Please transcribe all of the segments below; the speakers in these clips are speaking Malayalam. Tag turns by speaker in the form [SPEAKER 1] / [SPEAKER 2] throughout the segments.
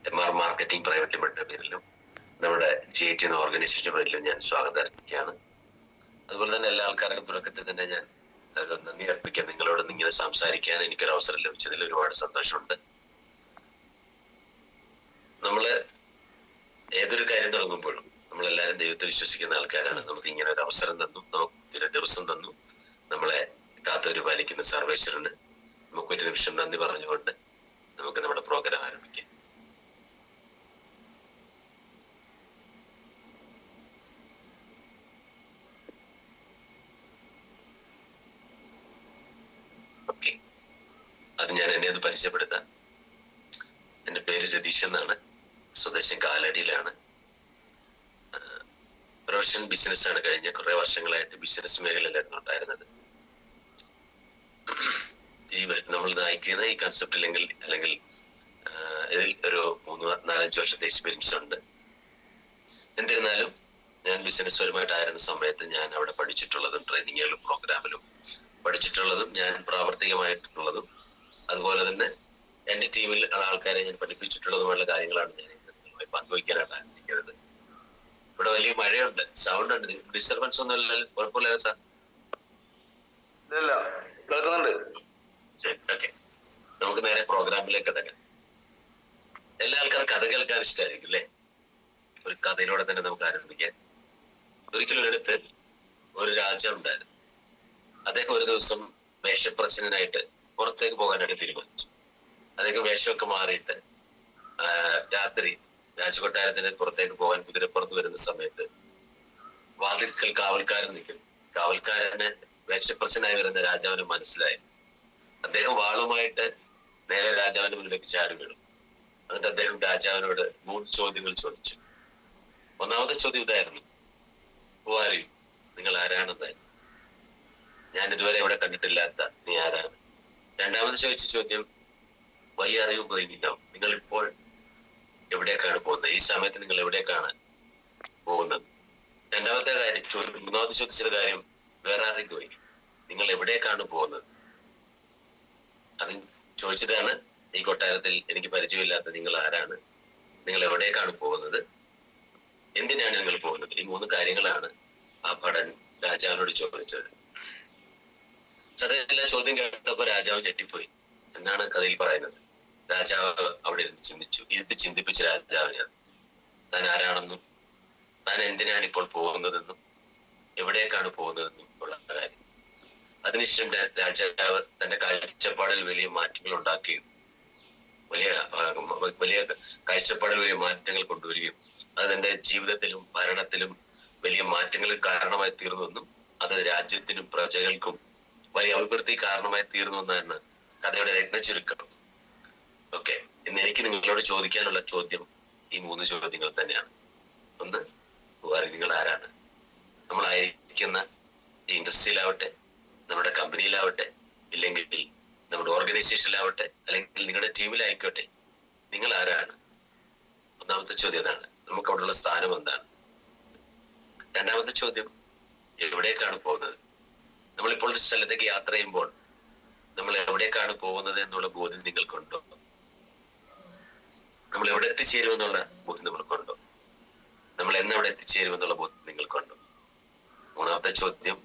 [SPEAKER 1] MR മാർക്കറ്റിംഗ് പ്രൈവറ്റ് ലിമിറ്റഡ് പേരിലും നമ്മുടെ GIT എന്ന ഓർഗനൈസേഷന്റെ പേരിലും ഞാൻ സ്വാഗതം അർപ്പിക്കുകയാണ്. അതുപോലെ തന്നെ എല്ലാ ആൾക്കാർക്കും തുടക്കത്തിൽ തന്നെ ഞാൻ നന്ദി അർപ്പിക്കാം. നിങ്ങളോട് ഇങ്ങനെ സംസാരിക്കാൻ എനിക്കൊരു അവസരം ലഭിച്ചതിൽ ഒരുപാട് സന്തോഷമുണ്ട്. നമ്മള് ഏതൊരു കാര്യം തുടങ്ങുമ്പോഴും നമ്മളെല്ലാവരും ദൈവത്തിൽ വിശ്വസിക്കുന്ന ആൾക്കാരാണ്. നമുക്ക് ഇങ്ങനെ ഒരു അവസരം തന്നു, നമുക്ക് ദിവസം തന്നു, നമ്മളെ കാത്തുപരിപാലിക്കുന്ന സർവേശ്വരന് നമുക്കൊരു നിമിഷം നന്ദി പറഞ്ഞുകൊണ്ട് നമുക്ക് നമ്മുടെ പ്രോഗ്രാം ആരംഭിക്കാം. ഓക്കെ, അത് ഞാൻ എന്നെ ഒന്ന് പരിചയപ്പെടുത്താം. എൻ്റെ പേര് രതീഷ് എന്നാണ്. സ്വദേശം കാലടിയിലാണ്. പ്രൊഫഷണൽ ബിസിനസ് ആണ്. കഴിഞ്ഞ കുറെ വർഷങ്ങളായിട്ട് ബിസിനസ് മേഖലയിലായിരുന്നു ഉണ്ടായിരുന്നത്. നമ്മൾ നയിക്കുന്ന ഈ കൺസെപ്റ്റ് അല്ലെങ്കിൽ ഇതിൽ ഒരു 3-4-5 വർഷത്തെ എക്സ്പീരിയൻസ് ഉണ്ട്. എന്നിരുന്നാലും ഞാൻ ബിസിനസ് പരമായിട്ടായിരുന്ന സമയത്ത് ഞാൻ അവിടെ പഠിച്ചിട്ടുള്ളതും ട്രെയിനിങ്ങുകളും പ്രോഗ്രാമിലും പഠിച്ചിട്ടുള്ളതും ഞാൻ പ്രാവർത്തികമായിട്ടുള്ളതും അതുപോലെ തന്നെ എൻ്റെ ടീമിൽ ആൾക്കാരെ ഞാൻ പഠിപ്പിച്ചിട്ടുള്ളതുമുള്ള കാര്യങ്ങളാണ് ഞാൻ നിങ്ങളുമായി പങ്കുവയ്ക്കാനായിട്ട് ആഗ്രഹിക്കുന്നത്. ഇവിടെ വലിയ മഴയുണ്ട്, സൗണ്ട് ഉണ്ട്. ഡിസ്റ്റർബൻസ് ഒന്നും ഇല്ലല്ലോ? കുഴപ്പമില്ല സാർ?
[SPEAKER 2] കേൾക്കുന്നുണ്ട്.
[SPEAKER 1] ശരി, ഓക്കെ. നമുക്ക് നേരെ പ്രോഗ്രാമിലേക്ക് കിടക്കാം. എല്ലാ ആൾക്കാരും കഥ കേൾക്കാൻ ഇഷ്ടമായിരിക്കും അല്ലേ? ഒരു കഥയിലൂടെ തന്നെ നമുക്ക് ആരംഭിക്കാം. ഒരിക്കലും ഒരിടത്ത് ഒരു രാജാവ് ഉണ്ടായിരുന്നു. അദ്ദേഹം ഒരു ദിവസം വേഷപ്രശ്നനായിട്ട് പുറത്തേക്ക് പോകാനായിട്ട് തീരുമാനിച്ചു. അദ്ദേഹം വേഷമൊക്കെ മാറിയിട്ട് രാത്രി രാജകൊട്ടാരത്തിന് പുറത്തേക്ക് പോകാൻ കുതിരപ്പുറത്ത് വരുന്ന സമയത്ത് വാതിൽക്കൽ കാവൽക്കാരൻ നിൽക്കുന്നു. കാവൽക്കാരന് വേഷപ്രശ്നനായി വരുന്ന രാജാവിന് മനസ്സിലായി. അദ്ദേഹം വാളുമായിട്ട് നേരെ രാജാവിന്റെ മുന്നിലേക്ക് ചാടി വീണു. എന്നിട്ട് അദ്ദേഹം രാജാവിനോട് 3 ചോദ്യങ്ങൾ ചോദിച്ചു. ഒന്നാമത്തെ ചോദ്യം ഇതായിരുന്നു: ഹു ആർ യു? നിങ്ങൾ ആരാണെന്നായിരുന്നു. ഞാൻ ഇതുവരെ ഇവിടെ കണ്ടിട്ടില്ലാത്ത നീ ആരാണ്? രണ്ടാമത് ചോദിച്ച ചോദ്യം why are you going now? നിങ്ങൾ ഇപ്പോൾ എവിടേക്കാണ് പോകുന്നത്? ഈ സമയത്ത് നിങ്ങൾ എവിടേക്കാണ് പോകുന്നത്? രണ്ടാമത്തെ കാര്യം മൂന്നാമത് ചോദിച്ചൊരു കാര്യം വേർ ആർ യു ഗോയിങ്? നിങ്ങൾ എവിടേക്കാണ് പോകുന്നത്? അത് ചോദിച്ചതാണ് ഈ കൊട്ടാരത്തിൽ എനിക്ക് പരിചയമില്ലാത്ത നിങ്ങൾ ആരാണ്, നിങ്ങൾ എവിടേക്കാണ് പോകുന്നത്, എന്തിനാണ് നിങ്ങൾ പോകുന്നത്? ഈ 3 കാര്യങ്ങളാണ് ആ ഭടൻ രാജാവിനോട് ചോദിച്ചത്. സത്യത്തിലെ ചോദ്യം കേട്ടപ്പോ രാജാവ് ഞെട്ടിപ്പോയി എന്നാണ് കഥയിൽ പറയുന്നത്. രാജാവ് അവിടെ ചിന്തിപ്പിച്ച രാജാവിന് താൻ ആരാണെന്നും താൻ എന്തിനാണ് ഇപ്പോൾ പോകുന്നതെന്നും എവിടേക്കാണ് പോകുന്നതെന്നും ഉള്ള കാര്യം. അതിനുശേഷം രാജാവ് തന്റെ കാഴ്ചപ്പാടിൽ വലിയ മാറ്റങ്ങൾ ഉണ്ടാക്കുകയും വലിയ കാഴ്ചപ്പാടിൽ വലിയ മാറ്റങ്ങൾ കൊണ്ടുവരികയും അത് തന്റെ ജീവിതത്തിലും ഭരണത്തിലും വലിയ മാറ്റങ്ങൾക്ക് കാരണമായി തീർന്നുവെന്നും അത് രാജ്യത്തിനും പ്രജകൾക്കും വലിയ അഭിവൃദ്ധി കാരണമായി തീർന്നുവെന്നാണ് കഥയുടെ രത്നച്ചുരുക്കം. ഓക്കെ, ഇന്ന് എനിക്ക് നിങ്ങളോട് ചോദിക്കാനുള്ള ചോദ്യം ഈ 3 ചോദ്യങ്ങൾ തന്നെയാണ്. ഒന്ന്, നിങ്ങൾ ആരാണ്? നമ്മളായിരിക്കുന്ന ഈ ഇൻഡസ്ട്രിയിലാവട്ടെ, നമ്മുടെ കമ്പനിയിലാവട്ടെ, ഇല്ലെങ്കിൽ നമ്മുടെ ഓർഗനൈസേഷനിലാവട്ടെ, അല്ലെങ്കിൽ നിങ്ങളുടെ ടീമിലായിക്കോട്ടെ, നിങ്ങൾ ആരാണ്? ഒന്നാമത്തെ ചോദ്യം അതാണ്. നമുക്ക് അവിടെയുള്ള സ്ഥാനം എന്താണ്? രണ്ടാമത്തെ ചോദ്യം എവിടേക്കാണ് പോകുന്നത്? നമ്മളിപ്പോൾ ഒരു സ്ഥലത്തേക്ക് യാത്ര ചെയ്യുമ്പോൾ നമ്മൾ എവിടേക്കാണ് പോകുന്നത് എന്നുള്ള ബോധ്യം നിങ്ങൾക്കുണ്ടോ? നമ്മൾ എവിടെ എത്തിച്ചേരുമെന്നുള്ള ബോധ്യം നമ്മൾക്കുണ്ടോ? നമ്മൾ എന്നെവിടെ എത്തിച്ചേരുമെന്നുള്ള ബോധ്യം നിങ്ങൾക്കുണ്ടോ? മൂന്നാമത്തെ ചോദ്യം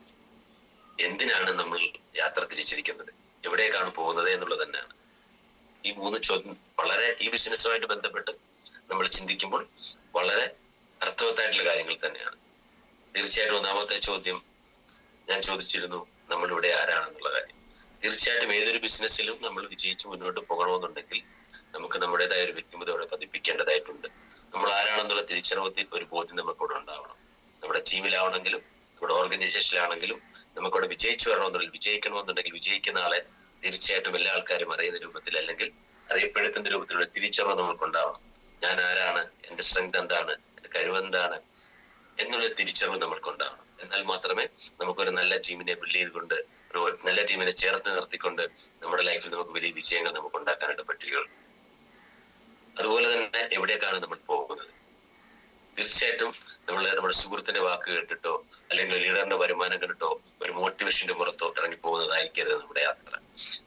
[SPEAKER 1] എന്തിനാണ് നമ്മൾ യാത്ര തിരിച്ചിരിക്കുന്നത്, എവിടേക്കാണ് പോകുന്നത് എന്നുള്ളത് തന്നെയാണ്. ഈ 3 ചോദ്യം വളരെ ഈ ബിസിനസ്സുമായിട്ട് ബന്ധപ്പെട്ട് നമ്മൾ ചിന്തിക്കുമ്പോൾ വളരെ അർത്ഥവത്തായിട്ടുള്ള കാര്യങ്ങൾ തന്നെയാണ്. തീർച്ചയായിട്ടും ഒന്നാമത്തെ ചോദ്യം ഞാൻ ചോദിച്ചിരുന്നു, നമ്മളിവിടെ ആരാണെന്നുള്ള കാര്യം. തീർച്ചയായിട്ടും ഏതൊരു ബിസിനസ്സിലും നമ്മൾ വിജയിച്ച് മുന്നോട്ട് പോകണമെന്നുണ്ടെങ്കിൽ നമുക്ക് നമ്മുടേതായ ഒരു വ്യക്തിമുദ്ര അവിടെ പതിപ്പിക്കേണ്ടതായിട്ടുണ്ട്. നമ്മൾ ആരാണെന്നുള്ള തിരിച്ചറിവത്തിൽ ഒരു ബോധ്യം നമുക്കിവിടെ ഉണ്ടാവണം. നമ്മുടെ ടീമിലാവണമെങ്കിലും നമ്മുടെ ഓർഗനൈസേഷനിലാണെങ്കിലും നമുക്കവിടെ വിജയിക്കണമെന്നുണ്ടെങ്കിൽ വിജയിക്കുന്ന ആളെ തീർച്ചയായിട്ടും എല്ലാ ആൾക്കാരും അറിയുന്ന രൂപത്തിൽ അല്ലെങ്കിൽ അറിയപ്പെടുത്തുന്ന രൂപത്തിലുള്ള തിരിച്ചറിവ് നമുക്കുണ്ടാവണം. ഞാൻ ആരാണ്, എന്റെ സ്ട്രെങ്ത് എന്താണ്, എന്റെ കഴിവെന്താണ് എന്നുള്ള തിരിച്ചറിവ് നമ്മൾക്കുണ്ടാവണം. എന്നാൽ മാത്രമേ നമുക്കൊരു നല്ല ടീമിനെ ബിൽഡ് ചെയ്തുകൊണ്ട് ഒരു നല്ല ടീമിനെ ചേർത്ത് നിർത്തിക്കൊണ്ട് നമ്മുടെ ലൈഫിൽ നമുക്ക് വലിയ വിജയങ്ങൾ നമുക്ക് ഉണ്ടാക്കാനായിട്ട് പറ്റുകയുള്ളൂ. അതുപോലെ തന്നെ എവിടേക്കാണ് നമ്മൾ പോകുന്നത്? തീർച്ചയായിട്ടും നമ്മുടെ സുഹൃത്തിന്റെ വാക്ക് കേട്ടിട്ടോ അല്ലെങ്കിൽ ലീഡറിന്റെ വരുമാനം കണ്ടിട്ടോ ഒരു മോട്ടിവേഷന്റെ പുറത്തോ ഇറങ്ങി പോകുന്നതായിരിക്കരുത് നമ്മുടെ യാത്ര.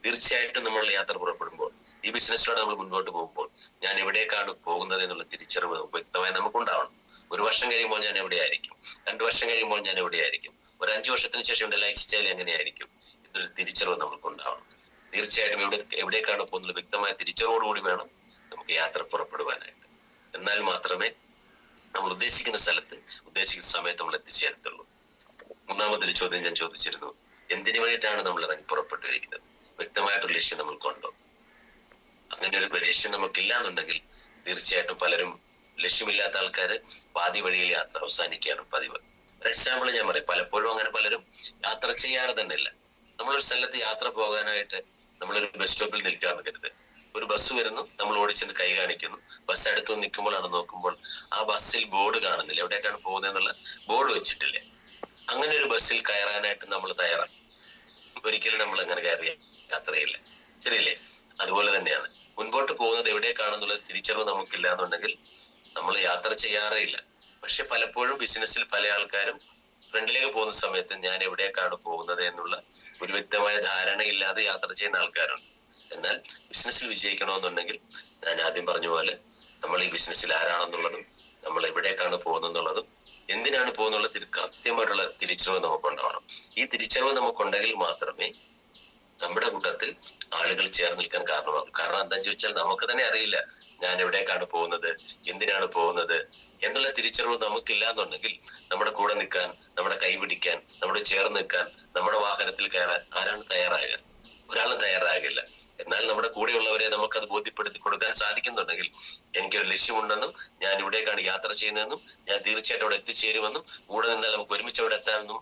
[SPEAKER 1] തീർച്ചയായിട്ടും നമ്മൾ യാത്ര പുറപ്പെടുമ്പോൾ ഈ ബിസിനസ്സിലൂടെ നമ്മൾ മുൻപോട്ട് പോകുമ്പോൾ ഞാൻ എവിടേക്കാണ് പോകുന്നത് എന്നുള്ള തിരിച്ചറിവ് വ്യക്തമായി നമുക്കുണ്ടാവണം. 1 വർഷം കഴിയുമ്പോൾ ഞാൻ എവിടെയായിരിക്കും, 2 വർഷം കഴിയുമ്പോൾ ഞാൻ എവിടെയായിരിക്കും, ഒരു 5 വർഷത്തിന് ശേഷം എന്റെ ലൈഫ് സ്റ്റൈൽ എങ്ങനെയായിരിക്കും, ഇതൊരു തിരിച്ചറിവ് നമുക്കുണ്ടാവണം. തീർച്ചയായിട്ടും എവിടേക്കാണ് പോകുന്നത് വ്യക്തമായ തിരിച്ചറിവോടുകൂടി വേണം നമുക്ക് യാത്ര പുറപ്പെടുവാനായിട്ട്. എന്നാൽ മാത്രമേ നമ്മൾ ഉദ്ദേശിക്കുന്ന സ്ഥലത്ത് ഉദ്ദേശിക്കുന്ന സമയത്ത് നമ്മൾ എത്തിച്ചേരത്തുള്ളൂ. 3ാമതൊരു ചോദ്യം ഞാൻ ചോദിച്ചിരുന്നു, എന്തിനു വേണ്ടിയിട്ടാണ് നമ്മൾ ഇറങ്ങി പുറപ്പെട്ടിരിക്കുന്നത്? വ്യക്തമായിട്ടൊരു ലക്ഷ്യം നമ്മൾക്കുണ്ടോ? അങ്ങനെ ഒരു ലക്ഷ്യം നമുക്കില്ല എന്നുണ്ടെങ്കിൽ തീർച്ചയായിട്ടും പലരും, ലക്ഷ്യമില്ലാത്ത ആൾക്കാര് പാതി വഴിയിൽ യാത്ര അവസാനിക്കുകയാണ് പതിവ്. ഒരു എക്സാമ്പിൾ ഞാൻ പറയും, പലപ്പോഴും അങ്ങനെ പലരും യാത്ര ചെയ്യാറ് തന്നെ ഇല്ല. നമ്മളൊരു സ്ഥലത്ത് യാത്ര പോകാനായിട്ട് നമ്മളൊരു ബസ് സ്റ്റോപ്പിൽ നിൽക്കാന്ന് കരുത്. ഒരു ബസ് വരുന്നു, നമ്മൾ ഓടിച്ചെന്ന് കൈ കാണിക്കുന്നു, ബസ് അടുത്ത് നിൽക്കുമ്പോഴാണ് നോക്കുമ്പോൾ ആ ബസ്സിൽ ബോർഡ് കാണുന്നില്ല, എവിടേക്കാണ് പോകുന്നതെന്നുള്ള ബോർഡ് വെച്ചിട്ടില്ലേ. അങ്ങനെ ഒരു ബസ്സിൽ കയറാനായിട്ട് നമ്മൾ തയ്യാറാണ്? ഒരിക്കലും നമ്മൾ അങ്ങനെ കയറിയ യാത്രയില്ല, ശരിയല്ലേ? അതുപോലെ തന്നെയാണ് മുൻപോട്ട് പോകുന്നത് എവിടേക്കാണെന്നുള്ള തിരിച്ചറിവ് നമുക്കില്ല എന്നുണ്ടെങ്കിൽ നമ്മൾ യാത്ര ചെയ്യാറേ ഇല്ല. പക്ഷെ പലപ്പോഴും ബിസിനസ്സിൽ പല ആൾക്കാരും ഫ്രണ്ടിലേക്ക് പോകുന്ന സമയത്ത് ഞാൻ എവിടേക്കാണ് പോകുന്നത് എന്നുള്ള ഒരു വ്യക്തമായ ധാരണയില്ലാതെ യാത്ര ചെയ്യുന്ന ആൾക്കാരുണ്ട്. എന്നാൽ ബിസിനസ്സിൽ വിജയിക്കണമെന്നുണ്ടെങ്കിൽ ഞാൻ ആദ്യം പറഞ്ഞ പോലെ നമ്മൾ ഈ ബിസിനസ്സിൽ ആരാണെന്നുള്ളതും നമ്മൾ എവിടേക്കാണ് പോകുന്നതെന്നുള്ളതും എന്തിനാണ് പോകുന്നുള്ള കൃത്യമായിട്ടുള്ള തിരിച്ചറിവ് നമുക്കുണ്ടാവണം. ഈ തിരിച്ചറിവ് നമുക്കുണ്ടെങ്കിൽ മാത്രമേ നമ്മുടെ കൂട്ടത്തിൽ ആളുകൾ ചേർന്ന് നിൽക്കാൻ കാരണമാകും. കാരണം എന്താണെന്ന് ചോദിച്ചാൽ നമുക്ക് തന്നെ അറിയില്ല ഞാൻ എവിടേക്കാണ് പോകുന്നത്, എന്തിനാണ് പോകുന്നത് എന്നുള്ള തിരിച്ചറിവ് നമുക്കില്ല എന്നുണ്ടെങ്കിൽ നമ്മുടെ കൂടെ നിൽക്കാൻ, നമ്മുടെ കൈ പിടിക്കാൻ, നമ്മുടെ ചേർന്ന് നിൽക്കാൻ, നമ്മുടെ വാഹനത്തിൽ കയറാൻ ആരാണ് തയ്യാറാകുക? ഒരാളും തയ്യാറാകില്ല. എന്നാൽ നമ്മുടെ കൂടെയുള്ളവരെ നമുക്കത് ബോധ്യപ്പെടുത്തി കൊടുക്കാൻ സാധിക്കുന്നുണ്ടെങ്കിൽ, എനിക്കൊരു ലക്ഷ്യമുണ്ടെന്നും ഞാൻ ഇവിടേക്കാണ് യാത്ര ചെയ്യുന്നതെന്നും ഞാൻ തീർച്ചയായിട്ടും അവിടെ എത്തിച്ചേരുമെന്നും കൂടെ നിന്നാൽ നമുക്ക് ഒരുമിച്ച് അവിടെ എത്താമെന്നും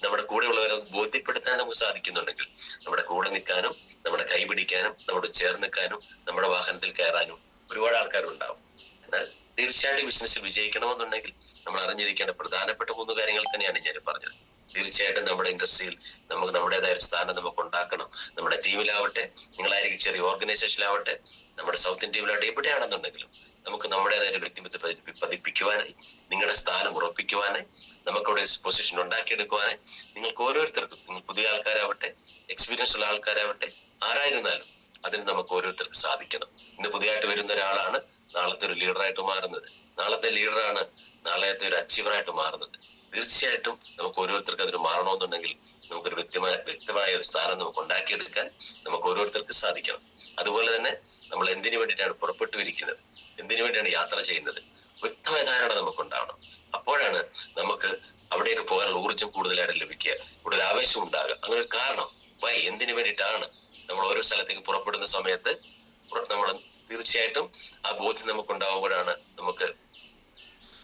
[SPEAKER 1] നമ്മുടെ കൂടെയുള്ളവരെ ബോധ്യപ്പെടുത്താൻ നമുക്ക് സാധിക്കുന്നുണ്ടെങ്കിൽ, നമ്മുടെ കൂടെ നിൽക്കാനും, നമ്മുടെ കൈ പിടിക്കാനും, നമ്മുടെ ചേർന്ന് നിൽക്കാനും, നമ്മുടെ വാഹനത്തിൽ കയറാനും ഒരുപാട് ആൾക്കാരുണ്ടാവും. എന്നാൽ തീർച്ചയായിട്ടും ബിസിനസ്സിൽ വിജയിക്കണമെന്നുണ്ടെങ്കിൽ നമ്മൾ അറിഞ്ഞിരിക്കേണ്ട പ്രധാനപ്പെട്ട 3 കാര്യങ്ങൾ തന്നെയാണ് ഞാൻ പറഞ്ഞത്. തീർച്ചയായിട്ടും നമ്മുടെ ഇൻഡസ്ട്രിയിൽ നമുക്ക് നമ്മുടേതായ ഒരു സ്ഥാനം നമുക്ക് ഉണ്ടാക്കണം. നമ്മുടെ ടീമിലാവട്ടെ, നിങ്ങളായിരിക്കും ചെറിയ ഓർഗനൈസേഷനിലാവട്ടെ, നമ്മുടെ സൗത്ത് ഇന്ത്യൻ ടീമിലാവട്ടെ, എവിടെയാണെന്നുണ്ടെങ്കിലും നമുക്ക് നമ്മുടേതായ ഒരു വ്യക്തിത്വത്തെ പതിപ്പിക്കുവാനായി, നിങ്ങളുടെ സ്ഥാനം ഉറപ്പിക്കുവാനായി, നമുക്കവിടെ പൊസിഷൻ ഉണ്ടാക്കിയെടുക്കുവാനായി നിങ്ങൾക്ക് ഓരോരുത്തർക്കും, നിങ്ങൾ പുതിയ ആൾക്കാരാവട്ടെ, എക്സ്പീരിയൻസ് ഉള്ള ആൾക്കാരാവട്ടെ, ആരായിരുന്നാലും അതിന് നമുക്ക് ഓരോരുത്തർക്ക് സാധിക്കണം. ഇന്ന് പുതിയതായിട്ട് വരുന്ന ഒരാളാണ് നാളത്തെ ഒരു ലീഡറായിട്ട് മാറുന്നത്, നാളത്തെ ലീഡറാണ് നാളത്തെ ഒരു അച്ചീവറായിട്ട് മാറുന്നത്. തീർച്ചയായിട്ടും നമുക്ക് ഓരോരുത്തർക്ക് അതിന് മാറണമെന്നുണ്ടെങ്കിൽ നമുക്കൊരു വ്യക്തമായ ഒരു സ്ഥാനം നമുക്ക് ഉണ്ടാക്കിയെടുക്കാൻ നമുക്ക് ഓരോരുത്തർക്ക് സാധിക്കണം. അതുപോലെ തന്നെ നമ്മൾ എന്തിനു വേണ്ടിയിട്ടാണ് പുറപ്പെട്ടിരിക്കുന്നത്, എന്തിനു വേണ്ടിയാണ് യാത്ര ചെയ്യുന്നത്, വ്യക്തമായ ധാരണ നമുക്കുണ്ടാവണം. അപ്പോഴാണ് നമുക്ക് അവിടേക്ക് പോകാനുള്ള ഊർജ്ജം കൂടുതലായിട്ട് ലഭിക്കുക, കൂടുതൽ ആവേശം ഉണ്ടാകുക. അങ്ങനെ ഒരു കാരണം എന്തിനു വേണ്ടിയിട്ടാണ് നമ്മൾ ഓരോ സ്ഥലത്തേക്ക് പുറപ്പെടുന്ന സമയത്ത് നമ്മൾ തീർച്ചയായിട്ടും ആ ബോധ്യം നമുക്ക് ഉണ്ടാവുമ്പോഴാണ് നമുക്ക്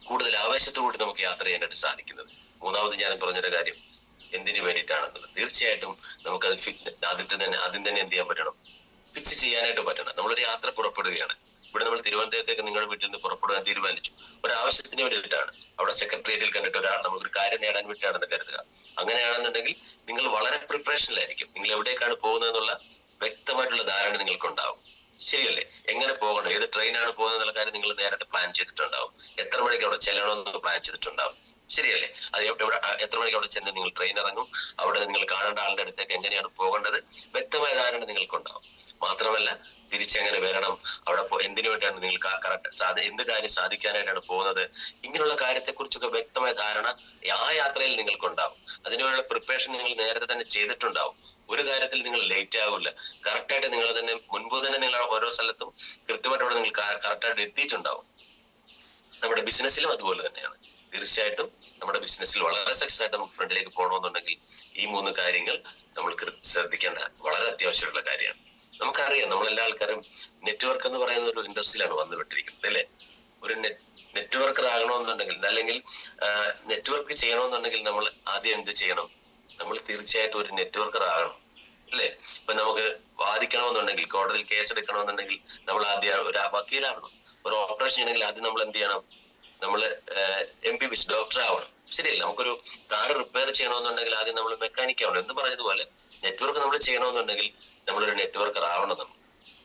[SPEAKER 1] കൂടുതൽ ആവേശത്തോടുകൂടി നമുക്ക് യാത്ര ചെയ്യാനായിട്ട് സാധിക്കുന്നത്. 3ാമത് ഞാൻ പറഞ്ഞൊരു കാര്യം എന്തിനു വേണ്ടിയിട്ടാണെന്നുള്ളത്. തീർച്ചയായിട്ടും നമുക്കത് ആദ്യം തന്നെ എന്ത് ചെയ്യാൻ പറ്റണം, ഫിക്സ് ചെയ്യാനായിട്ട് പറ്റണം. നമ്മളൊരു യാത്ര പുറപ്പെടുകയാണ്. ഇവിടെ നമ്മൾ തിരുവനന്തപുരത്തേക്ക് നിങ്ങളുടെ വീട്ടിൽ നിന്ന് പുറപ്പെടാൻ തീരുമാനിച്ചു, ഒരു ആവശ്യത്തിന് വേണ്ടിയിട്ടാണ്. അവിടെ സെക്രട്ടേറിയറ്റിൽ കണ്ടിട്ട് ഒരാൾ നമുക്കൊരു കാര്യം നേടാൻ വേണ്ടിയിട്ടാണെന്ന് കരുതുക. അങ്ങനെയാണെന്നുണ്ടെങ്കിൽ നിങ്ങൾ വളരെ പ്രിപ്പറേഷനിലായിരിക്കും. നിങ്ങൾ എവിടേക്കാണ് പോകുന്നത് എന്നുള്ള വ്യക്തമായിട്ടുള്ള ധാരണ നിങ്ങൾക്കുണ്ടാവും, ശരിയല്ലേ? എങ്ങനെ പോകണം, ഏത് ട്രെയിനാണ് പോകുന്നത് എന്നുള്ള കാര്യം നിങ്ങൾ നേരത്തെ പ്ലാൻ ചെയ്തിട്ടുണ്ടാവും. എത്ര മണിക്ക് അവിടെ ചെല്ലണമെന്ന് പ്ലാൻ ചെയ്തിട്ടുണ്ടാവും, ശരിയല്ലേ? അത് എത്ര മണിക്ക് അവിടെ ചെന്ന് നിങ്ങൾ ട്രെയിൻ ഇറങ്ങും, അവിടെ നിങ്ങൾ കാണേണ്ട ആളുടെ അടുത്തേക്ക് എങ്ങനെയാണ് പോകേണ്ടത്, വ്യക്തമായ ധാരണ നിങ്ങൾക്കുണ്ടാവും. മാത്രമല്ല തിരിച്ചെങ്ങനെ വരണം, അവിടെ എന്തിനു വേണ്ടിയാണ് നിങ്ങൾക്ക് എന്ത് കാര്യം സാധിക്കാനായിട്ടാണ് പോകുന്നത്, ഇങ്ങനെയുള്ള കാര്യത്തെക്കുറിച്ചൊക്കെ വ്യക്തമായ ധാരണ ആ യാത്രയിൽ നിങ്ങൾക്കുണ്ടാവും. അതിനുള്ള പ്രിപ്പറേഷൻ നിങ്ങൾ നേരത്തെ തന്നെ ചെയ്തിട്ടുണ്ടാവും. ഒരു കാര്യത്തിൽ നിങ്ങൾ ലേറ്റ് ആവില്ല. കറക്റ്റായിട്ട് നിങ്ങൾ തന്നെ മുൻപ് തന്നെ നിങ്ങൾ ഓരോ സ്ഥലത്തും കൃത്യമായിട്ട് അവിടെ നിങ്ങൾ കറക്റ്റായിട്ട് എത്തിയിട്ടുണ്ടാവും. നമ്മുടെ ബിസിനസ്സിലും അതുപോലെ തന്നെയാണ്. തീർച്ചയായിട്ടും നമ്മുടെ ബിസിനസ്സിൽ വളരെ സക്സസ് ആയിട്ട് നമുക്ക് ഫ്രണ്ടിലേക്ക് പോകണമെന്നുണ്ടെങ്കിൽ ഈ 3 കാര്യങ്ങൾ നമ്മൾ ശ്രദ്ധിക്കേണ്ട വളരെ അത്യാവശ്യമുള്ള കാര്യമാണ്. നമുക്കറിയാം, നമ്മളെല്ലാ ആൾക്കാരും നെറ്റ്വർക്ക് എന്ന് പറയുന്ന ഒരു ഇൻഡസ്ട്രിയിലാണ് വന്നുപെട്ടിരിക്കുന്നത്, അല്ലെ? ഒരു നെറ്റ്വർക്കർ ആകണമെന്നുണ്ടെങ്കിൽ, അല്ലെങ്കിൽ നെറ്റ്വർക്ക് ചെയ്യണമെന്നുണ്ടെങ്കിൽ നമ്മൾ ആദ്യം എന്ത് ചെയ്യണം? നമ്മൾ തീർച്ചയായിട്ടും ഒരു നെറ്റ്വർക്കർ ആകണം, അല്ലെ? ഇപ്പൊ നമുക്ക് വാദിക്കണമെന്നുണ്ടെങ്കിൽ, കോടതിയിൽ കേസ് എടുക്കണമെന്നുണ്ടെങ്കിൽ നമ്മൾ ആദ്യം ഒരു വക്കീലാവണം. ഒരു ഓപ്പറേഷൻ ചെയ്യണമെങ്കിൽ ആദ്യം നമ്മൾ എന്ത് ചെയ്യണം? നമ്മള് MBBS ഡോക്ടർ ആവണം, ശരിയല്ല? നമുക്കൊരു കാർ റിപ്പയർ ചെയ്യണമെന്നുണ്ടെങ്കിൽ ആദ്യം നമ്മൾ മെക്കാനിക് ആവണം. എന്ന് പറഞ്ഞതുപോലെ നെറ്റ്വർക്ക് നമ്മൾ ചെയ്യണമെന്നുണ്ടെങ്കിൽ നമ്മളൊരു നെറ്റ്വർക്കർ ആവണം നമ്മൾ,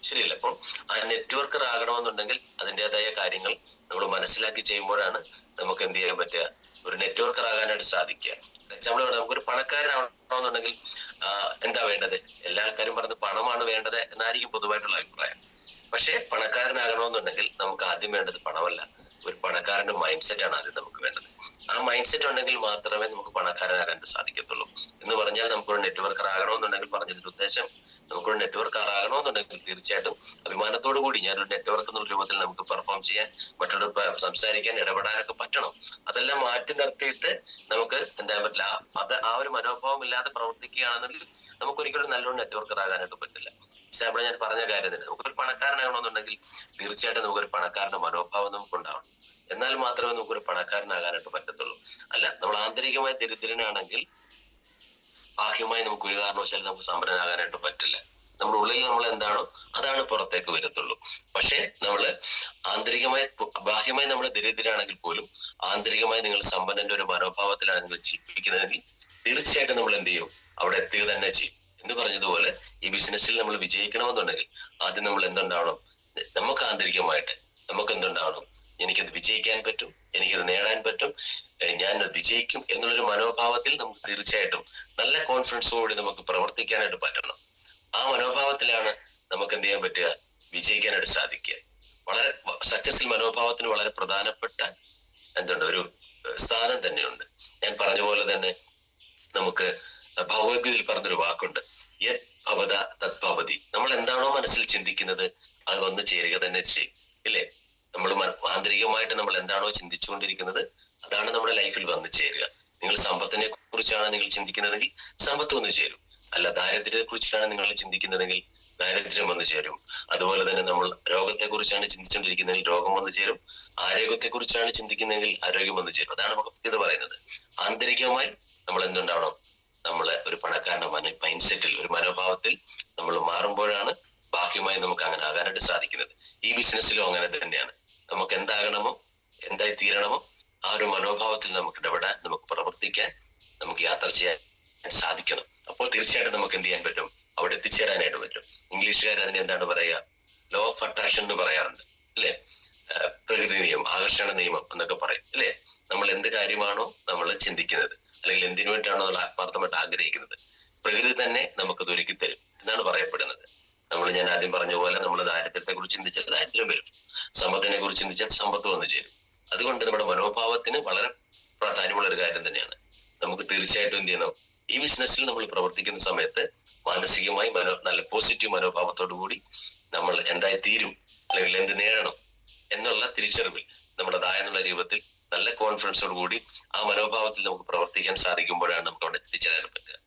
[SPEAKER 1] ശരിയല്ല? അപ്പം ആ നെറ്റ്വർക്കർ ആകണമെന്നുണ്ടെങ്കിൽ അതിൻ്റെതായ കാര്യങ്ങൾ നമ്മൾ മനസ്സിലാക്കി ചെയ്യുമ്പോഴാണ് നമുക്ക് എന്ത് ചെയ്യാൻ പറ്റുക? ഒരു നെറ്റ്വർക്കർ ആകാനായിട്ട് സാധിക്കുക. എക്സാമ്പിൾ, നമുക്കൊരു പണക്കാരനാവണമെന്നുണ്ടെങ്കിൽ എന്താ വേണ്ടത്? എല്ലാ ആൾക്കാരും പറഞ്ഞത് പണമാണ് വേണ്ടത് എന്നായിരിക്കും പൊതുവായിട്ടുള്ള അഭിപ്രായം. പക്ഷെ പണക്കാരനാകണമെന്നുണ്ടെങ്കിൽ നമുക്ക് ആദ്യം വേണ്ടത് പണമല്ല, ഒരു പണക്കാരന്റെ മൈൻഡ് സെറ്റ് ആണ് ആദ്യം നമുക്ക് വേണ്ടത്. ആ മൈൻഡ് സെറ്റ് ഉണ്ടെങ്കിൽ മാത്രമേ നമുക്ക് പണക്കാരനാകാൻ സാധിക്കത്തുള്ളൂ. എന്ന് പറഞ്ഞാൽ നമുക്കൊരു നെറ്റ്വർക്കർ ആകണമെന്നുണ്ടെങ്കിൽ, പറഞ്ഞതിന്റെ ഉദ്ദേശം നമുക്കൊരു നെറ്റ്വർക്കർ ആകണമെന്നുണ്ടെങ്കിൽ തീർച്ചയായിട്ടും അഭിമാനത്തോടു കൂടി ഞാനൊരു നെറ്റ്വർക്ക് എന്ന രൂപത്തിൽ നമുക്ക് പെർഫോം ചെയ്യാൻ, മറ്റുള്ളവർ സംസാരിക്കാൻ, ഇടപെടാനൊക്കെ പറ്റണം. അതെല്ലാം മാറ്റി നിർത്തിയിട്ട് നമുക്ക് എന്താ പറ്റില്ല, അത് ആ ഒരു മനോഭാവം ഇല്ലാതെ പ്രവർത്തിക്കുകയാണെങ്കിൽ നമുക്കൊരിക്കലും നല്ലൊരു നെറ്റ്വർക്കർ ആകാനായിട്ട് പറ്റില്ല. അവിടെ ഞാൻ പറഞ്ഞ കാര്യം തന്നെ, നമുക്കൊരു പണക്കാരനാകണമെന്നുണ്ടെങ്കിൽ തീർച്ചയായിട്ടും നമുക്കൊരു പണക്കാരന്റെ മനോഭാവം നമുക്ക് ഉണ്ടാവണം. എന്നാൽ മാത്രമേ നമുക്കൊരു പണക്കാരനാകാനായിട്ട് പറ്റത്തുള്ളൂ. അല്ല, നമ്മൾ ആന്തരികമായി ദരിദ്രനാണെങ്കിൽ ബാഹ്യമായി നമുക്ക് ഒരു കാരണവശാലും നമുക്ക് സമ്പന്നനാകാനായിട്ട് പറ്റില്ല. നമ്മുടെ ഉള്ളിൽ നമ്മൾ എന്താണോ അതാണ് പുറത്തേക്ക് വരത്തുള്ളൂ. പക്ഷെ നമ്മള് ആന്തരികമായി, ബാഹ്യമായി നമ്മൾ ദരിദ്രനാണെങ്കിൽ പോലും ആന്തരികമായി നിങ്ങൾ സമ്പന്നന്റെ ഒരു മനോഭാവത്തിലാണ് നിങ്ങൾ ജീവിപ്പിക്കുന്നതെങ്കിൽ തീർച്ചയായിട്ടും നമ്മൾ എന്ത് ചെയ്യും, അവിടെ എത്തുക തന്നെ ചെയ്യും. എന്ന് പറഞ്ഞതുപോലെ ഈ ബിസിനസ്സിൽ നമ്മൾ വിജയിക്കണമെന്നുണ്ടെങ്കിൽ ആദ്യം നമ്മൾ എന്തുണ്ടാവണം, നമുക്ക് ആന്തരികമായിട്ട് നമുക്ക് എന്തുണ്ടാവണം, എനിക്കത് വിജയിക്കാൻ പറ്റും, എനിക്കത് നേടാൻ പറ്റും, ഞാൻ വിജയിക്കും എന്നുള്ളൊരു മനോഭാവത്തിൽ നമുക്ക് തീർച്ചയായിട്ടും നല്ല കോൺഫിഡൻസോടുകൂടി നമുക്ക് പ്രവർത്തിക്കാനായിട്ട് പറ്റണം. ആ മനോഭാവത്തിലാണ് നമുക്ക് എന്ത് ചെയ്യാൻ പറ്റുക, വിജയിക്കാനായിട്ട് സാധിക്കുക. വളരെ സക്സസിൽ മനോഭാവത്തിന് വളരെ പ്രധാനപ്പെട്ട എന്തുണ്ട്, ഒരു സ്ഥാനം തന്നെയുണ്ട്. ഞാൻ പറഞ്ഞ പോലെ തന്നെ നമുക്ക് ഭഗവത്ഗീതയിൽ പറഞ്ഞൊരു വാക്കുണ്ട്, യത് ഭവത തത് ഭവതി. നമ്മൾ എന്താണോ മനസ്സിൽ ചിന്തിക്കുന്നത് അത് വന്ന് ചേരുക തന്നെ ചെയ്യും, ഇല്ലേ? നമ്മൾ ആന്തരികമായിട്ട് നമ്മൾ എന്താണോ ചിന്തിച്ചുകൊണ്ടിരിക്കുന്നത് അതാണ് നമ്മുടെ ലൈഫിൽ വന്ന് ചേരുക. നിങ്ങൾ സമ്പത്തിനെ കുറിച്ചാണ് നിങ്ങൾ ചിന്തിക്കുന്നതെങ്കിൽ സമ്പത്ത് വന്ന് ചേരും. അല്ല, ദാരിദ്ര്യത്തെ കുറിച്ചാണ് നിങ്ങൾ ചിന്തിക്കുന്നതെങ്കിൽ ദാരിദ്ര്യം വന്നു ചേരും. അതുപോലെ തന്നെ നമ്മൾ രോഗത്തെ കുറിച്ചാണ് ചിന്തിച്ചുകൊണ്ടിരിക്കുന്നതെങ്കിൽ രോഗം വന്നു ചേരും. ആരോഗ്യത്തെ കുറിച്ചാണ് ചിന്തിക്കുന്നതെങ്കിൽ ആരോഗ്യം വന്നു ചേരും. അതാണ് ഭഗവത്ഗീത പറയുന്നത്. ആന്തരികമായി നമ്മൾ എന്തുണ്ടാവണം, നമ്മളെ ഒരു പണക്കാരന്റെ മൈൻഡ് സെറ്റിൽ, ഒരു മനോഭാവത്തിൽ നമ്മൾ മാറുമ്പോഴാണ് ബാഹ്യമായി നമുക്ക് അങ്ങനെ ആകാനായിട്ട് സാധിക്കുന്നത്. ഈ ബിസിനസ്സിലും അങ്ങനെ തന്നെയാണ്. നമുക്ക് എന്താകണമോ, എന്തായി തീരണമോ ആ ഒരു മനോഭാവത്തിൽ നമുക്ക് ഇടപെടാൻ, നമുക്ക് പ്രവർത്തിക്കാൻ, നമുക്ക് യാത്ര ചെയ്യാൻ സാധിക്കണം. അപ്പോൾ തീർച്ചയായിട്ടും നമുക്ക് എന്ത് ചെയ്യാൻ പറ്റും, അവിടെ എത്തിച്ചേരാനായിട്ട് പറ്റും. ഇംഗ്ലീഷുകാർ അതിന് എന്താണ് പറയുക, ലോ ഓഫ് അട്രാക്ഷൻ എന്ന് പറയാറുണ്ട്, അല്ലെ? പ്രകൃതി നിയമം, ആകർഷണ നിയമം എന്നൊക്കെ പറയും, അല്ലെ? നമ്മൾ എന്ത് കാര്യമാണോ നമ്മൾ ചിന്തിക്കുന്നത്, അല്ലെങ്കിൽ എന്തിനു വേണ്ടിയാണോ നമ്മൾ ആത്മാർത്ഥമായിട്ട് ആഗ്രഹിക്കുന്നത്, പ്രകൃതി തന്നെ നമുക്കത് ഒരുക്കി തരും എന്നാണ് പറയപ്പെടുന്നത്. ഞാൻ ആദ്യം പറഞ്ഞ പോലെ നമ്മൾ ദാരിദ്ര്യത്തെ കുറിച്ച് ചിന്തിച്ചാൽ ദാരിദ്ര്യം വരും, സമ്പത്തിനെ കുറിച്ച് ചിന്തിച്ചാൽ സമ്പത്ത് വന്നു ചേരും. അതുകൊണ്ട് നമ്മുടെ മനോഭാവത്തിന് വളരെ പ്രാധാന്യമുള്ള ഒരു കാര്യം തന്നെയാണ്. നമുക്ക് തീർച്ചയായിട്ടും എന്ത് ചെയ്യണം, ഈ ബിസിനസ്സിൽ നമ്മൾ പ്രവർത്തിക്കുന്ന സമയത്ത് മാനസികമായി നല്ല പോസിറ്റീവ് മനോഭാവത്തോടു കൂടി നമ്മൾ എന്തായി തീരും, അല്ലെങ്കിൽ എന്ത് നേടണം എന്നുള്ള തിരിച്ചറിവിൽ നമ്മുടേതായെന്നുള്ള രൂപത്തിൽ നല്ല കോൺഫിഡൻസോട് കൂടി ആ മനോഭാവത്തിൽ നമുക്ക് പ്രവർത്തിക്കാൻ സാധിക്കുമ്പോഴാണ് നമുക്ക് അവിടെ എത്തിച്ചേരാൻ പറ്റുക.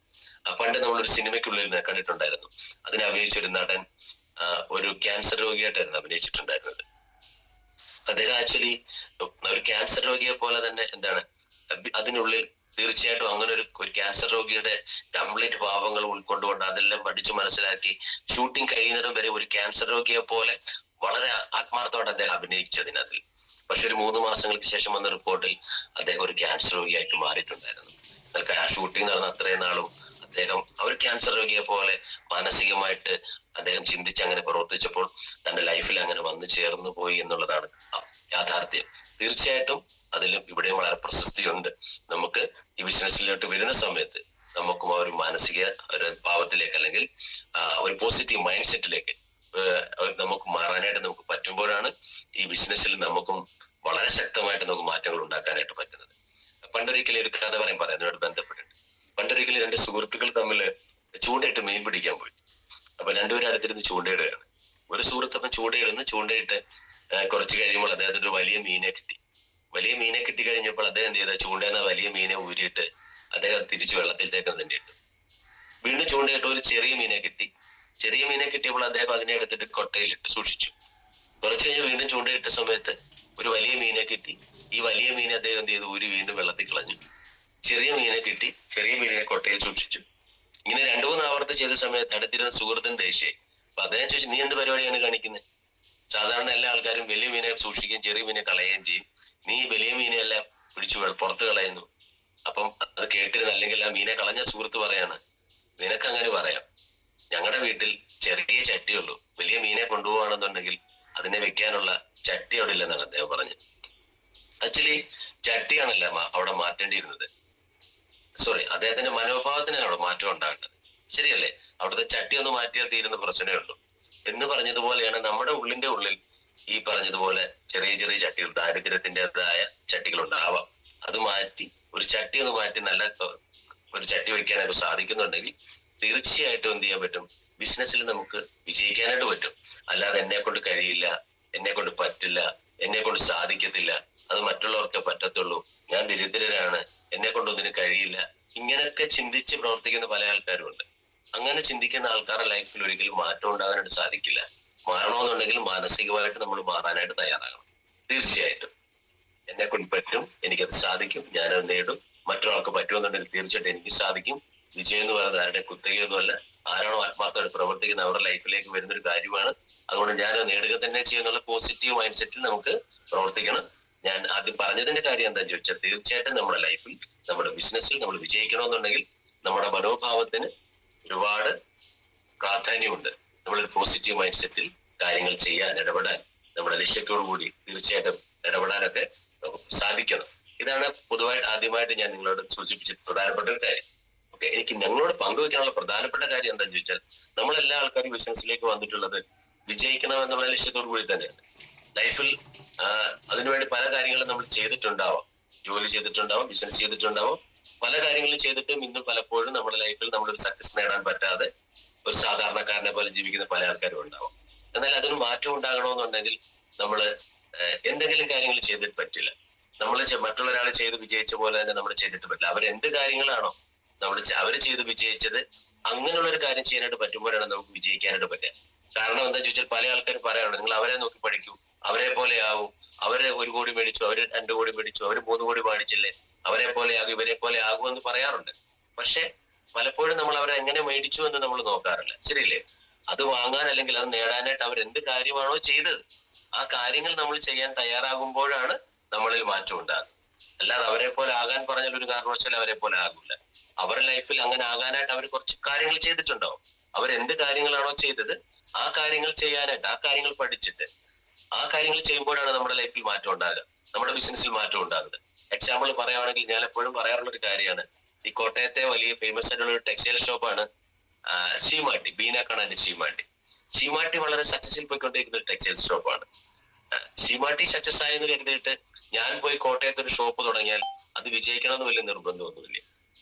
[SPEAKER 1] പണ്ട് നമ്മളൊരു സിനിമയ്ക്കുള്ളിൽ കണ്ടിട്ടുണ്ടായിരുന്നു, അതിനെ അഭിനയിച്ച ഒരു നടൻ ഒരു ക്യാൻസർ രോഗിയായിട്ടായിരുന്നു അഭിനയിച്ചിട്ടുണ്ടായിരുന്നത്. അദ്ദേഹം ആക്ച്വലി ഒരു ക്യാൻസർ രോഗിയെ പോലെ തന്നെ എന്താണ് അതിനുള്ളിൽ തീർച്ചയായിട്ടും അങ്ങനെ ഒരു ക്യാൻസർ രോഗിയുടെ കംപ്ലീറ്റ് ഭാവങ്ങൾ ഉൾക്കൊണ്ടുകൊണ്ട് അതെല്ലാം പഠിച്ചു മനസ്സിലാക്കി ഷൂട്ടിംഗ് കഴിയുന്നതും വരെ ഒരു ക്യാൻസർ രോഗിയെ പോലെ വളരെ ആത്മാർത്ഥമായിട്ട് അദ്ദേഹം അഭിനയിച്ചതിനതിൽ. പക്ഷെ ഒരു 3 മാസങ്ങൾക്ക് ശേഷം വന്ന റിപ്പോർട്ടിൽ അദ്ദേഹം ഒരു ക്യാൻസർ രോഗിയായിട്ട് മാറിയിട്ടുണ്ടായിരുന്നു. ആ ഷൂട്ടിംഗ് നടന്ന അത്രയും നാളും അദ്ദേഹം ഒരു ക്യാൻസർ രോഗിയെ പോലെ മാനസികമായിട്ട് അദ്ദേഹം ചിന്തിച്ച് അങ്ങനെ പ്രവർത്തിച്ചപ്പോൾ തന്റെ ലൈഫിൽ അങ്ങനെ വന്നു ചേർന്നു പോയി എന്നുള്ളതാണ് യാഥാർത്ഥ്യം. തീർച്ചയായിട്ടും അതിലും ഇവിടെയും വളരെ പ്രശസ്തിയുണ്ട്. നമുക്ക് ഈ ബിസിനസ്സിലോട്ട് വരുന്ന സമയത്ത് നമുക്കും ആ ഒരു മാനസിക ഒരു ഭാവത്തിലേക്ക്, അല്ലെങ്കിൽ ഒരു പോസിറ്റീവ് മൈൻഡ് സെറ്റിലേക്ക് നമുക്ക് മാറാനായിട്ട് നമുക്ക് പറ്റുമ്പോഴാണ് ഈ ബിസിനസ്സിൽ നമുക്കും വളരെ ശക്തമായിട്ട് നമുക്ക് മാറ്റങ്ങൾ ഉണ്ടാക്കാനായിട്ട് പറ്റുന്നത്. പണ്ടൊരിക്കലും ഒരു കഥ പറയാം അതിനോട് ബന്ധപ്പെട്ടിട്ട്. പണ്ടൊരിക്കലും 2 സുഹൃത്തുക്കൾ തമ്മിൽ ചൂണ്ടയിട്ട് മീൻ പിടിക്കാൻ പോയി. അപ്പൊ രണ്ടുപേരും അടുത്തിരുന്ന് ചൂണ്ടയിടുകയാണ്. ഒരു സുഹൃത്തപ്പം ചൂണ്ടയിട്ട് കുറച്ച് കഴിയുമ്പോൾ അദ്ദേഹത്തിന് ഒരു വലിയ മീനെ കിട്ടി. വലിയ മീനെ കിട്ടിക്കഴിഞ്ഞപ്പോൾ അദ്ദേഹം എന്ത് ചെയ്ത, ചൂണ്ടയെന്ന വലിയ മീനെ ഊരിയിട്ട് അദ്ദേഹം തിരിച്ചു വെള്ളത്തിലേക്ക് തന്നെ ഇട്ടു. വീണ്ടും ചൂണ്ടയിട്ട് ഒരു ചെറിയ മീനെ കിട്ടി. ചെറിയ മീനെ കിട്ടിയപ്പോൾ അദ്ദേഹം അതിനെ എടുത്തിട്ട് കൊട്ടയിലിട്ട് സൂക്ഷിച്ചു. കുറച്ച് കഴിഞ്ഞ് വീണ്ടും ചൂണ്ടയിട്ട സമയത്ത് ഒരു വലിയ മീനെ കിട്ടി. ഈ വലിയ മീനെ അദ്ദേഹം എന്ത് ചെയ്തു, ഊരി വീണ്ടും വെള്ളത്തിൽ കളഞ്ഞു. ചെറിയ മീനെ കിട്ടി, ചെറിയ മീനിനെ കൊട്ടയിൽ സൂക്ഷിച്ചു. ഇങ്ങനെ 2-3 ആവർത്തി ചെയ്ത സമയത്ത് അടുത്തിരുന്ന സുഹൃത്തിന് ദേഷ്യമായി. അപ്പൊ അദ്ദേഹം ചോദിച്ചു, നീ എന്ത് പരിപാടിയാണ് കാണിക്കുന്നത്? സാധാരണ എല്ലാ ആൾക്കാരും വലിയ മീനെ സൂക്ഷിക്കുകയും ചെറിയ മീനെ കളയുകയും ചെയ്യും. നീ വലിയ മീനെ എല്ലാം പിടിച്ചു പുറത്ത് കളയുന്നു. അപ്പം അത് കേട്ടിരുന്ന, അല്ലെങ്കിൽ ആ മീനെ കളഞ്ഞ സുഹൃത്ത് പറയാണ്, നിനക്ക് അങ്ങനെ പറയാം, ഞങ്ങളുടെ വീട്ടിൽ ചെറിയ ചട്ടിയുള്ളൂ, വലിയ മീനെ കൊണ്ടുപോവാണെന്നുണ്ടെങ്കിൽ അതിനെ വെക്കാനുള്ള ചട്ടി അവിടെ ഇല്ലെന്നാണ് അദ്ദേഹം പറഞ്ഞത്. ആക്ച്വലി ചട്ടിയാണല്ല അവിടെ മാറ്റേണ്ടിയിരുന്നത്, സോറി, അദ്ദേഹത്തിന്റെ മനോഭാവത്തിനാണ് അവിടെ മാറ്റം ഉണ്ടാകേണ്ടത്. ശരിയല്ലേ? അവിടുത്തെ ചട്ടി ഒന്ന് മാറ്റിയാൽ തീരുന്ന പ്രശ്നമേ ഉള്ളൂ. എന്ന് പറഞ്ഞതുപോലെയാണ് നമ്മുടെ ഉള്ളിന്റെ ഉള്ളിൽ ഈ പറഞ്ഞതുപോലെ ചെറിയ ചെറിയ ചട്ടികൾ, ദാരിദ്ര്യത്തിൻ്റെതായ ചട്ടികൾ ഉണ്ടാവാം. അത് മാറ്റി ഒരു ചട്ടി ഒന്ന് മാറ്റി നല്ല ഒരു ചട്ടി വെക്കാനായിട്ട് സാധിക്കുന്നുണ്ടെങ്കിൽ തീർച്ചയായിട്ടും എന്ത് ചെയ്യാൻ പറ്റും? ബിസിനസ്സിൽ നമുക്ക് വിജയിക്കാനായിട്ട് പറ്റും. അല്ലാതെ എന്നെ കൊണ്ട് കഴിയില്ല, എന്നെ കൊണ്ട് പറ്റില്ല, എന്നെ കൊണ്ട് സാധിക്കത്തില്ല, അത് മറ്റുള്ളവർക്കേ പറ്റത്തുള്ളൂ, ഞാൻ ദരിദ്രരാണ്, എന്നെ കൊണ്ടൊന്നിനും കഴിയില്ല, ഇങ്ങനെയൊക്കെ ചിന്തിച്ച് പ്രവർത്തിക്കുന്ന പല ആൾക്കാരും ഉണ്ട്. അങ്ങനെ ചിന്തിക്കുന്ന ആൾക്കാരുടെ ലൈഫിൽ ഒരിക്കലും മാറ്റം ഉണ്ടാകാനായിട്ട് സാധിക്കില്ല. മാറണമെന്നുണ്ടെങ്കിൽ മാനസികമായിട്ട് നമ്മൾ മാറാനായിട്ട് തയ്യാറാകണം. തീർച്ചയായിട്ടും എന്നെ കൊണ്ട് പറ്റും, എനിക്കത് സാധിക്കും, ഞാനത് നേടും. മറ്റൊരാൾക്ക് പറ്റുമെന്നുണ്ടെങ്കിൽ തീർച്ചയായിട്ടും എനിക്ക് സാധിക്കും. വിജയം എന്ന് പറയുന്നത് ആരുടെ കുത്തകയൊന്നുമല്ല, ആരാണോ ആത്മാർത്ഥമായിട്ട് പ്രവർത്തിക്കുന്ന അവരുടെ ലൈഫിലേക്ക് വരുന്നൊരു കാര്യമാണ്. അതുകൊണ്ട് ഞാനത് നേടുക തന്നെ ചെയ്യുന്നുള്ള പോസിറ്റീവ് മൈൻഡ് സെറ്റിൽ നമുക്ക് പ്രവർത്തിക്കണം. ഞാൻ ആദ്യം പറഞ്ഞതിന്റെ കാര്യം എന്താണെന്ന് ചോദിച്ചാൽ, തീർച്ചയായിട്ടും നമ്മുടെ ലൈഫിൽ, നമ്മുടെ ബിസിനസ്സിൽ നമ്മൾ വിജയിക്കണമെന്നുണ്ടെങ്കിൽ നമ്മുടെ മനോഭാവത്തിന് ഒരുപാട് പ്രാധാന്യമുണ്ട്. നമ്മളൊരു പോസിറ്റീവ് മൈൻഡ് സെറ്റിൽ കാര്യങ്ങൾ ചെയ്യാൻ, ഇടപെടാൻ, നമ്മുടെ ലക്ഷ്യത്തോടു കൂടി തീർച്ചയായിട്ടും ഇടപെടാനൊക്കെ നമുക്ക് സാധിക്കണം. ഇതാണ് പൊതുവായിട്ട് ആദ്യമായിട്ട് ഞാൻ നിങ്ങളോട് സൂചിപ്പിച്ച പ്രധാനപ്പെട്ട ഒരു കാര്യം. ഓക്കെ, എനിക്ക് ഞങ്ങളോട് പങ്കുവെക്കാനുള്ള പ്രധാനപ്പെട്ട കാര്യം എന്താണെന്ന് ചോദിച്ചാൽ, നമ്മളെല്ലാ ആൾക്കാരും ബിസിനസ്സിലേക്ക് വന്നിട്ടുള്ളത് വിജയിക്കണം എന്നുള്ള ലക്ഷ്യത്തോടു കൂടി തന്നെയാണ്. ലൈഫിൽ അതിനുവേണ്ടി പല കാര്യങ്ങളും നമ്മൾ ചെയ്തിട്ടുണ്ടാവാം, ജോലി ചെയ്തിട്ടുണ്ടാവും, ബിസിനസ് ചെയ്തിട്ടുണ്ടാവും, പല കാര്യങ്ങളും ചെയ്തിട്ടും ഇന്നും പലപ്പോഴും നമ്മുടെ ലൈഫിൽ നമ്മളൊരു സക്സസ് നേടാൻ പറ്റാതെ ഒരു സാധാരണക്കാരനെ പോലെ ജീവിക്കുന്ന പല ആൾക്കാരും ഉണ്ടാവും. എന്നാൽ അതിന് മാറ്റം ഉണ്ടാകണമെന്നുണ്ടെങ്കിൽ നമ്മൾ എന്തെങ്കിലും കാര്യങ്ങൾ ചെയ്തിട്ട് പറ്റില്ല. നമ്മൾ മറ്റുള്ള ഒരാൾ ചെയ്ത് വിജയിച്ച പോലെ തന്നെ നമ്മൾ ചെയ്തിട്ട് പറ്റില്ല. അവരെന്ത് കാര്യങ്ങളാണോ അവർ ചെയ്ത് വിജയിച്ചത്, അങ്ങനെയുള്ള ഒരു കാര്യം ചെയ്യാനായിട്ട് പറ്റുമ്പോഴാണ് നമുക്ക് വിജയിക്കാനായിട്ട് പറ്റുക. കാരണം എന്താ ചോദിച്ചാൽ, പല ആൾക്കാർ പറയാറുണ്ട്, നിങ്ങൾ അവരെ നോക്കി പഠിക്കൂ, അവരെ പോലെ ആവും, അവര് 1 കോടി മേടിച്ചു, അവര് 2 കോടി മേടിച്ചു, അവര് 3 കോടി മേടിച്ചില്ലേ, അവരെ പോലെ ആകും, ഇവരെ പോലെ ആകും എന്ന് പറയാറുണ്ട്. പക്ഷെ പലപ്പോഴും നമ്മൾ അവരെ എങ്ങനെ മേടിച്ചു എന്ന് നമ്മൾ നോക്കാറില്ല. ശരിയല്ലേ? അത് വാങ്ങാൻ അല്ലെങ്കിൽ അത് നേടാനായിട്ട് അവരെന്ത് കാര്യമാണോ ചെയ്തത്, ആ കാര്യങ്ങൾ നമ്മൾ ചെയ്യാൻ തയ്യാറാകുമ്പോഴാണ് നമ്മളിൽ മാറ്റം ഉണ്ടാകുന്നത്. അല്ലാതെ അവരെ പോലെ ആകാൻ പറഞ്ഞാൽ ഒരു കാരണവശാലും അവരെ പോലെ ആകില്ല. അവരുടെ ലൈഫിൽ അങ്ങനെ ആകാനായിട്ട് അവർ കുറച്ച് കാര്യങ്ങൾ ചെയ്തിട്ടുണ്ടാവും. അവരെന്ത് കാര്യങ്ങളാണോ ചെയ്തത്, ആ കാര്യങ്ങൾ ചെയ്യാനായിട്ട്, ആ കാര്യങ്ങൾ പഠിച്ചിട്ട് ആ കാര്യങ്ങൾ ചെയ്യുമ്പോഴാണ് നമ്മുടെ ലൈഫിൽ മാറ്റം ഉണ്ടാകുക, നമ്മുടെ ബിസിനസ്സിൽ മാറ്റം ഉണ്ടാകുന്നത്. എക്സാമ്പിൾ പറയുകയാണെങ്കിൽ, ഞാൻ എപ്പോഴും പറയാറുള്ള ഒരു കാര്യമാണ്, ഈ കോട്ടയത്തെ വലിയ ഫേമസ് ആയിട്ടുള്ള ഒരു ടെക്സ്റ്റൈൽ ഷോപ്പാണ് ശീമാട്ടി, ബീന കണ്ണന്റെ ശീമാട്ടി. ശീമാട്ടി വളരെ സക്സസിൽ പോയിക്കൊണ്ടിരിക്കുന്ന ഒരു ടെക്സ്റ്റൈൽ ഷോപ്പാണ്. ശീമാട്ടി സക്സസ് ആയെന്ന് കരുതിയിട്ട് ഞാൻ പോയി കോട്ടയത്ത് ഒരു ഷോപ്പ് തുടങ്ങിയാൽ അത് വിജയിക്കണമെന്ന് വലിയ നിർബന്ധമൊന്നുമില്ല.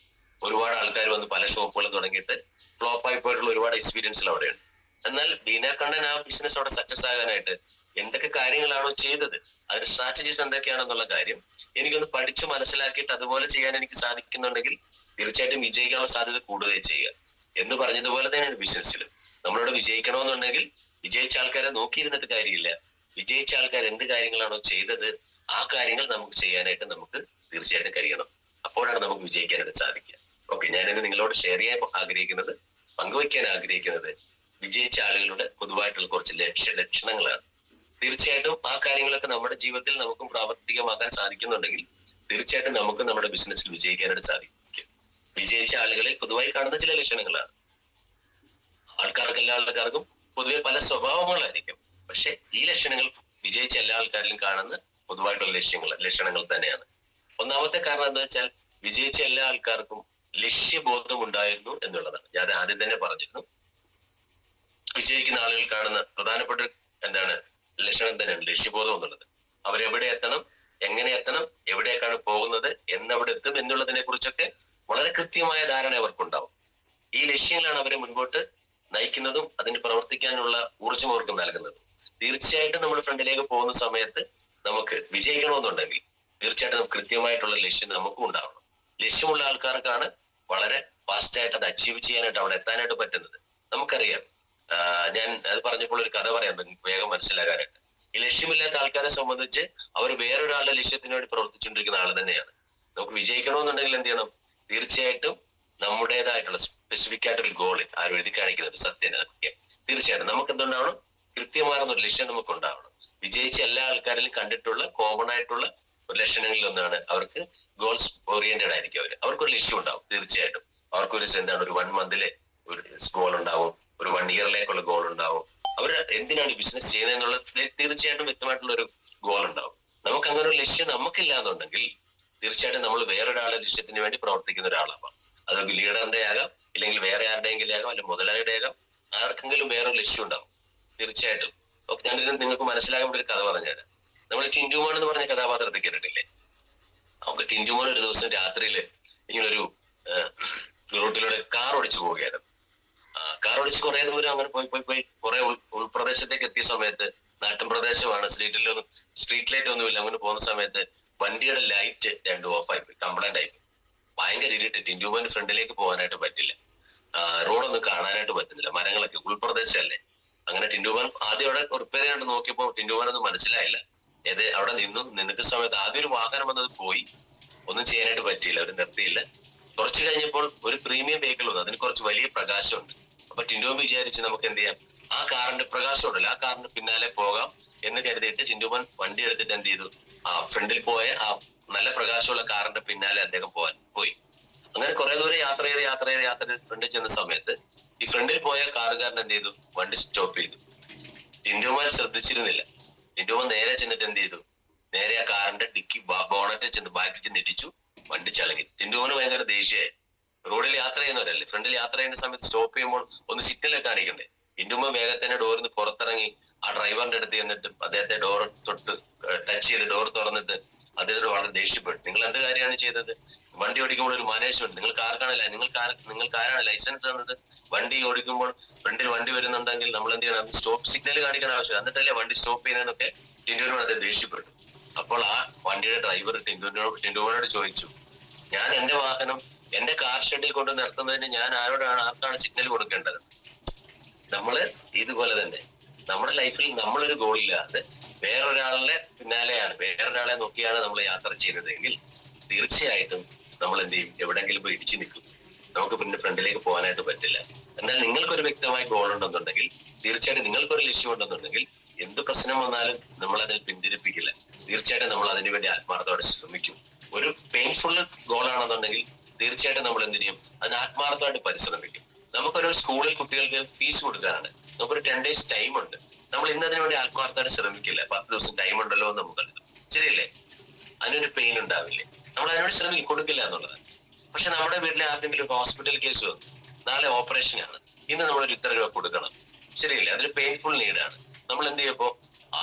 [SPEAKER 1] ഒരുപാട് ആൾക്കാർ വന്ന് പല ഷോപ്പുകളും തുടങ്ങിയിട്ട് ഫ്ലോപ്പ് ആയി പോയിട്ടുള്ള ഒരുപാട് എക്സ്പീരിയൻസിൽ അവിടെയുണ്ട്. എന്നാൽ ബീന കണ്ണൻ ആ ബിസിനസ് അവിടെ സക്സസ് ആകാനായിട്ട് എന്തൊക്കെ കാര്യങ്ങളാണോ ചെയ്തത്, അതിന്റെ സ്ട്രാറ്റജീസ് എന്തൊക്കെയാണെന്നുള്ള കാര്യം എനിക്കൊന്ന് പഠിച്ചു മനസ്സിലാക്കിയിട്ട് അതുപോലെ ചെയ്യാൻ എനിക്ക് സാധിക്കുന്നുണ്ടെങ്കിൽ തീർച്ചയായിട്ടും വിജയിക്കാനുള്ള സാധ്യത കൂടുതൽ ചെയ്യുക. എന്ന് പറഞ്ഞതുപോലെ തന്നെയാണ് ബിസിനസ്സിലും. നമ്മളോട് വിജയിക്കണമെന്നുണ്ടെങ്കിൽ വിജയിച്ച ആൾക്കാരെ നോക്കിയിരുന്നിട്ട് കാര്യമില്ല. വിജയിച്ച ആൾക്കാർ എന്ത് കാര്യങ്ങളാണോ ചെയ്തത്, ആ കാര്യങ്ങൾ നമുക്ക് ചെയ്യാനായിട്ട് നമുക്ക് തീർച്ചയായിട്ടും കഴിയണം. അപ്പോഴാണ് നമുക്ക് വിജയിക്കാനായിട്ട് സാധിക്കുക. ഓക്കെ, ഞാനിന്ന് നിങ്ങളോട് ഷെയർ ചെയ്യാൻ ആഗ്രഹിക്കുന്നത്, പങ്കുവയ്ക്കാൻ ആഗ്രഹിക്കുന്നത് വിജയിച്ച ആളുകളുടെ പൊതുവായിട്ടുള്ള കുറച്ച് ലക്ഷണങ്ങളാണ്. തീർച്ചയായിട്ടും ആ കാര്യങ്ങളൊക്കെ നമ്മുടെ ജീവിതത്തിൽ നമുക്കും പ്രാവർത്തികമാക്കാൻ സാധിക്കുന്നുണ്ടെങ്കിൽ തീർച്ചയായിട്ടും നമുക്ക് നമ്മുടെ ബിസിനസ്സിൽ വിജയിക്കാനായിട്ട് സാധിക്കും. വിജയിച്ച ആളുകളിൽ പൊതുവായി കാണുന്ന ചില ലക്ഷണങ്ങളാണ്. എല്ലാ ആൾക്കാർക്കും പൊതുവെ പല സ്വഭാവങ്ങളായിരിക്കും. പക്ഷെ ഈ ലക്ഷണങ്ങൾ വിജയിച്ച എല്ലാ ആൾക്കാരിലും കാണുന്ന പൊതുവായിട്ടുള്ള ലക്ഷണങ്ങൾ തന്നെയാണ്. ഒന്നാമത്തെ കാരണം എന്താ വെച്ചാൽ, വിജയിച്ച എല്ലാ ആൾക്കാർക്കും ലക്ഷ്യബോധം ഉണ്ടായിരുന്നു എന്നുള്ളതാണ്. ഞാൻ ആദ്യം തന്നെ പറഞ്ഞിരുന്നു, വിജയിക്കുന്ന ആളുകൾ കാണുന്ന പ്രധാനപ്പെട്ട എന്താണ് ലക്ഷണം തന്നെയാണ് ലക്ഷ്യബോധം എന്നുള്ളത്. അവരെവിടെ എത്തണം, എങ്ങനെ എത്തണം, എവിടേക്കാണ് പോകുന്നത്, എന്നവിടെ എത്തും എന്നുള്ളതിനെ കുറിച്ചൊക്കെ വളരെ കൃത്യമായ ധാരണ അവർക്കുണ്ടാവും. ഈ ലക്ഷ്യങ്ങളാണ് അവരെ മുൻപോട്ട് നയിക്കുന്നതും അതിന് പ്രവർത്തിക്കാനുള്ള ഊർജ്ജം അവർക്ക് നൽകുന്നതും. തീർച്ചയായിട്ടും നമ്മൾ ഫ്രണ്ടിലേക്ക് പോകുന്ന സമയത്ത് നമുക്ക് വിജയിക്കണമെന്നുണ്ടെങ്കിൽ തീർച്ചയായിട്ടും നമുക്ക് കൃത്യമായിട്ടുള്ള ലക്ഷ്യം നമുക്കും ഉണ്ടാവണം. ലക്ഷ്യമുള്ള ആൾക്കാർക്കാണ് വളരെ ഫാസ്റ്റായിട്ട് അത് അച്ചീവ് ചെയ്യാനായിട്ട് അവിടെ എത്താനായിട്ട് പറ്റുന്നത്. നമുക്കറിയാം, ഞാൻ അത് പറഞ്ഞപ്പോൾ ഒരു കഥ പറയാം നിങ്ങൾക്ക് വേഗം മനസ്സിലാകാനായിട്ട്. ഈ ലക്ഷ്യമില്ലാത്ത ആൾക്കാരെ സംബന്ധിച്ച് അവർ വേറൊരാളുടെ ലക്ഷ്യത്തിന് വേണ്ടി പ്രവർത്തിച്ചുകൊണ്ടിരിക്കുന്ന ആൾ തന്നെയാണ്. നമുക്ക് വിജയിക്കണമെന്നുണ്ടെങ്കിൽ എന്ത് ചെയ്യണം? തീർച്ചയായിട്ടും നമ്മുടേതായിട്ടുള്ള സ്പെസിഫിക് ആയിട്ടൊരു ഗോൾ ആരും എഴുതി കാണിക്കുന്നത് സത്യം. തീർച്ചയായിട്ടും നമുക്ക് എന്തുണ്ടാവണം? കൃത്യമാർന്ന ഒരു ലക്ഷ്യം നമുക്ക് ഉണ്ടാവണം. വിജയിച്ച എല്ലാ ആൾക്കാരിലും കണ്ടിട്ടുള്ള കോമൺ ആയിട്ടുള്ള ഒരു ലക്ഷണങ്ങളിൽ ഒന്നാണ് അവർക്ക് ഗോൾസ് ഓറിയന്റഡ് ആയിരിക്കും. അവർക്കൊരു ലക്ഷ്യം ഉണ്ടാവും. തീർച്ചയായിട്ടും അവർക്കൊരു എന്താണ്, ഒരു 1 മന്തിലെ ഒരു ഗോൾ ഉണ്ടാവും, ഒരു 1 ഇയറിലേക്കുള്ള ഗോൾ ഉണ്ടാവും. അവർ എന്തിനാണ് ബിസിനസ് ചെയ്യുന്നത് എന്നുള്ള തീർച്ചയായിട്ടും വ്യക്തമായിട്ടുള്ള ഒരു ഗോൾ ഉണ്ടാവും. നമുക്ക് അങ്ങനെ ഒരു ലക്ഷ്യം നമുക്കില്ല എന്നുണ്ടെങ്കിൽ തീർച്ചയായിട്ടും നമ്മൾ വേറൊരാളുടെ ലക്ഷ്യത്തിന് വേണ്ടി പ്രവർത്തിക്കുന്ന ഒരാളാവാം. അത് ലീഡറിന്റെ ആകാം, ഇല്ലെങ്കിൽ വേറെ ആരുടെയെങ്കിലും ആകാം, അല്ലെങ്കിൽ മുതലാളിയുടെ ആകാം. ആർക്കെങ്കിലും വേറൊരു ലക്ഷ്യം ഉണ്ടാവും. തീർച്ചയായിട്ടും. ഓക്കെ, ഞാൻ നിങ്ങൾക്ക് മനസ്സിലാകാൻ വേണ്ടി ഒരു കഥ പറഞ്ഞുതരാം. നമ്മൾ ടിൻറ്റുമോൻ എന്ന് പറഞ്ഞ കഥാപാത്രത്തെ കേട്ടിട്ടില്ലേ? നമുക്ക് ടിൻറ്റുമോൻ ഒരു ദിവസം രാത്രിയിൽ ഇങ്ങനൊരു റൂട്ടിലൂടെ കാർ ഓടിച്ചു പോവുകയായിരുന്നു. കാർ ഓടിച്ച് കുറെ ദൂരം അങ്ങനെ പോയി കുറെ ഉൾപ്രദേശത്തേക്ക് എത്തിയ സമയത്ത്, നാട്ടിൻ പ്രദേശമാണ്, സ്ട്രീറ്റ് ലൈറ്റ് ഒന്നുമില്ല. അങ്ങനെ പോകുന്ന സമയത്ത് വണ്ടിയുടെ ലൈറ്റ് രണ്ടും ഓഫായി പോയി, കംപ്ലൈന്റ് ആയി. ഭയങ്കര ഇരുട്ട്. ടിൻറ്റുമോന് ഫ്രണ്ടിലേക്ക് പോകാനായിട്ട് പറ്റില്ല, റോഡൊന്നും കാണാനായിട്ട് പറ്റുന്നില്ല, മരങ്ങളൊക്കെ ഉൾപ്രദേശമല്ലേ. അങ്ങനെ ടിൻറ്റുമോൻ ആദ്യം അവിടെ റിപ്പയർ ചെയ്യാണ്ട് നോക്കിയപ്പോ ടിൻറ്റുമോനൊന്നും മനസ്സിലായില്ല. അവിടെ നിന്നിട്ട് സമയത്ത് ആദ്യം ഒരു വാഹനം വന്നത് പോയി, ഒന്നും ചെയ്യാനായിട്ട് പറ്റിയില്ല, അവർ നിർത്തിയില്ല. കുറച്ച് കഴിഞ്ഞപ്പോൾ ഒരു പ്രീമിയം വെഹിക്കിൾ വന്നു, അതിന് കുറച്ച് വലിയ പ്രകാശമുണ്ട്. അപ്പൊ ടിൻറ്റുമോൻ വിചാരിച്ച് നമുക്ക് എന്ത് ചെയ്യാം, ആ കാറിന്റെ പ്രകാശം ഉണ്ടല്ലോ, ആ കാറിന്റെ പിന്നാലെ പോകാം എന്ന് കരുതിയിട്ട് ടിൻറ്റുമോൻ വണ്ടി എടുത്തിട്ട് എന്ത് ചെയ്തു, ഫ്രണ്ടിൽ പോയ ആ നല്ല പ്രകാശമുള്ള കാറിന്റെ പിന്നാലെ അദ്ദേഹം പോയി. അങ്ങനെ കുറെ ദൂരം യാത്ര ചെയ്ത് ഫ്രണ്ടിൽ ചെന്ന സമയത്ത് ഈ ഫ്രണ്ടിൽ പോയ കാറുകാരൻ എന്ത് ചെയ്തു, വണ്ടി സ്റ്റോപ്പ് ചെയ്തു. ടിൻറ്റുമോൻ ശ്രദ്ധിച്ചിരുന്നില്ല. ടിൻറ്റുമോൻ നേരെ ചെന്നിട്ട് എന്ത് ചെയ്തു, നേരെ ആ കാറിന്റെ ഡിക്കി ബോണറ്റിൽ ചെന്ന് ബാക്കിൽ ചെന്ന് ഇടിച്ചു, വണ്ടി ചളങ്ങി. ടിൻറ്റുമോന് ഭയങ്കര ദേഷ്യമായി. റോഡിൽ യാത്ര ചെയ്യുന്നവരല്ലേ, ഫ്രണ്ടിൽ യാത്ര ചെയ്യുന്ന സമയത്ത് സ്റ്റോപ്പ് ചെയ്യുമ്പോൾ ഒന്ന് സിഗ്നലൊക്കെ കാണിക്കണ്ടേ. ടിൻറ്റുമോൻ വേഗത്തിന്റെ ഡോറിന്ന് പുറത്തിറങ്ങി ആ ഡ്രൈവറിന്റെ അടുത്ത് ചെന്നിട്ട് അദ്ദേഹത്തെ ഡോർ തൊട്ട് ടച്ച് ചെയ്ത് ഡോർ തുറന്നിട്ട് അദ്ദേഹത്തോട് വളരെ ദേഷ്യപ്പെട്ടു. നിങ്ങൾ എന്ത് കാര്യമാണ് ചെയ്തത്? വണ്ടി ഓടിക്കുമ്പോൾ ഒരു മാനേജ്മെന്റ്, നിങ്ങൾക്ക് ആരാണ് ലൈസൻസ് തന്നത്? വണ്ടി ഓടിക്കുമ്പോൾ ഫ്രണ്ടിൽ വണ്ടി വരുന്നുണ്ടെങ്കിൽ നമ്മൾ എന്ത് ചെയ്യണം, സ്റ്റോപ്പ് സിഗ്നൽ കാണിക്കാൻ ആവശ്യം, എന്നിട്ടല്ലേ വണ്ടി സ്റ്റോപ്പ് ചെയ്യുന്നതെന്നൊക്കെ ടിൻറ്റുവിനോട് അദ്ദേഹം ദേഷ്യപ്പെട്ടു. അപ്പോൾ ആ വണ്ടിയുടെ ഡ്രൈവർ ടിൻറ്റുവിനോട് ചോദിച്ചു, ഞാൻ എന്റെ വാഹനം എന്റെ കാർ ഷെഡിൽ കൊണ്ട് നിർത്തുന്നതിന് ഞാൻ ആർക്കാണ് സിഗ്നൽ കൊടുക്കേണ്ടത്? നമ്മള് ഇതുപോലെ തന്നെ നമ്മുടെ ലൈഫിൽ നമ്മളൊരു ഗോളില്ലാതെ വേറൊരാളുടെ പിന്നാലെയാണ്, വേറൊരാളെ നോക്കിയാണ് നമ്മൾ യാത്ര ചെയ്യുന്നതെങ്കിൽ തീർച്ചയായിട്ടും നമ്മൾ എന്ത് ചെയ്യും, എവിടെയെങ്കിലും പോയി ഇടിച്ചു നിൽക്കും. നമുക്ക് പിന്നെ ഫ്രണ്ടിലേക്ക് പോകാനായിട്ട് പറ്റില്ല. എന്നാൽ നിങ്ങൾക്കൊരു വ്യക്തമായ ഗോൾ ഉണ്ടെന്നുണ്ടെങ്കിൽ, തീർച്ചയായിട്ടും നിങ്ങൾക്കൊരു ലക്ഷ്യം ഉണ്ടെന്നുണ്ടെങ്കിൽ, എന്ത് പ്രശ്നം വന്നാലും നമ്മൾ അതിൽ പിന്തിരിപ്പിക്കില്ല. തീർച്ചയായിട്ടും നമ്മൾ അതിനു വേണ്ടി ആത്മാർത്ഥത്തോടെ ശ്രമിക്കും. ഒരു പെയിൻഫുൾ ഗോൾ ആണെന്നുണ്ടെങ്കിൽ തീർച്ചയായിട്ടും നമ്മൾ എന്ത് ചെയ്യും, അതിന് ആത്മാർത്ഥമായിട്ട് പരിശ്രമിക്കും. നമുക്കൊരു സ്കൂളിൽ കുട്ടികൾക്ക് ഫീസ് കൊടുക്കാനാണ്, നമുക്കൊരു 10 days ടൈം ഉണ്ട്. നമ്മൾ ഇന്നതിനു വേണ്ടി ആത്മാർത്ഥമായിട്ട് ശ്രമിക്കില്ല. 10 ദിവസം ടൈം ഉണ്ടല്ലോ എന്ന് നമുക്ക് കരുതും, ശരിയല്ലേ? അതിനൊരു പെയിൻ ഉണ്ടാവില്ലേ? നമ്മൾ അതിനോട് ശ്രമിക്കും, കൊടുക്കില്ല എന്നുള്ളത്. പക്ഷെ നമ്മുടെ വീട്ടിലെ ആർക്കെങ്കിലും ഒരു ഹോസ്പിറ്റൽ കേസ് വന്നു, നാളെ ഓപ്പറേഷൻ ആണ്, ഇന്ന് നമ്മളൊരു ഇത്ര രൂപ കൊടുക്കണം, ശരിയല്ലേ? അതൊരു പെയിൻഫുൾ നീഡാണ്. നമ്മൾ എന്ത് ചെയ്യപ്പോ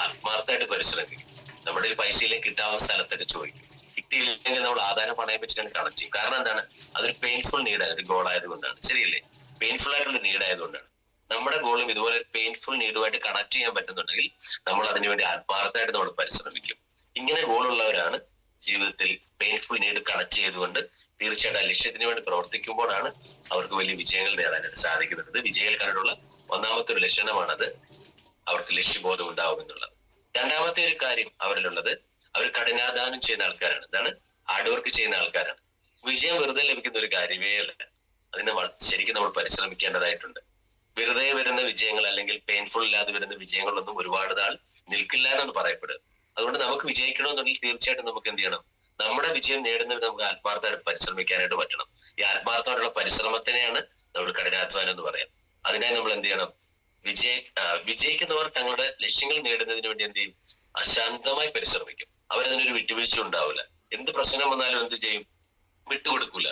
[SPEAKER 1] ആത്മാർത്ഥമായിട്ട് പരിശ്രമിക്കും. നമ്മുടെ ഒരു പൈസയിലേക്ക് കിട്ടാവുന്ന സ്ഥലത്തൊക്കെ ചോദിക്കും. കിട്ടിയില്ലെങ്കിൽ നമ്മൾ ആധാരം പണയം വെച്ചിട്ട് കണക്ട് ചെയ്യും. കാരണം എന്താണ്, അതൊരു പെയിൻഫുൾ നീഡാണ്, ഒരു ഗോൾ ആയതുകൊണ്ടാണ്, ശരിയല്ലേ? പെയിൻഫുൾ ആയിട്ടുള്ള നീഡ് ആയതുകൊണ്ടാണ്. നമ്മുടെ ഗോളും ഇതുപോലെ ഒരു പെയിൻഫുൾ നീഡുമായിട്ട് കണക്ട് ചെയ്യാൻ പറ്റുന്നുണ്ടെങ്കിൽ നമ്മൾ അതിനുവേണ്ടി ആത്മാർത്ഥമായിട്ട് നമ്മൾ പരിശ്രമിക്കും. ഇങ്ങനെ ഗോളുള്ളവരാണ് ജീവിതത്തിൽ പെയിൻഫുൾ നീഡ് കണക്ട് ചെയ്തുകൊണ്ട് തീർച്ചയായിട്ടും ആ ലക്ഷ്യത്തിന് വേണ്ടി പ്രവർത്തിക്കുമ്പോഴാണ് അവർക്ക് വലിയ വിജയങ്ങൾ നേടാനായിട്ട് സാധിക്കുന്നത്. വിജയികൾ കണ്ടിട്ടുള്ള ഒന്നാമത്തെ ഒരു ലക്ഷണമാണത്, അവർക്ക് ലക്ഷ്യബോധം ഉണ്ടാവും എന്നുള്ളത്. രണ്ടാമത്തെ ഒരു കാര്യം അവരിലുള്ളത്, അവർ കഠിനാധ്വാനം ചെയ്യുന്ന ആൾക്കാരാണ്. ഇതാണ്, ഹാർഡ് വർക്ക് ചെയ്യുന്ന ആൾക്കാരാണ്. വിജയം വെറുതെ ലഭിക്കുന്ന ഒരു കാര്യമേ അല്ല, അതിന് ശരിക്കും നമ്മൾ പരിശ്രമിക്കേണ്ടതായിട്ടുണ്ട്. വെറുതെ വരുന്ന വിജയങ്ങൾ അല്ലെങ്കിൽ പെയിൻഫുൾ ഇല്ലാതെ വരുന്ന വിജയങ്ങളൊന്നും ഒരുപാട് നാൾ നിൽക്കില്ല എന്നാണ് പറയപ്പെടുക. അതുകൊണ്ട് നമുക്ക് വിജയിക്കണമെന്നുണ്ടെങ്കിൽ തീർച്ചയായിട്ടും നമുക്ക് എന്ത് ചെയ്യണം, നമ്മുടെ വിജയം നേടുന്നതിന് നമുക്ക് ആത്മാർത്ഥമായിട്ട് പരിശ്രമിക്കാനായിട്ട് പറ്റണം. ഈ ആത്മാർത്ഥമായിട്ടുള്ള പരിശ്രമത്തിനെയാണ് നമ്മൾ കഠിനാധ്വാനം എന്ന് പറയാം. അതിനായി നമ്മൾ എന്ത് ചെയ്യണം, വിജയിക്കുന്നവർ തങ്ങളുടെ ലക്ഷ്യങ്ങൾ നേടുന്നതിന് വേണ്ടി എന്ത് ചെയ്യും, അശാന്തമായി പരിശ്രമിക്കും. അവരതിനൊരു വിട്ടുവീഴ്ച ഉണ്ടാവില്ല. എന്ത് പ്രശ്നം വന്നാലും എന്ത് ചെയ്യും, വിട്ടുകൊടുക്കൂല.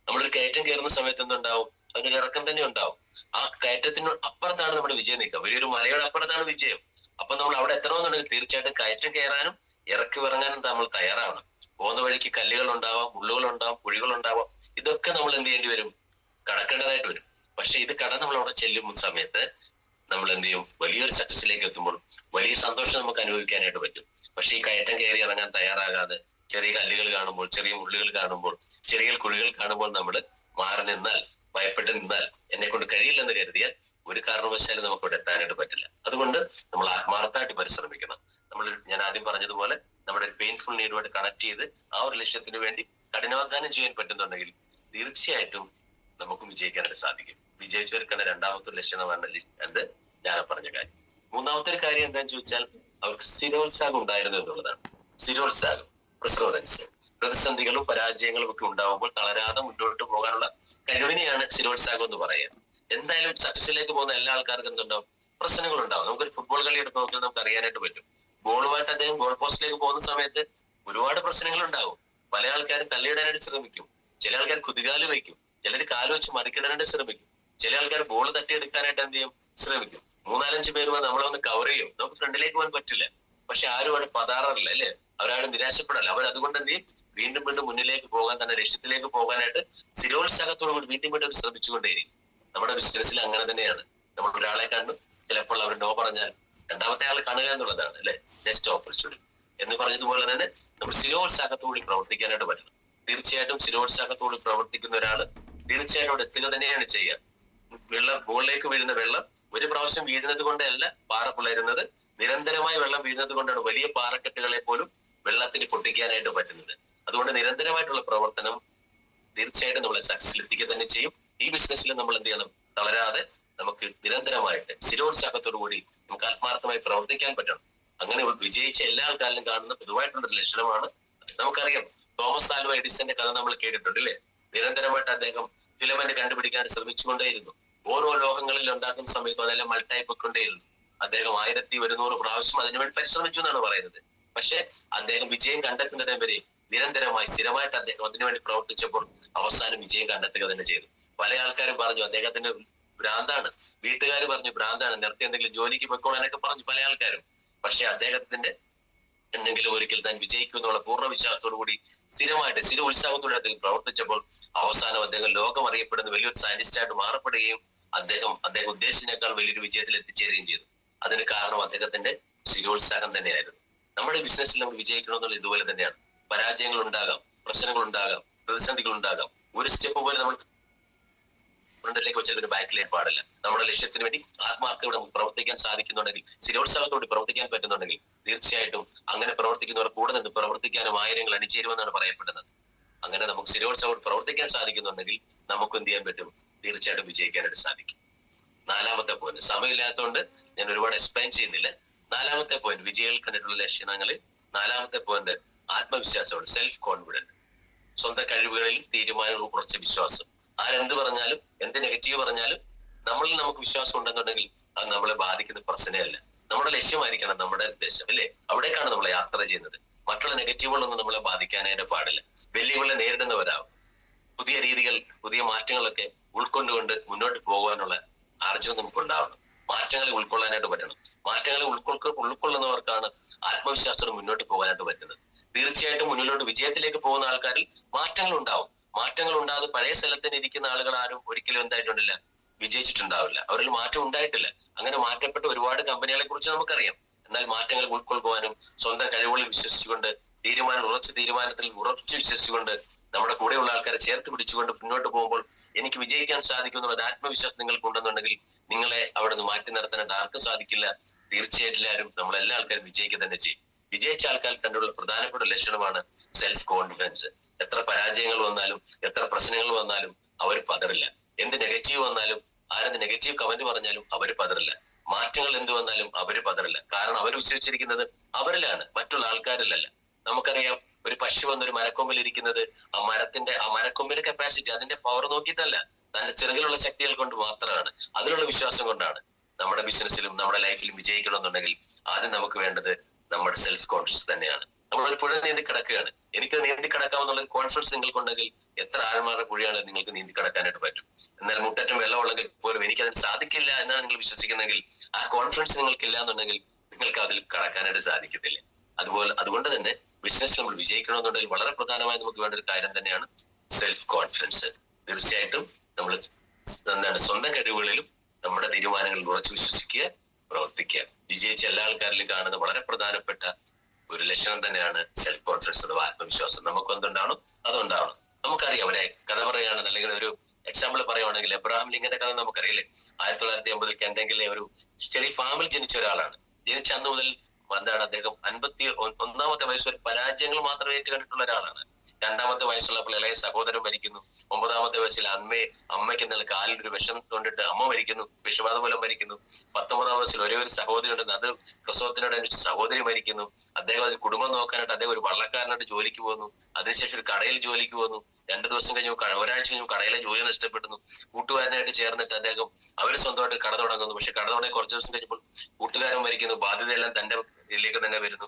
[SPEAKER 1] നമ്മളൊരു കയറ്റം കയറുന്ന സമയത്ത് എന്തുണ്ടാവും, അതിനൊരു ഇറക്കം തന്നെ ഉണ്ടാവും. ആ കയറ്റത്തിന് അപ്പുറത്താണ് നമ്മുടെ വിജയം നിൽക്കുക. വലിയൊരു മലയുടെ അപ്പുറത്താണ് വിജയം. അപ്പൊ നമ്മൾ അവിടെ എത്തണമെന്നുണ്ടെങ്കിൽ തീർച്ചയായിട്ടും കയറ്റം കയറാനും ഇറക്കി ഇറങ്ങാനും നമ്മൾ തയ്യാറാവണം. പോകുന്ന വഴിക്ക് കല്ലുകൾ ഉണ്ടാവാം, മുള്ളുകൾ ഉണ്ടാവാം, കുഴികൾ ഉണ്ടാവാം. ഇതൊക്കെ നമ്മൾ എന്ത് ചെയ്യേണ്ടി വരും, കടക്കേണ്ടതായിട്ട് വരും. പക്ഷെ ഇത് നമ്മൾ അവിടെ ചെല്ലുന്ന സമയത്ത് നമ്മൾ എന്ത് ചെയ്യും, വലിയൊരു സക്സസിലേക്ക് എത്തുമ്പോൾ വലിയ സന്തോഷം നമുക്ക് അനുഭവിക്കാനായിട്ട് പറ്റും. പക്ഷെ ഈ കയറ്റം കയറി ഇറങ്ങാൻ തയ്യാറാകാതെ ചെറിയ കല്ലുകൾ കാണുമ്പോൾ, ചെറിയ മുള്ളുകൾ കാണുമ്പോൾ, ചെറിയ കുഴികൾ കാണുമ്പോൾ നമ്മൾ മാറി നിന്നാൽ, ഭയപ്പെട്ട് നിന്നാൽ, എന്നെ കൊണ്ട് കഴിയില്ലെന്ന് കരുതിയാൽ ഒരു കാരണവശാലും നമുക്ക് ഇവിടെ എത്താനായിട്ട് പറ്റില്ല. അതുകൊണ്ട് നമ്മൾ ആത്മാർത്ഥമായിട്ട് പരിശ്രമിക്കണം. ഞാൻ ആദ്യം പറഞ്ഞതുപോലെ നമ്മുടെ പെയിൻഫുൾ നീഡുമായിട്ട് കണക്ട് ചെയ്ത് ആ ഒരു ലക്ഷ്യത്തിന് വേണ്ടി കഠിനാധ്വാനം ചെയ്യാൻ പറ്റുന്നുണ്ടെങ്കിൽ തീർച്ചയായിട്ടും നമുക്ക് വിജയിക്കാനായിട്ട് സാധിക്കും. വിജയിച്ചവർക്കാണ് രണ്ടാമത്തെ ലക്ഷണമാണ് എന്ത് ഞാൻ പറഞ്ഞ കാര്യം. മൂന്നാമത്തെ ഒരു കാര്യം എന്താണെന്ന് ചോദിച്ചാൽ, അവർക്ക് സ്ഥിരോത്സാഹം ഉണ്ടായിരുന്നു എന്നുള്ളതാണ്. സ്ഥിരോത്സാഹം, പെർസവറൻസ്. പ്രതിസന്ധികളും പരാജയങ്ങളും ഒക്കെ ഉണ്ടാവുമ്പോൾ തളരാതെ മുന്നോട്ട് പോകാനുള്ള കഴിവിനെയാണ് സ്ഥിരോത്സാഹം എന്ന് പറയുക. എന്തായാലും സക്സസിലേക്ക് പോകുന്ന എല്ലാ ആൾക്കാർക്കും എന്തുണ്ടാവും, പ്രശ്നങ്ങൾ ഉണ്ടാവും. നമുക്കൊരു ഫുട്ബോൾ കളി എടുത്ത് നോക്കിയാൽ നമുക്ക് അറിയാനായിട്ട് പറ്റും. ബോളുമായിട്ട് അദ്ദേഹം ഗോൾ പോസ്റ്റിലേക്ക് പോകുന്ന സമയത്ത് ഒരുപാട് പ്രശ്നങ്ങൾ ഉണ്ടാവും. പല ആൾക്കാരും തള്ളിയിടാനായിട്ട് ശ്രമിക്കും, ചില ആൾക്കാർ കുതികാല് വയ്ക്കും, ചിലർ കാല് വെച്ച് മറിക്കിടാനായിട്ട് ശ്രമിക്കും, ചില ആൾക്കാർ ബോൾ തട്ടിയെടുക്കാനായിട്ട് എന്ത് ചെയ്യും, ശ്രമിക്കും. മൂന്നാലഞ്ച് പേര് വന്ന് നമ്മളൊന്ന് കവർ ചെയ്യും, നമുക്ക് ഫ്രണ്ടിലേക്ക് പോകാൻ പറ്റില്ല. പക്ഷെ ആരും അവിടെ പതാറില്ല അല്ലെ, അവരാരും നിരാശപ്പെടല്ല. അവർ അതുകൊണ്ട് എന്ത് ചെയ്യും, വീണ്ടും വീണ്ടും മുന്നിലേക്ക് പോകാൻ, തന്നെ ലക്ഷ്യത്തിലേക്ക് പോകാനായിട്ട് സ്ഥിരോത്സാഹത്തോടുകൂടി വീണ്ടും വീണ്ടും ശ്രമിച്ചുകൊണ്ടേയിരിക്കും. നമ്മുടെ ബിസിനസ്സിൽ അങ്ങനെ തന്നെയാണ്. നമ്മൾ ഒരാളെ കണ്ടു, ചിലപ്പോൾ അവർ നോ പറഞ്ഞാൽ രണ്ടാമത്തെ ആൾ കാണുക എന്നുള്ളതാണ് അല്ലെ, നെക്സ്റ്റ് ഓപ്പർച്യൂണിറ്റി എന്ന് പറഞ്ഞതുപോലെ തന്നെ നമ്മൾ സ്ഥിരോത്സാഹത്തോടുകൂടി പ്രവർത്തിക്കാനായിട്ട് പറ്റണം. തീർച്ചയായിട്ടും സ്ഥിരോത്സാഹത്തോട് പ്രവർത്തിക്കുന്ന ഒരാൾ തീർച്ചയായിട്ടും അവിടെ എത്തുക തന്നെയാണ് ചെയ്യുക. വെള്ളം മുകളിലേക്ക് വീഴുന്ന വെള്ളം ഒരു പ്രാവശ്യം വീഴുന്നത് കൊണ്ടല്ല പാറ പിളരുന്നത്, നിരന്തരമായി വെള്ളം വീഴുന്നത് കൊണ്ടാണ് വലിയ പാറക്കെട്ടുകളെ പോലും വെള്ളത്തിന് പൊട്ടിക്കാനായിട്ട് പറ്റുന്നത്. അതുകൊണ്ട് നിരന്തരമായിട്ടുള്ള പ്രവർത്തനം തീർച്ചയായിട്ടും നമ്മളെ സക്സസ് എത്തിക്കുക തന്നെ ചെയ്യും. ഈ ബിസിനസ്സിൽ നമ്മൾ എന്ത് ചെയ്യണം, തളരാതെ നമുക്ക് നിരന്തരമായിട്ട് സ്ഥിരോത്സാഹത്തോടു കൂടി നമുക്ക് ആത്മാർത്ഥമായി പ്രവർത്തിക്കാൻ പറ്റണം. അങ്ങനെ വിജയിച്ച എല്ലാ ആൾക്കാരിലും കാണുന്ന പൊതുവായിട്ടുള്ള ലക്ഷണമാണ്. നമുക്കറിയാം, തോമസ് ആൽവ എഡിസന്റെ കഥ നമ്മൾ കേട്ടിട്ടുണ്ട് അല്ലേ. നിരന്തരമായിട്ട് അദ്ദേഹം ഫിലമെന്റ് കണ്ടുപിടിക്കാൻ ശ്രമിച്ചുകൊണ്ടേയിരുന്നു. ഓരോ ലോകങ്ങളിൽ ഉണ്ടാക്കുന്ന സമയത്തും അതെല്ലാം മൾട്ടായി പൊയ്ക്കൊണ്ടേയിരുന്നു. അദ്ദേഹം 1100 പ്രാവശ്യം അതിനുവേണ്ടി പരിശ്രമിച്ചു എന്നാണ് പറയുന്നത്. പക്ഷെ അദ്ദേഹം വിജയം കണ്ടെത്തുന്നതിനെ വരെ നിരന്തരമായി സ്ഥിരമായിട്ട് അദ്ദേഹം അതിനുവേണ്ടി പ്രവർത്തിച്ചപ്പോൾ അവസാനം വിജയം കണ്ടെത്തുക തന്നെ ചെയ്തു. പല ആൾക്കാരും പറഞ്ഞു അദ്ദേഹത്തിന് ഭ്രാന്താണ്, വീട്ടുകാർ പറഞ്ഞു ഭ്രാന്താണ്, നിർത്തി എന്തെങ്കിലും ജോലിക്ക് പൊയ്ക്കോളാനൊക്കെ പറഞ്ഞു പല ആൾക്കാരും. പക്ഷെ അദ്ദേഹത്തിന്റെ എന്തെങ്കിലും ഒരിക്കൽ താൻ വിജയിക്കും എന്നുള്ള പൂർണ്ണ വിശ്വാസത്തോടു കൂടി സ്ഥിരമായിട്ട് സ്ഥിര ഉത്സാഹത്തോടെ അദ്ദേഹം പ്രവർത്തിച്ചപ്പോൾ അവസാനം അദ്ദേഹം ലോകം അറിയപ്പെടുന്ന വലിയൊരു സയന്റിസ്റ്റായിട്ട് മാറപ്പെടുകയും അദ്ദേഹം ഉദ്ദേശിച്ചതിനേക്കാൾ വലിയൊരു വിജയത്തിൽ എത്തിച്ചേരുകയും ചെയ്തു. അതിന് കാരണം അദ്ദേഹത്തിന്റെ സ്ഥിരോത്സാഹം തന്നെയായിരുന്നു. നമ്മുടെ ബിസിനസ്സിൽ നമ്മൾ വിജയിക്കണമെന്നുള്ള ഇതുപോലെ തന്നെയാണ്. പരാജയങ്ങൾ ഉണ്ടാകാം, പ്രശ്നങ്ങൾ ഉണ്ടാകാം, പ്രതിസന്ധികൾ ഉണ്ടാകാം. ഒരു സ്റ്റെപ്പ് പോലെ നമ്മൾ ഫ്രണ്ടിലേക്ക് വെച്ചാൽ ബാക്കിലേക്ക് പാടില്ല. നമ്മുടെ ലക്ഷ്യത്തിന് വേണ്ടി ആത്മാർത്ഥയോടെ നമുക്ക് പ്രവർത്തിക്കാൻ സാധിക്കുന്നുണ്ടെങ്കിൽ, സ്ഥിരോത്സാഹത്തോടെ പ്രവർത്തിക്കാൻ പറ്റുന്നുണ്ടെങ്കിൽ തീർച്ചയായിട്ടും അങ്ങനെ പ്രവർത്തിക്കുന്നവർ കൂടെ നിന്ന് പ്രവർത്തിക്കാനും ആയിരങ്ങൾ അണിചേരുമെന്നാണ് പറയപ്പെടുന്നത്. അങ്ങനെ നമുക്ക് സ്ഥിരോത്സാഹത്തോടെ പ്രവർത്തിക്കാൻ സാധിക്കുന്നുണ്ടെങ്കിൽ നമുക്ക് എന്ത് ചെയ്യാൻ പറ്റും, തീർച്ചയായിട്ടും വിജയിക്കാനായിട്ട് സാധിക്കും. നാലാമത്തെ പോയിന്റ്, സമയമില്ലാത്തതുകൊണ്ട് ഞാൻ ഒരുപാട് എക്സ്പ്ലെയിൻ ചെയ്യുന്നില്ല. നാലാമത്തെ പോയിന്റ്, വിജയികൾ കണ്ടിട്ടുള്ള ലക്ഷണങ്ങളിൽ നാലാമത്തെ പോയിന്റ് ആത്മവിശ്വാസമാണ്, സെൽഫ് കോൺഫിഡൻസ്. സ്വന്തം കഴിവുകളിൽ തീരുമാനങ്ങൾ കുറച്ച് വിശ്വാസം. ആരെന്ത് പറഞ്ഞാലും എന്ത് നെഗറ്റീവ് പറഞ്ഞാലും നമ്മളിൽ നമുക്ക് വിശ്വാസം ഉണ്ടെന്നുണ്ടെങ്കിൽ അത് നമ്മളെ ബാധിക്കുന്ന പ്രശ്നമല്ല. നമ്മുടെ ലക്ഷ്യമായിരിക്കണം നമ്മുടെ ഉദ്ദേശം അല്ലെ, അവിടേക്കാണ് നമ്മൾ യാത്ര ചെയ്യുന്നത്. മറ്റുള്ള നെഗറ്റീവുകളൊന്നും നമ്മളെ ബാധിക്കാനായിട്ട് പാടില്ല. വെല്ലുവിളി നേരിടുന്നവരാവും. പുതിയ രീതികൾ, പുതിയ മാറ്റങ്ങളൊക്കെ ഉൾക്കൊണ്ടുകൊണ്ട് മുന്നോട്ട് പോകാനുള്ള ആർജവം നമുക്ക് ഉണ്ടാവണം. മാറ്റങ്ങളെ ഉൾക്കൊള്ളാനായിട്ട് പറ്റണം. മാറ്റങ്ങളെ ഉൾക്കൊള്ളുന്നവർക്കാണ് ആത്മവിശ്വാസത്തോടെ മുന്നോട്ട് പോകാനായിട്ട് പറ്റുന്നത്. തീർച്ചയായിട്ടും മുന്നിലോട്ട് വിജയത്തിലേക്ക് പോകുന്ന ആൾക്കാരിൽ മാറ്റങ്ങൾ ഉണ്ടാവും. മാറ്റങ്ങൾ ഉണ്ടാകാതെ പഴയ സ്ഥലത്തിന് ഇരിക്കുന്ന ആളുകൾ ആരും ഒരിക്കലും എന്തായിട്ടുണ്ടില്ല, വിജയിച്ചിട്ടുണ്ടാവില്ല. അവരിൽ മാറ്റം ഉണ്ടായിട്ടില്ല. അങ്ങനെ മാറ്റപ്പെട്ട ഒരുപാട് കമ്പനികളെ കുറിച്ച് നമുക്കറിയാം. എന്നാൽ മാറ്റങ്ങൾ ഉൾക്കൊള്ളുവാനും സ്വന്തം കഴിവുകളിൽ വിശ്വസിച്ചുകൊണ്ട് ഉറച്ച തീരുമാനത്തിൽ ഉറച്ചു വിശ്വസിച്ചുകൊണ്ട് നമ്മുടെ കൂടെയുള്ള ആൾക്കാരെ ചേർത്ത് പിടിച്ചുകൊണ്ട് മുന്നോട്ട് പോകുമ്പോൾ എനിക്ക് വിജയിക്കാൻ സാധിക്കും എന്നുള്ള ആത്മവിശ്വാസം നിങ്ങൾക്ക് ഉണ്ടെന്നുണ്ടെങ്കിൽ നിങ്ങളെ അവിടെ നിന്ന് മാറ്റി നിർത്താനായിട്ട് ആർക്കും സാധിക്കില്ല. തീർച്ചയായിട്ടും എല്ലാവരും, നമ്മളെല്ലാ ആൾക്കാരും വിജയിക്കുക തന്നെ ചെയ്യും. വിജയിച്ച ആൾക്കാർ കണ്ടുള്ള പ്രധാനപ്പെട്ട ലക്ഷണമാണ് സെൽഫ് കോൺഫിഡൻസ്. എത്ര പരാജയങ്ങൾ വന്നാലും എത്ര പ്രശ്നങ്ങൾ വന്നാലും അവർ പതറില്ല. എന്ത് നെഗറ്റീവ് വന്നാലും, ആരെന്ത് നെഗറ്റീവ് കമന്റ് പറഞ്ഞാലും അവർ പതറില്ല. മാറ്റങ്ങൾ എന്ത് വന്നാലും അവര് പതറില്ല. കാരണം അവർ വിശ്വസിച്ചിരിക്കുന്നത് അവരിലാണ്, മറ്റുള്ള ആൾക്കാരിലല്ല. നമുക്കറിയാം, ഒരു പശു വന്നൊരു മരക്കൊമ്പിൽ ഇരിക്കുന്നത് ആ മരക്കൊമ്പിന്റെ കപ്പാസിറ്റി, അതിന്റെ പവർ നോക്കിയിട്ടല്ല, തന്റെ ചെറുകിലുള്ള ശക്തികൾ കൊണ്ട് മാത്രമാണ്. അതിനുള്ള വിശ്വാസം കൊണ്ടാണ്. നമ്മുടെ ബിസിനസ്സിലും നമ്മുടെ ലൈഫിലും വിജയിക്കണമെന്നുണ്ടെങ്കിൽ ആദ്യം നമുക്ക് വേണ്ടത് നമ്മുടെ സെൽഫ് കോൺഫിഡൻസ് തന്നെയാണ്. നമ്മളൊരു പുഴ നീന്തി കിടക്കുകയാണ്, എനിക്ക് നീന്തി കിടക്കാമെന്നുള്ള കോൺഫിഡൻസ് നിങ്ങൾക്കുണ്ടെങ്കിൽ എത്ര ആഴമാരുടെ പുഴയാണ് നിങ്ങൾക്ക് നീന്തി കിടക്കാനായിട്ട് പറ്റും. എന്നാൽ മുട്ടറ്റും വെള്ളമുള്ളെങ്കിൽ പോലും എനിക്കതിന് സാധിക്കില്ല എന്നാണ് നിങ്ങൾ വിശ്വസിക്കുന്നെങ്കിൽ, ആ കോൺഫിഡൻസ് നിങ്ങൾക്കില്ല എന്നുണ്ടെങ്കിൽ നിങ്ങൾക്ക് അതിൽ കടക്കാനായിട്ട് സാധിക്കത്തില്ല. അതുകൊണ്ട് തന്നെ ബിസിനസ് നമ്മൾ വിജയിക്കണമെന്നുണ്ടെങ്കിൽ വളരെ പ്രധാനമായി നമുക്ക് വേണ്ട ഒരു കാര്യം തന്നെയാണ് സെൽഫ് കോൺഫിഡൻസ്. തീർച്ചയായിട്ടും നമ്മൾ സ്വന്തം കഴിവുകളിലും നമ്മുടെ തീരുമാനങ്ങളിൽ ഉറച്ചു വിശ്വസിക്കുക, പ്രവർത്തിക്കുക. വിജയിച്ച എല്ലാ ആൾക്കാരിലും കാണുന്ന വളരെ പ്രധാനപ്പെട്ട ഒരു ലക്ഷണം തന്നെയാണ് സെൽഫ് കോൺഫിഡൻസ് അഥവാ ആത്മവിശ്വാസം. നമുക്ക് എന്തുണ്ടാവണം, അതുണ്ടാവണം. നമുക്കറിയാം, ഒരു കഥ പറയുകയാണെന്ന്, അല്ലെങ്കിൽ ഒരു എക്സാമ്പിൾ പറയുവാണെങ്കിൽ എബ്രഹാം ലിങ്കന്റെ കഥ നമുക്കറിയില്ലേ. 1950 കെൻഡക്കിലെ ഒരു ചെറിയ ഫാമിൽ ജനിച്ച ഒരാളാണ്. ജനിച്ച അന്ന് മുതൽ അദ്ദേഹം 51ാമത്തെ വയസ്സ് വരെ പരാജയങ്ങൾ മാത്രം ഏറ്റുകണ്ടിട്ടുള്ള ഒരാളാണ്. 2ാമത്തെ വയസ്സുള്ളപ്പോൾ ഇളയ സഹോദരൻ മരിക്കുന്നു. 9ാമത്തെ വയസ്സിൽ അമ്മയ്ക്ക് എന്നുള്ള കാലിൽ ഒരു വിഷം കൊണ്ടിട്ട് അമ്മ മരിക്കുന്നു, വിഷവാതം മൂലം മരിക്കുന്നു. 19ാം വയസ്സിൽ ഒരേ ഒരു സഹോദരി ഉണ്ടെന്ന്, അത് പ്രസവത്തിനോടനുസരിച്ച് സഹോദരി മരിക്കുന്നു. അദ്ദേഹം ഒരു കുടുംബം നോക്കാനായിട്ട് അദ്ദേഹം ഒരു വള്ളക്കാരനായിട്ട് ജോലിക്ക് പോകുന്നു. അതിനുശേഷം ഒരു കടയിൽ ജോലിക്ക് പോകുന്നു. 2 ദിവസം കഴിഞ്ഞു, ഒരാഴ്ച കഴിഞ്ഞു കടയിലെ ജോലി നഷ്ടപ്പെടുന്നു. കൂട്ടുകാരനായിട്ട് ചേർന്നിട്ട് അദ്ദേഹം അവര് സ്വന്തമായിട്ട് കട തുടങ്ങുന്നു. പക്ഷെ കട തുടങ്ങി കുറച്ച് ദിവസം കഴിഞ്ഞപ്പോൾ കൂട്ടുകാരൻ മരിക്കുന്നു. ബാധ്യതയെല്ലാം തന്റെ തന്നെ വരുന്നു.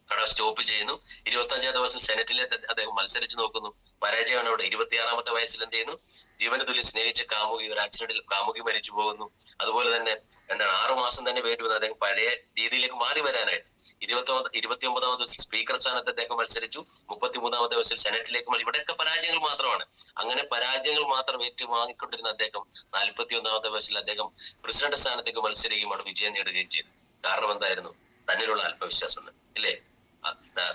[SPEAKER 1] കട സ്റ്റോപ്പ് ചെയ്യുന്നു. 25ാം ദിവസം സെനറ്റിലെ അദ്ദേഹം മത്സരിച്ച് നോക്കുന്നു. പരാജയമാണ് അവിടെ. 26-ാമത്തെ വയസ്സിൽ എന്ത് ചെയ്യുന്നു? ജീവന തുല്യം സ്നേഹിച്ച കാമുകി ഒരു ആക്സിഡന്റിൽ കാമുകി മരിച്ചു പോകുന്നു. അതുപോലെ തന്നെ 6 മാസം തന്നെ വേണ്ടി വന്നു അദ്ദേഹം പഴയ രീതിയിലേക്ക് മാറി വരാനായിട്ട്. 29-ാമത്തെ വയസ്സിൽ സ്പീക്കർ സ്ഥാനത്ത് അദ്ദേഹം മത്സരിച്ചു. 33-ാമത്തെ വയസ്സിൽ സെനറ്റിലേക്ക് ഇവിടെയൊക്കെ പരാജയങ്ങൾ മാത്രമാണ്. അങ്ങനെ പരാജയങ്ങൾ മാത്രം ഏറ്റുവാങ്ങിക്കൊണ്ടിരുന്ന അദ്ദേഹം 41-ാമത്തെ വയസ്സിൽ അദ്ദേഹം പ്രസിഡന്റ് സ്ഥാനത്തേക്ക് മത്സരിക്കുകയും അവിടെ വിജയം നേടുകയും ചെയ്തു. കാരണം എന്തായിരുന്നു? തന്നിലുള്ള ആത്മവിശ്വാസം ഇല്ലേ?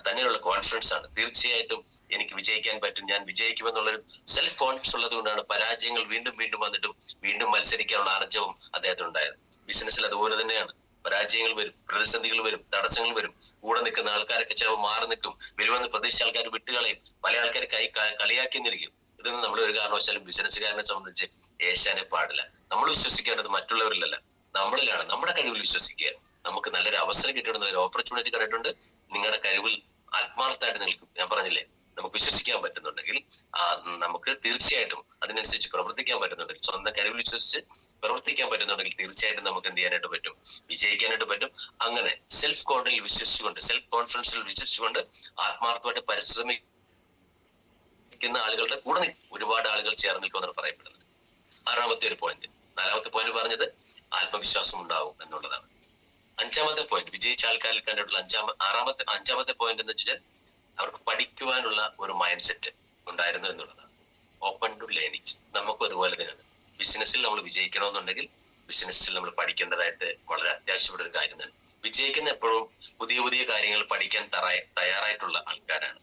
[SPEAKER 1] തന്നിലുള്ള കോൺഫിഡൻസ് ആണ്. തീർച്ചയായിട്ടും എനിക്ക് വിജയിക്കാൻ പറ്റും, ഞാൻ വിജയിക്കുമെന്നുള്ളൊരു സെൽഫ് കോൺഫിഡൻസ് ഉള്ളത് കൊണ്ടാണ് പരാജയങ്ങൾ വീണ്ടും വീണ്ടും വന്നിട്ടും വീണ്ടും മത്സരിക്കാനുള്ള ആർജവും അദ്ദേഹത്തിന് ഉണ്ടായത്. ബിസിനസ്സിൽ അതുപോലെ തന്നെയാണ്. പരാജയങ്ങൾ വരും, പ്രതിസന്ധികൾ വരും, തടസ്സങ്ങൾ വരും. കൂടെ നിൽക്കുന്ന ആൾക്കാരൊക്കെ ചിലവ് മാറി നിൽക്കും. വരുമെന്ന് പ്രതീക്ഷിച്ച ആൾക്കാർ വിട്ടുകളയും. പല ആൾക്കാർ കളിയാക്കി നിൽക്കും. ഇതൊന്നും നമ്മൾ ഒരു കാരണവശാലും ബിസിനസ്സുകാരനെ സംബന്ധിച്ച് ഏശാനെ പാടില്ല. നമ്മൾ വിശ്വസിക്കേണ്ടത് മറ്റുള്ളവരിലല്ല, നമ്മളിലാണ്. നമ്മുടെ കഴിവിൽ വിശ്വസിക്കുക. നമുക്ക് നല്ലൊരു അവസരം കിട്ടണമെന്ന് ഒരു ഓപ്പർച്യൂണിറ്റി കണ്ടിട്ടുണ്ട്. നിങ്ങളുടെ കഴിവിൽ ആത്മാർത്ഥമായിട്ട് നിൽക്കും. ഞാൻ പറഞ്ഞില്ലേ, നമുക്ക് വിശ്വസിക്കാൻ പറ്റുന്നുണ്ടെങ്കിൽ നമുക്ക് തീർച്ചയായിട്ടും അതിനനുസരിച്ച് പ്രവർത്തിക്കാൻ പറ്റുന്നുണ്ടെങ്കിൽ, സ്വന്തം കഴിവിൽ വിശ്വസിച്ച് പ്രവർത്തിക്കാൻ പറ്റുന്നുണ്ടെങ്കിൽ തീർച്ചയായിട്ടും നമുക്ക് എന്ത് ചെയ്യാനായിട്ട് പറ്റും? വിജയിക്കാനായിട്ട് പറ്റും. അങ്ങനെ സെൽഫ് കോൺഫിഡൻസിൽ വിശ്വസിച്ചുകൊണ്ട്, സെൽഫ് കോൺഫിഡൻസിൽ വിശ്വസിച്ചുകൊണ്ട് ആത്മാർത്ഥമായിട്ട് പരിശ്രമിക്കുന്ന ആളുകളുടെ കൂടെ ഒരുപാട് ആളുകൾ ചേർന്ന് നിൽക്കുമെന്നാണ് പറയപ്പെടുന്നത്. 6-ാമത്തെ ഒരു പോയിന്റ്. 4-ാമത്തെ പോയിന്റ് പറഞ്ഞത് ആത്മവിശ്വാസം ഉണ്ടാവും എന്നുള്ളതാണ്. 5-ാമത്തെ പോയിന്റ്, വിജയിച്ച ആൾക്കാരിൽ കണ്ടിട്ടുള്ള 5-ാമത്തെ പോയിന്റ് എന്ന് വെച്ചാൽ അവർക്ക് പഠിക്കുവാനുള്ള ഒരു മൈൻഡ് സെറ്റ് ഉണ്ടായിരുന്നു എന്നുള്ളതാണ്. Open to learning. നമുക്കും അതുപോലെ തന്നെയാണ്. ബിസിനസ്സിൽ നമ്മൾ വിജയിക്കണമെന്നുണ്ടെങ്കിൽ ബിസിനസ്സിൽ നമ്മൾ പഠിക്കേണ്ടതായിട്ട് വളരെ അത്യാവശ്യപ്പെട്ട ഒരു കാര്യം തന്നെ. വിജയിക്കുന്ന എപ്പോഴും പുതിയ പുതിയ കാര്യങ്ങൾ പഠിക്കാൻ തയ്യാറായിട്ടുള്ള ആൾക്കാരാണ്.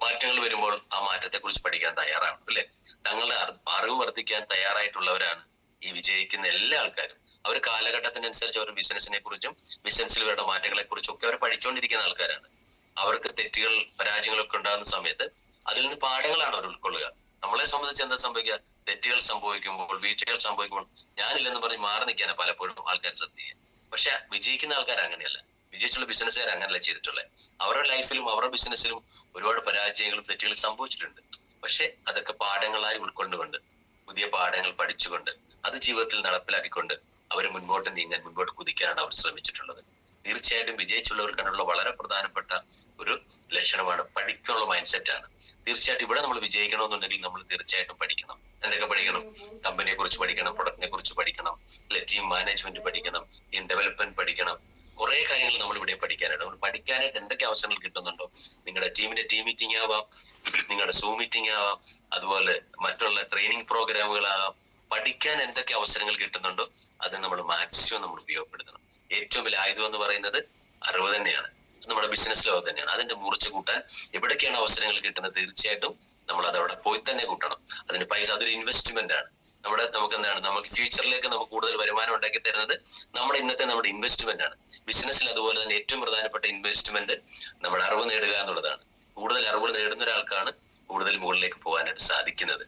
[SPEAKER 1] മാറ്റങ്ങൾ വരുമ്പോൾ ആ മാറ്റത്തെ കുറിച്ച് പഠിക്കാൻ തയ്യാറാണ്, അല്ലെ? തങ്ങളുടെ അറിവ് വർദ്ധിക്കാൻ തയ്യാറായിട്ടുള്ളവരാണ് ഈ വിജയിക്കുന്ന എല്ലാ ആൾക്കാരും. അവർ കാലഘട്ടത്തിനനുസരിച്ച് അവർ ബിസിനസിനെ കുറിച്ചും ബിസിനസ്സിൽ വരുന്ന മാറ്റങ്ങളെ കുറിച്ചും ഒക്കെ അവർ പഠിച്ചുകൊണ്ടിരിക്കുന്ന ആൾക്കാരാണ്. അവർക്ക് തെറ്റുകൾ പരാജയങ്ങളൊക്കെ ഉണ്ടാകുന്ന സമയത്ത് അതിൽ നിന്ന് പാഠങ്ങളാണ് അവർ ഉൾക്കൊള്ളുക. നമ്മളെ സംബന്ധിച്ച് എന്താ സംഭവിക്കുക? തെറ്റുകൾ സംഭവിക്കുമ്പോൾ, വീഴ്ചകൾ സംഭവിക്കുമ്പോൾ ഞാനില്ലെന്ന് പറഞ്ഞ് മാറി നിൽക്കാനാണ് പലപ്പോഴും ആൾക്കാർ ശ്രദ്ധിക്കുക. പക്ഷെ വിജയിക്കുന്ന ആൾക്കാർ അങ്ങനെയല്ല. വിജയിച്ചുള്ള ബിസിനസ്സുകാർ അങ്ങനെയല്ല ചെയ്തിട്ടുള്ളത്. അവരുടെ ലൈഫിലും അവരുടെ ബിസിനസ്സിലും ഒരുപാട് പരാജയങ്ങളും തെറ്റുകളും സംഭവിച്ചിട്ടുണ്ട്. പക്ഷെ അതൊക്കെ പാഠങ്ങളായി ഉൾക്കൊണ്ടുകൊണ്ട്, പുതിയ പാഠങ്ങൾ പഠിച്ചുകൊണ്ട്, അത് ജീവിതത്തിൽ നടപ്പിലാക്കിക്കൊണ്ട് അവർ മുൻപോട്ട് കുതിക്കാനാണ് അവർ ശ്രമിച്ചിട്ടുള്ളത്. തീർച്ചയായിട്ടും വിജയിച്ചുള്ളവർ കണ്ടുള്ള വളരെ പ്രധാനപ്പെട്ട ഒരു ലക്ഷണമാണ് പഠിക്കാനുള്ള മൈൻഡ് സെറ്റ് ആണ്. തീർച്ചയായിട്ടും ഇവിടെ നമ്മൾ വിജയിക്കണമെന്നുണ്ടെങ്കിൽ നമ്മൾ തീർച്ചയായിട്ടും പഠിക്കണം. എന്തൊക്കെ പഠിക്കണം? കമ്പനിയെ കുറിച്ച് പഠിക്കണം, പ്രൊഡക്റ്റിനെ കുറിച്ച് പഠിക്കണം, അല്ലെ? ടീം മാനേജ്മെന്റ് പഠിക്കണം, ടീം ഡെവലപ്മെന്റ് പഠിക്കണം. കുറെ കാര്യങ്ങൾ നമ്മൾ ഇവിടെ പഠിക്കാനായിട്ട്. നമ്മൾ പഠിക്കാനായിട്ട് എന്തൊക്കെ അവസരങ്ങൾ കിട്ടുന്നുണ്ടോ? നിങ്ങളുടെ ടീമിന്റെ ടീം മീറ്റിംഗ് ആവാം, നിങ്ങളുടെ സൂം മീറ്റിംഗ് ആവാം, അതുപോലെ മറ്റുള്ള ട്രെയിനിങ് പ്രോഗ്രാമുകളാകാം. പഠിക്കാൻ എന്തൊക്കെ അവസരങ്ങൾ കിട്ടുന്നുണ്ടോ അത് നമ്മൾ മാക്സിമം നമ്മൾ ഉപയോഗപ്പെടുത്തണം. ഏറ്റവും വലിയ ആയുധം എന്ന് പറയുന്നത് അറിവ് തന്നെയാണ്. നമ്മുടെ ബിസിനസ് ലോകം തന്നെയാണ്. അതിന്റെ മൂർച്ച കൂട്ടാൻ എവിടേക്കാണ് അവസരങ്ങൾ കിട്ടുന്നത് തീർച്ചയായിട്ടും നമ്മൾ അതവിടെ പോയി തന്നെ കൂട്ടണം. അതിന് പൈസ, അതൊരു ഇൻവെസ്റ്റ്മെന്റ് ആണ്. നമുക്ക് എന്താണ്, നമുക്ക് ഫ്യൂച്ചറിലേക്ക് നമുക്ക് കൂടുതൽ വരുമാനം ഉണ്ടാക്കി തരുന്നത് നമ്മുടെ ഇൻവെസ്റ്റ്മെന്റ് ആണ്. ബിസിനസ്സിൽ അതുപോലെ തന്നെ ഏറ്റവും പ്രധാനപ്പെട്ട ഇൻവെസ്റ്റ്മെന്റ് നമ്മുടെ അറിവ് നേടുക എന്നുള്ളതാണ്. കൂടുതൽ അറിവ് നേടുന്ന ഒരാൾക്കാണ് കൂടുതൽ മുകളിലേക്ക് പോകാനായിട്ട് സാധിക്കുന്നത്,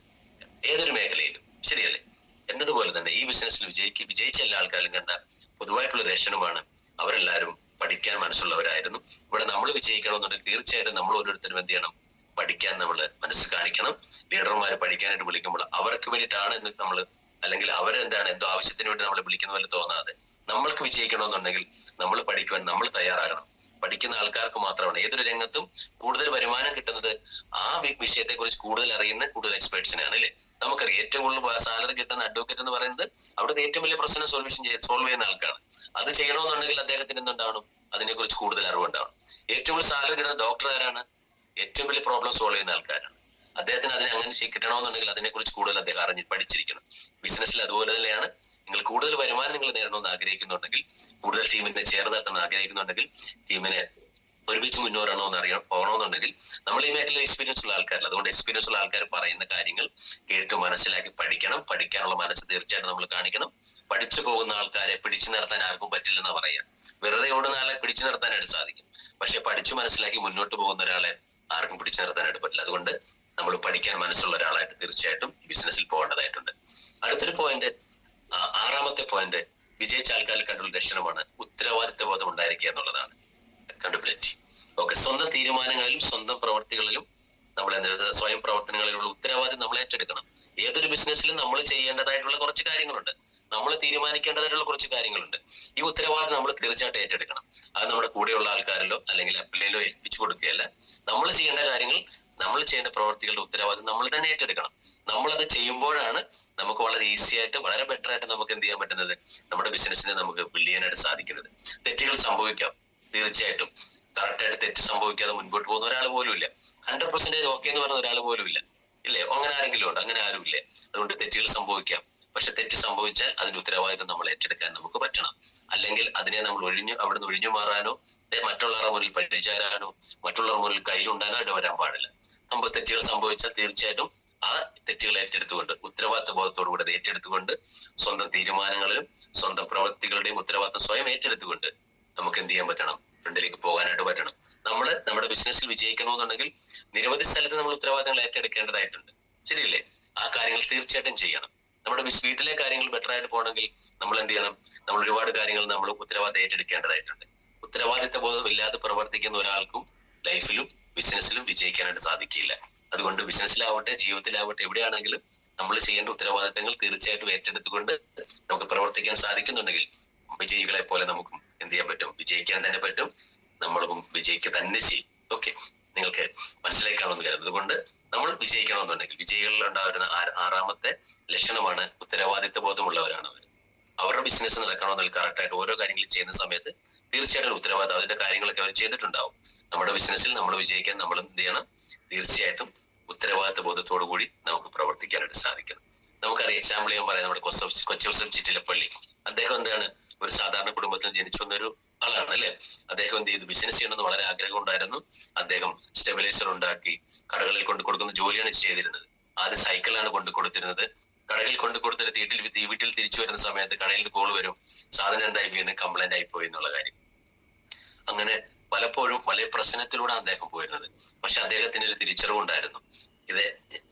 [SPEAKER 1] ഏതൊരു മേഖലയിലും. ശരിയല്ലേ? എന്നതുപോലെ തന്നെ ഈ ബിസിനസ്സിൽ വിജയിച്ച എല്ലാ ആൾക്കാരും കണ്ട പൊതുവായിട്ടുള്ള ലക്ഷണമാണ് അവരെല്ലാവരും പഠിക്കാൻ മനസ്സുള്ളവരായിരുന്നു. ഇവിടെ നമ്മൾ വിജയിക്കണമെന്നുണ്ടെങ്കിൽ തീർച്ചയായിട്ടും നമ്മൾ ഓരോരുത്തരും എന്ത് ചെയ്യണം? പഠിക്കാൻ നമ്മൾ മനസ്സ് കാണിക്കണം. ലീഡർമാർ പഠിക്കാനായിട്ട് വിളിക്കുമ്പോൾ അവർക്ക് വേണ്ടിയിട്ടാണ് എന്ന് നമ്മൾ, അല്ലെങ്കിൽ അവരെന്താണ് എന്തോ ആവശ്യത്തിന് വേണ്ടി നമ്മളെ വിളിക്കുന്ന പോലെ തോന്നാതെ നമ്മൾക്ക് വിജയിക്കണമെന്നുണ്ടെങ്കിൽ നമ്മൾ പഠിക്കുവാൻ നമ്മൾ തയ്യാറാകണം. പഠിക്കുന്ന ആൾക്കാർക്ക് മാത്രമാണ് ഏതൊരു രംഗത്തും കൂടുതൽ വരുമാനം കിട്ടുന്നത് ആ വിഷയത്തെ കുറിച്ച് കൂടുതൽ അറിയുന്ന കൂടുതൽ എക്സ്പേർട്സിനാണ്, അല്ലെ? നമുക്കറിയാം ഏറ്റവും കൂടുതൽ സാലറി കിട്ടുന്ന അഡ്വക്കേറ്റ് എന്ന് പറയുന്നത് അവിടുത്തെ ഏറ്റവും വലിയ പ്രശ്നം സോൾവ് ചെയ്യുന്ന ആൾക്കാണ്. അത് ചെയ്യണമെന്നുണ്ടെങ്കിൽ അദ്ദേഹത്തിന് എന്തുണ്ടാവണം? അതിനെക്കുറിച്ച് കൂടുതൽ അറിവുണ്ടാവണം. ഏറ്റവും കൂടുതൽ സാലറി കിട്ടുന്ന ഡോക്ടർ ആരാണ്? ഏറ്റവും വലിയ പ്രോബ്ലം സോൾവ് ചെയ്യുന്ന ആൾക്കാരാണ്. അദ്ദേഹത്തിന് അങ്ങനെ കിട്ടണമെന്നുണ്ടെങ്കിൽ അതിനെക്കുറിച്ച് കൂടുതൽ അദ്ദേഹം പഠിച്ചിരിക്കണം. ബിസിനസ്സിൽ അതുപോലെ തന്നെയാണ്. നിങ്ങൾ കൂടുതൽ വരുമാനം നിങ്ങൾ നേടണമെന്ന് ആഗ്രഹിക്കുന്നുണ്ടെങ്കിൽ, കൂടുതൽ ടീമിനെ ചേർന്ന് നിർത്താൻ ആഗ്രഹിക്കുന്നുണ്ടെങ്കിൽ, ടീമിനെ ഒരുമിച്ച് മുന്നോറണമെന്ന് പോകണമെന്നുണ്ടെങ്കിൽ നമ്മൾ ഈ മേഖലയിൽ എക്സ്പീരിയൻസ് ഉള്ള ആൾക്കാരല്ല. അതുകൊണ്ട് എക്സ്പീരിയൻസ് ഉള്ള ആൾക്കാർ പറയുന്ന കാര്യങ്ങൾ കേട്ട് മനസ്സിലാക്കി പഠിക്കണം. പഠിക്കാനുള്ള മനസ്സ് തീർച്ചയായിട്ടും നമ്മൾ കാണിക്കണം. പഠിച്ചു പോകുന്ന ആൾക്കാരെ പിടിച്ചു നിർത്താൻ ആർക്കും പറ്റില്ലെന്നാ പറയാ. വെറുതെ ഓടുന്ന ആളെ പിടിച്ചു നിർത്താനായിട്ട് സാധിക്കും, പക്ഷെ പഠിച്ചു മനസ്സിലാക്കി മുന്നോട്ട് പോകുന്ന ഒരാളെ ആർക്കും പിടിച്ചു നിർത്താനായിട്ട് പറ്റില്ല. അതുകൊണ്ട് നമ്മൾ പഠിക്കാൻ മനസ്സുള്ള ഒരാളായിട്ട് തീർച്ചയായിട്ടും ബിസിനസ്സിൽ പോകേണ്ടതായിട്ടുണ്ട്. അടുത്തൊരു പോയിന്റ്, 6-ാമത്തെ പോയിന്റ്, വിജയിച്ച ആൾക്കാരിൽ കണ്ടുള്ള ലക്ഷണമാണ് ഉത്തരവാദിത്വ ബോധം ഉണ്ടായിരിക്കുക എന്നുള്ളതാണ്. അക്കൗണ്ടബിലിറ്റി. ഓക്കെ, സ്വന്തം തീരുമാനങ്ങളിലും സ്വന്തം പ്രവർത്തികളിലും നമ്മൾ സ്വയം പ്രവർത്തനങ്ങളിലുള്ള ഉത്തരവാദിത്വം നമ്മൾ ഏറ്റെടുക്കണം. ഏതൊരു ബിസിനസ്സിലും നമ്മൾ ചെയ്യേണ്ടതായിട്ടുള്ള കുറച്ച് കാര്യങ്ങളുണ്ട്, നമ്മൾ തീരുമാനിക്കേണ്ടതായിട്ടുള്ള കുറച്ച് കാര്യങ്ങളുണ്ട്. ഈ ഉത്തരവാദിത്വം നമ്മൾ തീർച്ചയായിട്ടും ഏറ്റെടുക്കണം. അത് നമ്മുടെ കൂടെയുള്ള ആൾക്കാരിലോ അല്ലെങ്കിൽ അപ്പിലേലോ ഏൽപ്പിച്ചു കൊടുക്കുകയല്ല. നമ്മൾ ചെയ്യേണ്ട കാര്യങ്ങൾ നമ്മൾ ചെയ്യുന്ന പ്രവർത്തികളുടെ ഉത്തരവാദിത്വം നമ്മൾ തന്നെ ഏറ്റെടുക്കണം. നമ്മളത് ചെയ്യുമ്പോഴാണ് നമുക്ക് വളരെ ഈസി ആയിട്ട് വളരെ ബെറ്റർ ആയിട്ട് നമുക്ക് എന്ത് ചെയ്യാൻ പറ്റുന്നത്, നമ്മുടെ ബിസിനസ്സിനെ നമുക്ക് ബിൽഡ് ചെയ്യാനായിട്ട് സാധിക്കുന്നത്. തെറ്റുകൾ സംഭവിക്കാം, തീർച്ചയായിട്ടും. കറക്റ്റായിട്ട് തെറ്റ് സംഭവിക്കാതെ മുൻപോട്ട് പോകുന്ന ഒരാൾ പോലും ഇല്ല. 100% ഓക്കെ എന്ന് പറയുന്ന ഒരാൾ പോലും ഇല്ല, ഇല്ലേ? അങ്ങനെ ആരെങ്കിലും ഉണ്ട്? അങ്ങനെ ആരും ഇല്ലേ? അതുകൊണ്ട് തെറ്റുകൾ സംഭവിക്കാം. പക്ഷെ തെറ്റ് സംഭവിച്ചാൽ അതിന്റെ ഉത്തരവാദിത്വം നമ്മൾ ഏറ്റെടുക്കാൻ നമുക്ക് പറ്റണം. അല്ലെങ്കിൽ അതിനെ നമ്മൾ അവിടുന്ന് ഒഴിഞ്ഞു മാറാനോ മറ്റുള്ളവരുടെ മുന്നിൽ പരിചാരാനോ മറ്റുള്ളവരുടെ മുന്നിൽ കൈ ചൂണ്ടാനോ ഇട വരാൻ പാടില്ല. തെറ്റുകൾ സംഭവിച്ചാൽ തീർച്ചയായിട്ടും ആ തെറ്റുകൾ ഏറ്റെടുത്തുകൊണ്ട് ഉത്തരവാദിത്വ ബോധത്തോടു കൂടെ ഏറ്റെടുത്തുകൊണ്ട് സ്വന്തം തീരുമാനങ്ങളിലും സ്വന്തം പ്രവൃത്തികളുടെയും ഉത്തരവാദിത്വം സ്വയം ഏറ്റെടുത്തുകൊണ്ട് നമുക്ക് എന്ത് ചെയ്യാൻ പറ്റണം, ഫ്രണ്ടിലേക്ക് പോകാനായിട്ട് പറ്റണം. നമ്മുടെ ബിസിനസ്സിൽ വിജയിക്കണമെന്നുണ്ടെങ്കിൽ നിരവധി സ്ഥലത്ത് നമ്മൾ ഉത്തരവാദിത്തങ്ങൾ ഏറ്റെടുക്കേണ്ടതായിട്ടുണ്ട്, ശരിയല്ലേ? ആ കാര്യങ്ങൾ തീർച്ചയായിട്ടും ചെയ്യണം. നമ്മുടെ വീട്ടിലെ കാര്യങ്ങൾ ബെറ്റർ ആയിട്ട് പോകണമെങ്കിൽ നമ്മൾ എന്ത് ചെയ്യണം, നമ്മൾ ഒരുപാട് കാര്യങ്ങൾ നമ്മൾ ഉത്തരവാദിത്തം ഏറ്റെടുക്കേണ്ടതായിട്ടുണ്ട്. ഉത്തരവാദിത്ത ബോധം ഇല്ലാതെ പ്രവർത്തിക്കുന്ന ഒരാൾക്കും ലൈഫിലും ബിസിനസ്സിലും വിജയിക്കാനായിട്ട് സാധിക്കില്ല. അതുകൊണ്ട് ബിസിനസ്സിലാവട്ടെ ജീവിതത്തിലാവട്ടെ എവിടെയാണെങ്കിലും നമ്മൾ ചെയ്യേണ്ട ഉത്തരവാദിത്തങ്ങൾ തീർച്ചയായിട്ടും ഏറ്റെടുത്തുകൊണ്ട് നമുക്ക് പ്രവർത്തിക്കാൻ സാധിക്കുന്നുണ്ടെങ്കിൽ വിജയികളെ പോലെ നമുക്കും എന്ത് ചെയ്യാൻ പറ്റും, വിജയിക്കാൻ തന്നെ പറ്റും. നമ്മൾക്കും വിജയിക്കുക തന്നെ ചെയ്യും. ഓക്കെ, നിങ്ങൾക്ക് മനസ്സിലാക്കാമെന്ന് കരുതുന്നത്. അതുകൊണ്ട് നമ്മൾ വിജയിക്കണമെന്നുണ്ടെങ്കിൽ വിജയികളിൽ ഉണ്ടാവുന്ന 6ാമത്തെ ലക്ഷണമാണ് ഉത്തരവാദിത്വ ബോധമുള്ളവരാണ് അവർ. അവരുടെ ബിസിനസ് നടക്കണമെന്നുണ്ടെങ്കിൽ കറക്റ്റായിട്ട് ഓരോ കാര്യങ്ങളും ചെയ്യുന്ന സമയത്ത് തീർച്ചയായിട്ടും ഉത്തരവാദിത്തം അതിന്റെ കാര്യങ്ങളൊക്കെ അവർ ചെയ്തിട്ടുണ്ടാവും. നമ്മുടെ ബിസിനസ്സിൽ നമ്മൾ വിജയിക്കാൻ നമ്മൾ എന്ത് ചെയ്യണം, തീർച്ചയായിട്ടും ഉത്തരവാദിത്വ ബോധത്തോടു കൂടി നമുക്ക് പ്രവർത്തിക്കാനായിട്ട് സാധിക്കണം. നമുക്കറിയാം, എക്സാമ്പിൾ ഞാൻ പറയാം, നമ്മുടെ കൊച്ചൗസം ചിറ്റിലപ്പള്ളി. അദ്ദേഹം എന്താണ്, ഒരു സാധാരണ കുടുംബത്തിൽ ജനിച്ചു വന്നൊരു ആളാണ്, അല്ലെ? അദ്ദേഹം എന്ത് ചെയ്തു, ബിസിനസ് ചെയ്യണമെന്ന് വളരെ ആഗ്രഹം ഉണ്ടായിരുന്നു. അദ്ദേഹം സ്റ്റെബിലൈസർ ഉണ്ടാക്കി കടകളിൽ കൊണ്ടു കൊടുക്കുന്ന ജോലിയാണ് ചെയ്തിരുന്നത്. ആദ്യം സൈക്കിളാണ് കൊണ്ടു കൊടുത്തിരുന്നത്. കടകളിൽ കൊണ്ടു കൊടുത്തിട്ട് വീട്ടിൽ തിരിച്ചു വരുന്ന സമയത്ത് കടയിൽ കോൾ വരും, സാധനം എന്തായി, വീണ്ടും കംപ്ലൈന്റ് ആയി പോയി എന്നുള്ള കാര്യം. അങ്ങനെ പലപ്പോഴും വലിയ പ്രശ്നത്തിലൂടെ അദ്ദേഹം പോയിരുന്നത്. പക്ഷെ അദ്ദേഹത്തിന് ഒരു തിരിച്ചറിവുണ്ടായിരുന്നു, ഇത്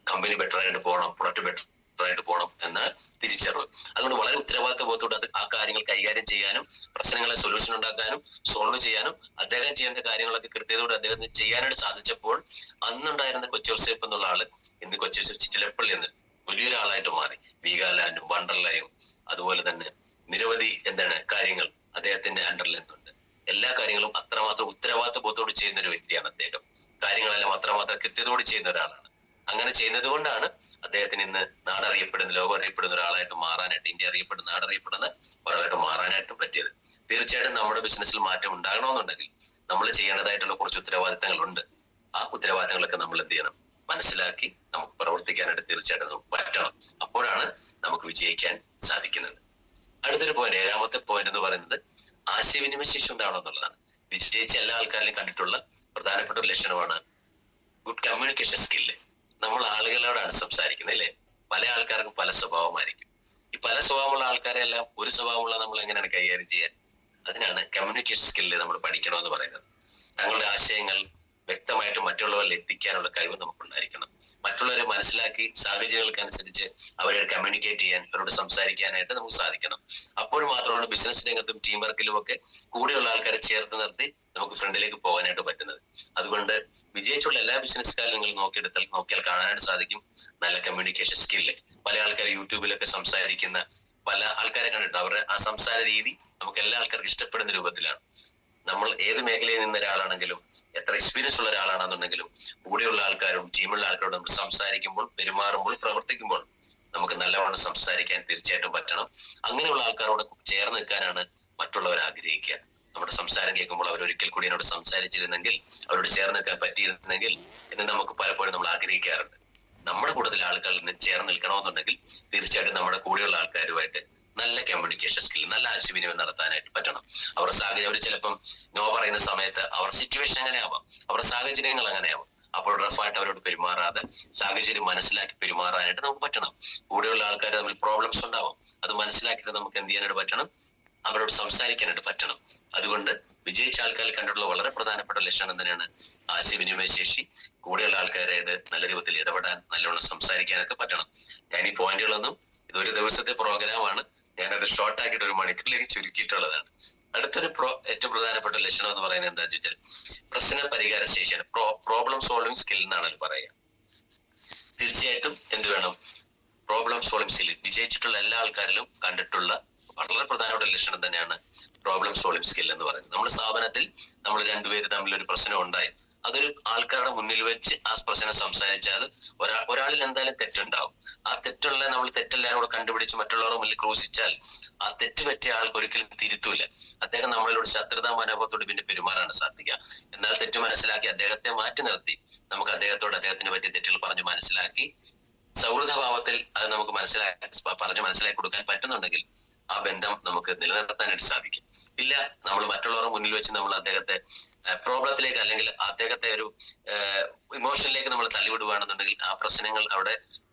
[SPEAKER 1] കമ്പനി ബെറ്റർ ആയിട്ട് പോകണം, പ്രൊഡക്റ്റ് ബെറ്റർ ആയിട്ട് പോകണം എന്ന തിരിച്ചറിവ്. അതുകൊണ്ട് വളരെ ഉത്തരവാദിത്വ ബോധത്തോടെ ആ കാര്യങ്ങൾ കൈകാര്യം ചെയ്യാനും പ്രശ്നങ്ങളെ സൊല്യൂഷൻ ഉണ്ടാക്കാനും സോൾവ് ചെയ്യാനും അദ്ദേഹം ചെയ്യേണ്ട കാര്യങ്ങളൊക്കെ കൃത്യതയോടെ അദ്ദേഹത്തിന് ചെയ്യാനായിട്ട് സാധിച്ചപ്പോൾ അന്നുണ്ടായിരുന്ന കൊച്ചൗസേപ്പ് എന്നുള്ള ആള് ഇന്ന് കൊച്ചൗസേപ്പ് ചിറ്റിലപ്പള്ളി എന്ന് വലിയൊരാളായിട്ട് മാറി. വീഗാലാൻഡും വണ്ടർലയും അതുപോലെ തന്നെ നിരവധി കാര്യങ്ങൾ അദ്ദേഹത്തിന്റെ അണ്ടറിൽ നിന്നുണ്ട്. എല്ലാ കാര്യങ്ങളും അത്രമാത്രം ഉത്തരവാദിത്വ ബോധത്തോട് ചെയ്യുന്ന ഒരു വ്യക്തിയാണ് അദ്ദേഹം. കാര്യങ്ങളെല്ലാം അത്രമാത്രം കൃത്യതയോട് ചെയ്യുന്ന ഒരാളാണ്. അങ്ങനെ ചെയ്യുന്നത് കൊണ്ടാണ് അദ്ദേഹത്തിന് ഇന്ന് നാടറിയപ്പെടുന്ന, ലോകം അറിയപ്പെടുന്ന ഒരാളായിട്ട് മാറാനായിട്ട്, ഇന്ത്യ അറിയപ്പെടുന്ന, നാടറിയപ്പെടുന്ന ഒരാളായിട്ട് മാറാനായിട്ട് പറ്റിയത്. തീർച്ചയായിട്ടും നമ്മുടെ ബിസിനസ്സിൽ മാറ്റം ഉണ്ടാകണമെന്നുണ്ടെങ്കിൽ നമ്മൾ ചെയ്യേണ്ടതായിട്ടുള്ള കുറച്ച് ഉത്തരവാദിത്തങ്ങളുണ്ട്. ആ ഉത്തരവാദിത്തങ്ങളൊക്കെ നമ്മൾ എന്ത് ചെയ്യണം, മനസ്സിലാക്കി നമുക്ക് പ്രവർത്തിക്കാനായിട്ട് തീർച്ചയായിട്ടും നമുക്ക് പറ്റണം. അപ്പോഴാണ് നമുക്ക് വിജയിക്കാൻ സാധിക്കുന്നത്. അടുത്തൊരു പോയിന്റ്, 7ാമത്തെ പോയിന്റ് എന്ന് പറയുന്നത് ആശയവിനിമയ ശേഷി ഉണ്ടാവണം എന്നുള്ളതാണ്. വിജയിച്ച എല്ലാ ആൾക്കാരിലും കണ്ടിട്ടുള്ള പ്രധാനപ്പെട്ട ഒരു ലക്ഷണമാണ് ഗുഡ് കമ്മ്യൂണിക്കേഷൻ സ്കില്ല്. നമ്മൾ ആളുകളോടാണ് സംസാരിക്കുന്നത്, അല്ലേ? പല ആൾക്കാർക്കും പല സ്വഭാവമായിരിക്കും. ഈ പല സ്വഭാവമുള്ള ആൾക്കാരെ എല്ലാം ഒരു സ്വഭാവമുള്ള നമ്മൾ എങ്ങനെയാണ് കൈകാര്യം ചെയ്യാൻ? അതിനാണ് കമ്മ്യൂണിക്കേഷൻ സ്കില്ല് നമ്മൾ പഠിക്കണമെന്ന് പറയുന്നത്. തങ്ങളുടെ ആശയങ്ങൾ വ്യക്തമായിട്ട് മറ്റുള്ളവരിൽ എത്തിക്കാനുള്ള കഴിവ് നമുക്കുണ്ടായിരിക്കണം. മറ്റുള്ളവരെ മനസ്സിലാക്കി സാഹചര്യങ്ങൾക്കനുസരിച്ച് അവരെ കമ്മ്യൂണിക്കേറ്റ് ചെയ്യാൻ, അവരോട് സംസാരിക്കാനായിട്ട് നമുക്ക് സാധിക്കണം. അപ്പോൾ മാത്രമാണ് ബിസിനസ് രംഗത്തും ടീം വർക്കിലും ഒക്കെ കൂടെയുള്ള ആൾക്കാരെ ചേർത്ത് നിർത്തി നമുക്ക് ഫ്രണ്ടിലേക്ക് പോകാനായിട്ട് പറ്റുന്നത്. അതുകൊണ്ട് വിജയിച്ചുള്ള എല്ലാ ബിസിനസ്സുകാരും നിങ്ങൾ നോക്കിയാൽ കാണാനായിട്ട് സാധിക്കും നല്ല കമ്മ്യൂണിക്കേഷൻ സ്കില്ല്. പല ആൾക്കാർ യൂട്യൂബിലൊക്കെ സംസാരിക്കുന്ന പല ആൾക്കാരെ കണ്ടിട്ടുണ്ട്. അവരുടെ ആ സംസാര രീതി നമുക്ക് എല്ലാ ആൾക്കാർക്കും ഇഷ്ടപ്പെടുന്ന രൂപത്തിലാണ്. നമ്മൾ ഏത് മേഖലയിൽ നിന്ന ഒരാളാണെങ്കിലും എത്ര എക്സ്പീരിയൻസ് ഉള്ള ഒരാളാണെന്നുണ്ടെങ്കിലും കൂടെയുള്ള ആൾക്കാരും ടീമുള്ള ആൾക്കാരോട് നമ്മൾ സംസാരിക്കുമ്പോൾ, പെരുമാറുമ്പോൾ, പ്രവർത്തിക്കുമ്പോൾ നമുക്ക് നല്ലവണ്ണം സംസാരിക്കാൻ തീർച്ചയായിട്ടും പറ്റണം. അങ്ങനെയുള്ള ആൾക്കാരോട് ചേർന്ന് നിൽക്കാനാണ് മറ്റുള്ളവർ ആഗ്രഹിക്കുക. നമ്മുടെ സംസാരം കേൾക്കുമ്പോൾ അവരൊരിക്കൽ കൂടി എന്നോട് സംസാരിച്ചിരുന്നെങ്കിൽ, അവരോട് ചേർന്ന് നിൽക്കാൻ പറ്റിയിരുന്നെങ്കിൽ എന്ന് നമുക്ക് പലപ്പോഴും നമ്മൾ ആഗ്രഹിക്കാറുണ്ട്. നമ്മുടെ കൂടുതൽ ആൾക്കാർ ചേർന്ന് നിൽക്കണമെന്നുണ്ടെങ്കിൽ തീർച്ചയായിട്ടും നമ്മുടെ കൂടെയുള്ള ആൾക്കാരുമായിട്ട് നല്ല കമ്മ്യൂണിക്കേഷൻ സ്കിൽ, നല്ല ആശയവിനിമയം നടത്താനായിട്ട് പറ്റണം. അവരുടെ സാഹചര്യം, അവർ ചിലപ്പം നോ പറയുന്ന സമയത്ത് അവരുടെ സിറ്റുവേഷൻ അങ്ങനെ ആവാം, അവരുടെ സാഹചര്യങ്ങൾ അങ്ങനെ ആവാം. അപ്പോൾ റഫായിട്ട് അവരോട് പെരുമാറാതെ സാഹചര്യം മനസ്സിലാക്കി പെരുമാറാനായിട്ട് നമുക്ക് പറ്റണം. കൂടെയുള്ള ആൾക്കാർ തമ്മിൽ പ്രോബ്ലംസ് ഉണ്ടാവും, അത് മനസ്സിലാക്കിയിട്ട് നമുക്ക് എന്ത് ചെയ്യാനായിട്ട് പറ്റണം, അവരോട് സംസാരിക്കാനായിട്ട് പറ്റണം. അതുകൊണ്ട് വിജയിച്ച ആൾക്കാരിൽ കണ്ടിട്ടുള്ള വളരെ പ്രധാനപ്പെട്ട ലക്ഷണം തന്നെയാണ് ആശയവിനിമയ ശേഷി. കൂടെയുള്ള ആൾക്കാരായിട്ട് നല്ല രൂപത്തിൽ ഇടപെടാൻ, നല്ലോണം സംസാരിക്കാനൊക്കെ പറ്റണം. ഞാൻ ഈ പോയിന്റുകളൊന്നും, ഇതൊരു ദിവസത്തെ പ്രോഗ്രാമാണ്, ഞാനത് ഷോർട്ട് ആക്കിയിട്ട് 1 മണിക്കൂറിലേക്ക് ചുരുക്കിയിട്ടുള്ളതാണ്. അടുത്തൊരു ഏറ്റവും പ്രധാനപ്പെട്ട ലക്ഷണം എന്ന് പറയുന്നത് എന്താ വെച്ചാൽ പ്രശ്ന പരിഹാര ശേഷിയാണ്. പ്രോബ്ലം സോൾവിങ് സ്കിൽ എന്നാണ് പറയുക. തീർച്ചയായിട്ടും എന്ത് വേണം, പ്രോബ്ലം സോൾവിങ് സ്കിൽ വിജയിച്ചിട്ടുള്ള എല്ലാ ആൾക്കാരിലും കണ്ടിട്ടുള്ള വളരെ പ്രധാനപ്പെട്ട ലക്ഷണം തന്നെയാണ് പ്രോബ്ലം സോൾവിങ് സ്കിൽ എന്ന് പറയുന്നത്. നമ്മുടെ സ്ഥാപനത്തിൽ നമ്മൾ 2 പേര് തമ്മിൽ ഒരു പ്രശ്നം ഉണ്ടായി, അതൊരു ആൾക്കാരുടെ മുന്നിൽ വെച്ച് ആ പ്രശ്നം സംസാരിച്ചാൽ ഒരാളിൽ എന്തായാലും തെറ്റുണ്ടാവും. ആ തെറ്റുള്ള നമ്മൾ തെറ്റെല്ലാം കൂടെ കണ്ടുപിടിച്ച് മറ്റുള്ളവരുടെ മുന്നിൽ ക്രൂശിച്ചാൽ ആ തെറ്റ് പറ്റിയ ആൾക്ക് ഒരിക്കലും തിരുത്തൂല. അദ്ദേഹം നമ്മളോട് ശത്രുതാ മനോഭാവത്തോട് പിന്നെ പെരുമാറാണ് സാധിക്കുക. എന്നാൽ തെറ്റ് മനസ്സിലാക്കി അദ്ദേഹത്തെ മാറ്റി നിർത്തി നമുക്ക് അദ്ദേഹത്തോട് അദ്ദേഹത്തിന് പറ്റിയ തെറ്റുകൾ പറഞ്ഞ് മനസ്സിലാക്കി സൗഹൃദഭാവത്തിൽ അത് നമുക്ക് പറഞ്ഞ് മനസ്സിലാക്കി കൊടുക്കാൻ പറ്റുന്നുണ്ടെങ്കിൽ ആ ബന്ധം നമുക്ക് നിലനിർത്താനായിട്ട് സാധിക്കും. ഇല്ല, നമ്മൾ മറ്റുള്ളവരുടെ മുന്നിൽ വെച്ച് നമ്മൾ അദ്ദേഹത്തെ പ്രോബ്ലത്തിലേക്ക് അല്ലെങ്കിൽ അദ്ദേഹത്തെ ഒരു ഇമോഷനിലേക്ക് നമ്മൾ തള്ളിവിടുകയാണെന്നുണ്ടെങ്കിൽ ആ പ്രശ്നങ്ങൾ അവിടെ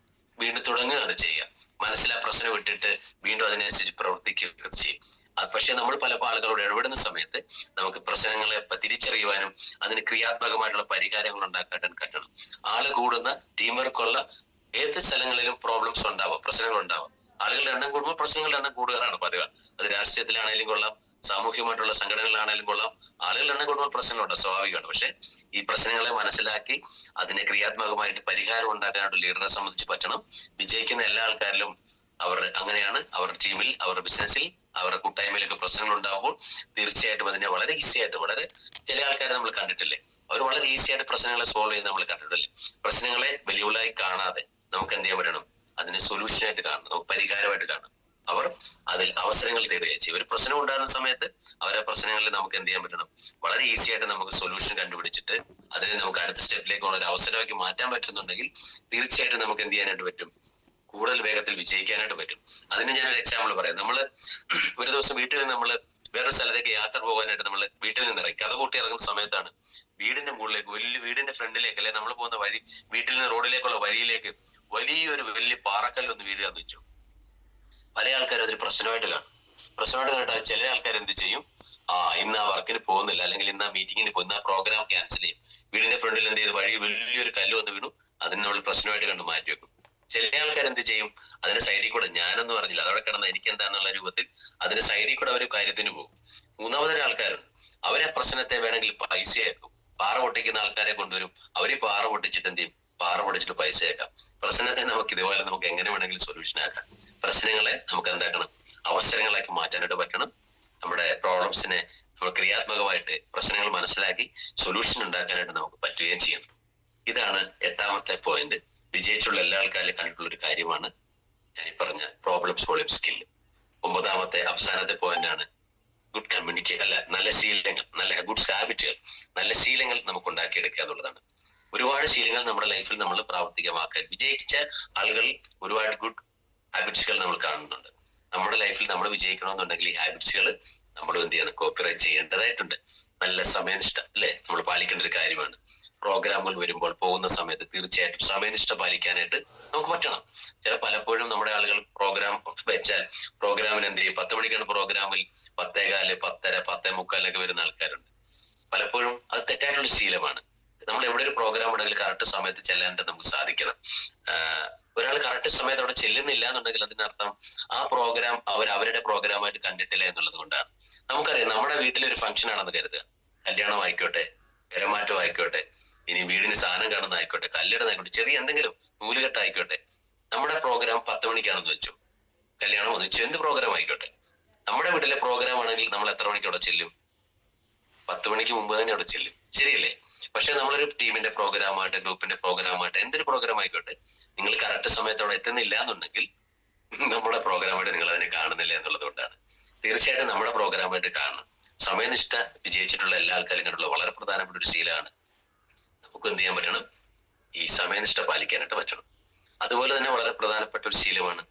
[SPEAKER 1] വീണ്ടും തുടങ്ങുകയാണ് ചെയ്യുക. മനസ്സിൽ ആ പ്രശ്നം വിട്ടിട്ട് വീണ്ടും അതിനനുസരിച്ച് പ്രവർത്തിക്കുകയൊക്കെ ചെയ്യും. പക്ഷെ നമ്മൾ പല ആളുകളോട് ഇടപെടുന്ന സമയത്ത് നമുക്ക് പ്രശ്നങ്ങളെ തിരിച്ചറിയുവാനും അതിന് ക്രിയാത്മകമായിട്ടുള്ള പരിഹാരങ്ങൾ ഉണ്ടാക്കാൻ പറ്റണം. ആള് കൂടുന്ന ടീം വർക്കുള്ള ഏത് സ്ഥലങ്ങളിലും പ്രോബ്ലംസ് ഉണ്ടാവാം, പ്രശ്നങ്ങൾ ഉണ്ടാവാം. ആളുകളുടെ എണ്ണം കൂടുമ്പോൾ പ്രശ്നങ്ങളുടെ എണ്ണം കൂടുതലാണ് പതിവ്. അത് രാഷ്ട്രീയത്തിലാണെങ്കിലും കൊള്ളാം, സാമൂഹ്യമായിട്ടുള്ള സംഘടനകളാണെങ്കിലും കൊള്ളാം. ആളുകളുടെ എണ്ണം കൂടുമ്പോൾ പ്രശ്നങ്ങളുണ്ട്, സ്വാഭാവികമാണ്. പക്ഷെ ഈ പ്രശ്നങ്ങളെ മനസ്സിലാക്കി അതിനെ ക്രിയാത്മകമായിട്ട് പരിഹാരം ഉണ്ടാക്കാനായിട്ട് ലീഡറെ സംബന്ധിച്ച് പറ്റണം. വിജയിക്കുന്ന എല്ലാ ആൾക്കാരിലും അങ്ങനെയാണ്. അവരുടെ ടീമിൽ, അവരുടെ ബിസിനസ്സിൽ, അവരുടെ കൂട്ടായ്മയിലൊക്കെ പ്രശ്നങ്ങൾ ഉണ്ടാകുമ്പോൾ തീർച്ചയായിട്ടും അതിനെ വളരെ ഈസി ആയിട്ട്, വളരെ ചില ആൾക്കാരെ നമ്മൾ കണ്ടിട്ടില്ലേ, അവർ വളരെ ഈസി ആയിട്ട് പ്രശ്നങ്ങളെ സോൾവ് ചെയ്ത് നമ്മൾ കണ്ടിട്ടില്ലേ. പ്രശ്നങ്ങളെ വെല്ലുവിളിയായി കാണാതെ നമുക്ക് എന്ത് ചെയ്യാൻ പറ്റണം, അതിനെ സൊല്യൂഷനായിട്ട് കാണണം, നമുക്ക് പരിഹാരമായിട്ട് കാണണം. അവർ അതിൽ അവസരങ്ങൾ തേടുകയും ചെയ്യും. ഒരു പ്രശ്നം ഉണ്ടാകുന്ന സമയത്ത് അവരെ പ്രശ്നങ്ങളിൽ നമുക്ക് എന്ത് ചെയ്യാൻ പറ്റണം, വളരെ ഈസി ആയിട്ട് നമുക്ക് സൊല്യൂഷൻ കണ്ടുപിടിച്ചിട്ട് അതിനെ നമുക്ക് അടുത്ത സ്റ്റെപ്പിലേക്കുള്ള ഒരു അവസരമാക്കി മാറ്റാൻ പറ്റുന്നുണ്ടെങ്കിൽ തീർച്ചയായിട്ടും നമുക്ക് എന്ത് ചെയ്യാനായിട്ട് പറ്റും, കൂടുതൽ വേഗത്തിൽ വിജയിക്കാനായിട്ട് പറ്റും. അതിന് ഞാനൊരു എക്സാമ്പിൾ പറയാം. നമ്മള് ഒരു ദിവസം വീട്ടിൽ നിന്ന് നമ്മള് വേറൊരു സ്ഥലത്തേക്ക് യാത്ര പോകാനായിട്ട് നമ്മൾ വീട്ടിൽ നിന്ന് ഇറങ്ങി കഥ കൂട്ടി ഇറങ്ങുന്ന സമയത്താണ് വീടിന്റെ മുകളിലേക്ക്, വീടിന്റെ ഫ്രണ്ടിലേക്ക്, അല്ലെ നമ്മൾ പോകുന്ന വഴി, വീട്ടിൽ നിന്ന് റോഡിലേക്കുള്ള വഴിയിലേക്ക് വലിയ പാറക്കല്ലൊന്ന് വീഴുകയെന്ന് വെച്ചു. പല ആൾക്കാരും അതൊരു പ്രശ്നമായിട്ട് കണ്ടിട്ട് ചില ആൾക്കാർ എന്ത് ചെയ്യും, ഇന്ന് ആ വർക്കിന് പോകുന്നില്ല, അല്ലെങ്കിൽ ഇന്ന് ആ മീറ്റിങ്ങിന് പോകുന്ന ആ പ്രോഗ്രാം ക്യാൻസൽ ചെയ്യും. വീടിന്റെ ഫ്രണ്ടിൽ എന്ത് ചെയ്ത് വഴി വലിയൊരു കല്ല് വന്ന് വീണു, അതിന് നമ്മൾ പ്രശ്നമായിട്ട് കണ്ട് മാറ്റി വെക്കും. ചില ആൾക്കാർ എന്ത് ചെയ്യും, അതിന്റെ സൈഡിൽ കൂടെ, ഞാനൊന്നും പറഞ്ഞില്ല അതവിടെ കിടന്ന എനിക്ക് എന്താന്നുള്ള രൂപത്തിൽ അതിന്റെ സൈഡിൽ കൂടെ അവർ കാര്യത്തിന് പോകും. മൂന്നാമതൊരു ആൾക്കാരുണ്ട്, അവരെ പ്രശ്നത്തെ വേണമെങ്കിൽ പൈസയാക്കും. പാറ പൊട്ടിക്കുന്ന ആൾക്കാരെ കൊണ്ടുവരും, അവര് പാറ പൊട്ടിച്ചിട്ട് എന്ത് ചെയ്യും, പാറ പൊടിച്ചിട്ട് പൈസയാക്കാം. പ്രശ്നത്തെ നമുക്ക് ഇതുപോലെ നമുക്ക് എങ്ങനെ വേണമെങ്കിലും സൊല്യൂഷൻ ആക്കാം. പ്രശ്നങ്ങളെ നമുക്ക് എന്താക്കണം, അവസരങ്ങളാക്കി മാറ്റാനായിട്ട് പറ്റണം. നമ്മുടെ പ്രോബ്ലംസിനെ നമ്മൾ ക്രിയാത്മകമായിട്ട് പ്രശ്നങ്ങൾ മനസ്സിലാക്കി സൊല്യൂഷൻ ഉണ്ടാക്കാനായിട്ട് നമുക്ക് പറ്റുകയും ചെയ്യണം. ഇതാണ് 8ാമത്തെ പോയിന്റ്. വിജയിച്ചുള്ള എല്ലാ ആൾക്കാരിലും കണ്ടിട്ടുള്ള ഒരു കാര്യമാണ് ഞാൻ ഈ പറഞ്ഞ പ്രോബ്ലം സോൾവിംഗ് സ്കില്ല്. 9ാമത്തെ അവസാനത്തെ പോയിന്റ് ആണ് ഗുഡ് കമ്മ്യൂണിക്കേഷൻ, നല്ല ശീലങ്ങൾ, നല്ല ഗുഡ് ഹാബിറ്റുകൾ, നല്ല ശീലങ്ങൾ നമുക്ക് ഉണ്ടാക്കിയെടുക്കുക എന്നുള്ളതാണ്. ഒരുപാട് ശീലങ്ങൾ നമ്മുടെ ലൈഫിൽ നമ്മൾ പ്രാവർത്തികമാക്കാൻ വിജയിച്ച ആളുകൾ ഒരുപാട് ഗുഡ് ഹാബിറ്റ്സുകൾ നമ്മൾ കാണുന്നുണ്ട്. നമ്മുടെ ലൈഫിൽ നമ്മൾ വിജയിക്കണമെന്നുണ്ടെങ്കിൽ ഈ ഹാബിറ്റ്സുകൾ നമ്മൾ എന്ത് ചെയ്യണം, കോപ്പറേറ്റ് ചെയ്യേണ്ടതായിട്ടുണ്ട്. നല്ല സമയനിഷ്ഠ അല്ലെ, നമ്മൾ പാലിക്കേണ്ട ഒരു കാര്യമാണ്. പ്രോഗ്രാമുകൾ വരുമ്പോൾ പോകുന്ന സമയത്ത് തീർച്ചയായിട്ടും സമയനിഷ്ഠ പാലിക്കാനായിട്ട് നമുക്ക് പറ്റണം. പലപ്പോഴും നമ്മുടെ ആളുകൾ പ്രോഗ്രാം വെച്ചാൽ പ്രോഗ്രാമിന് എന്ത് ചെയ്യും, 10 മണിക്കാണ് പ്രോഗ്രാമിൽ 10:15, 10:30, 10:45 വരുന്ന ആൾക്കാരുണ്ട്. പലപ്പോഴും അത് തെറ്റായിട്ടുള്ള ശീലമാണ്. നമ്മൾ എവിടെ ഒരു പ്രോഗ്രാം ഉണ്ടെങ്കിൽ കറക്റ്റ് സമയത്ത് ചെല്ലാനായിട്ട് നമുക്ക് സാധിക്കണം. ഒരാൾ കറക്റ്റ് സമയത്ത് അവിടെ ചെല്ലുന്നില്ല എന്നുണ്ടെങ്കിൽ അതിനർത്ഥം ആ പ്രോഗ്രാം അവരുടെ പ്രോഗ്രാമായിട്ട് കണ്ടിട്ടില്ല എന്നുള്ളത് കൊണ്ടാണ്. നമുക്കറിയാം, നമ്മുടെ വീട്ടിലൊരു ഫംഗ്ഷൻ ആണെന്ന് കരുതുക, കല്യാണം ആയിക്കോട്ടെ, പെരമാറ്റം ആയിക്കോട്ടെ, ഇനി വീടിന് സാധനം കാണുന്നതായിക്കോട്ടെ, കല്ലിടുന്നതായിക്കോട്ടെ, ചെറിയ എന്തെങ്കിലും നൂലുകെട്ടായിക്കോട്ടെ, നമ്മുടെ പ്രോഗ്രാം 10 മണിക്കാണെന്ന് വെച്ചു, കല്യാണം എന്ന് വെച്ചു, എന്ത് പ്രോഗ്രാം ആയിക്കോട്ടെ, നമ്മുടെ വീട്ടിലെ പ്രോഗ്രാം ആണെങ്കിൽ നമ്മൾ എത്ര മണിക്ക് അവിടെ ചെല്ലും? 10 മണിക്ക് മുമ്പ് തന്നെ അവിടെ ചെല്ലും, ശരിയല്ലേ? പക്ഷെ നമ്മളൊരു ടീമിന്റെ പ്രോഗ്രാമായിട്ട്, ഗ്രൂപ്പിന്റെ പ്രോഗ്രാമായിട്ട്, എന്തൊരു പ്രോഗ്രാം ആയിക്കോട്ടെ, നിങ്ങൾ കറക്റ്റ് സമയത്ത് അവിടെ എത്തുന്നില്ല എന്നുണ്ടെങ്കിൽ നമ്മുടെ പ്രോഗ്രാമായിട്ട് നിങ്ങൾ അതിനെ കാണുന്നില്ല എന്നുള്ളത് കൊണ്ടാണ്. തീർച്ചയായിട്ടും നമ്മുടെ പ്രോഗ്രാമായിട്ട് കാണണം. സമയനിഷ്ഠ വിജയിച്ചിട്ടുള്ള എല്ലാ ആൾക്കാരും കണ്ടുള്ള വളരെ പ്രധാനപ്പെട്ട ഒരു ശീലമാണ്. നമുക്ക് എന്ത് ചെയ്യാൻ പറ്റണം, ഈ സമയനിഷ്ഠ പാലിക്കാനായിട്ട് പറ്റണം. അതുപോലെ തന്നെ വളരെ പ്രധാനപ്പെട്ട ഒരു ശീലമാണ്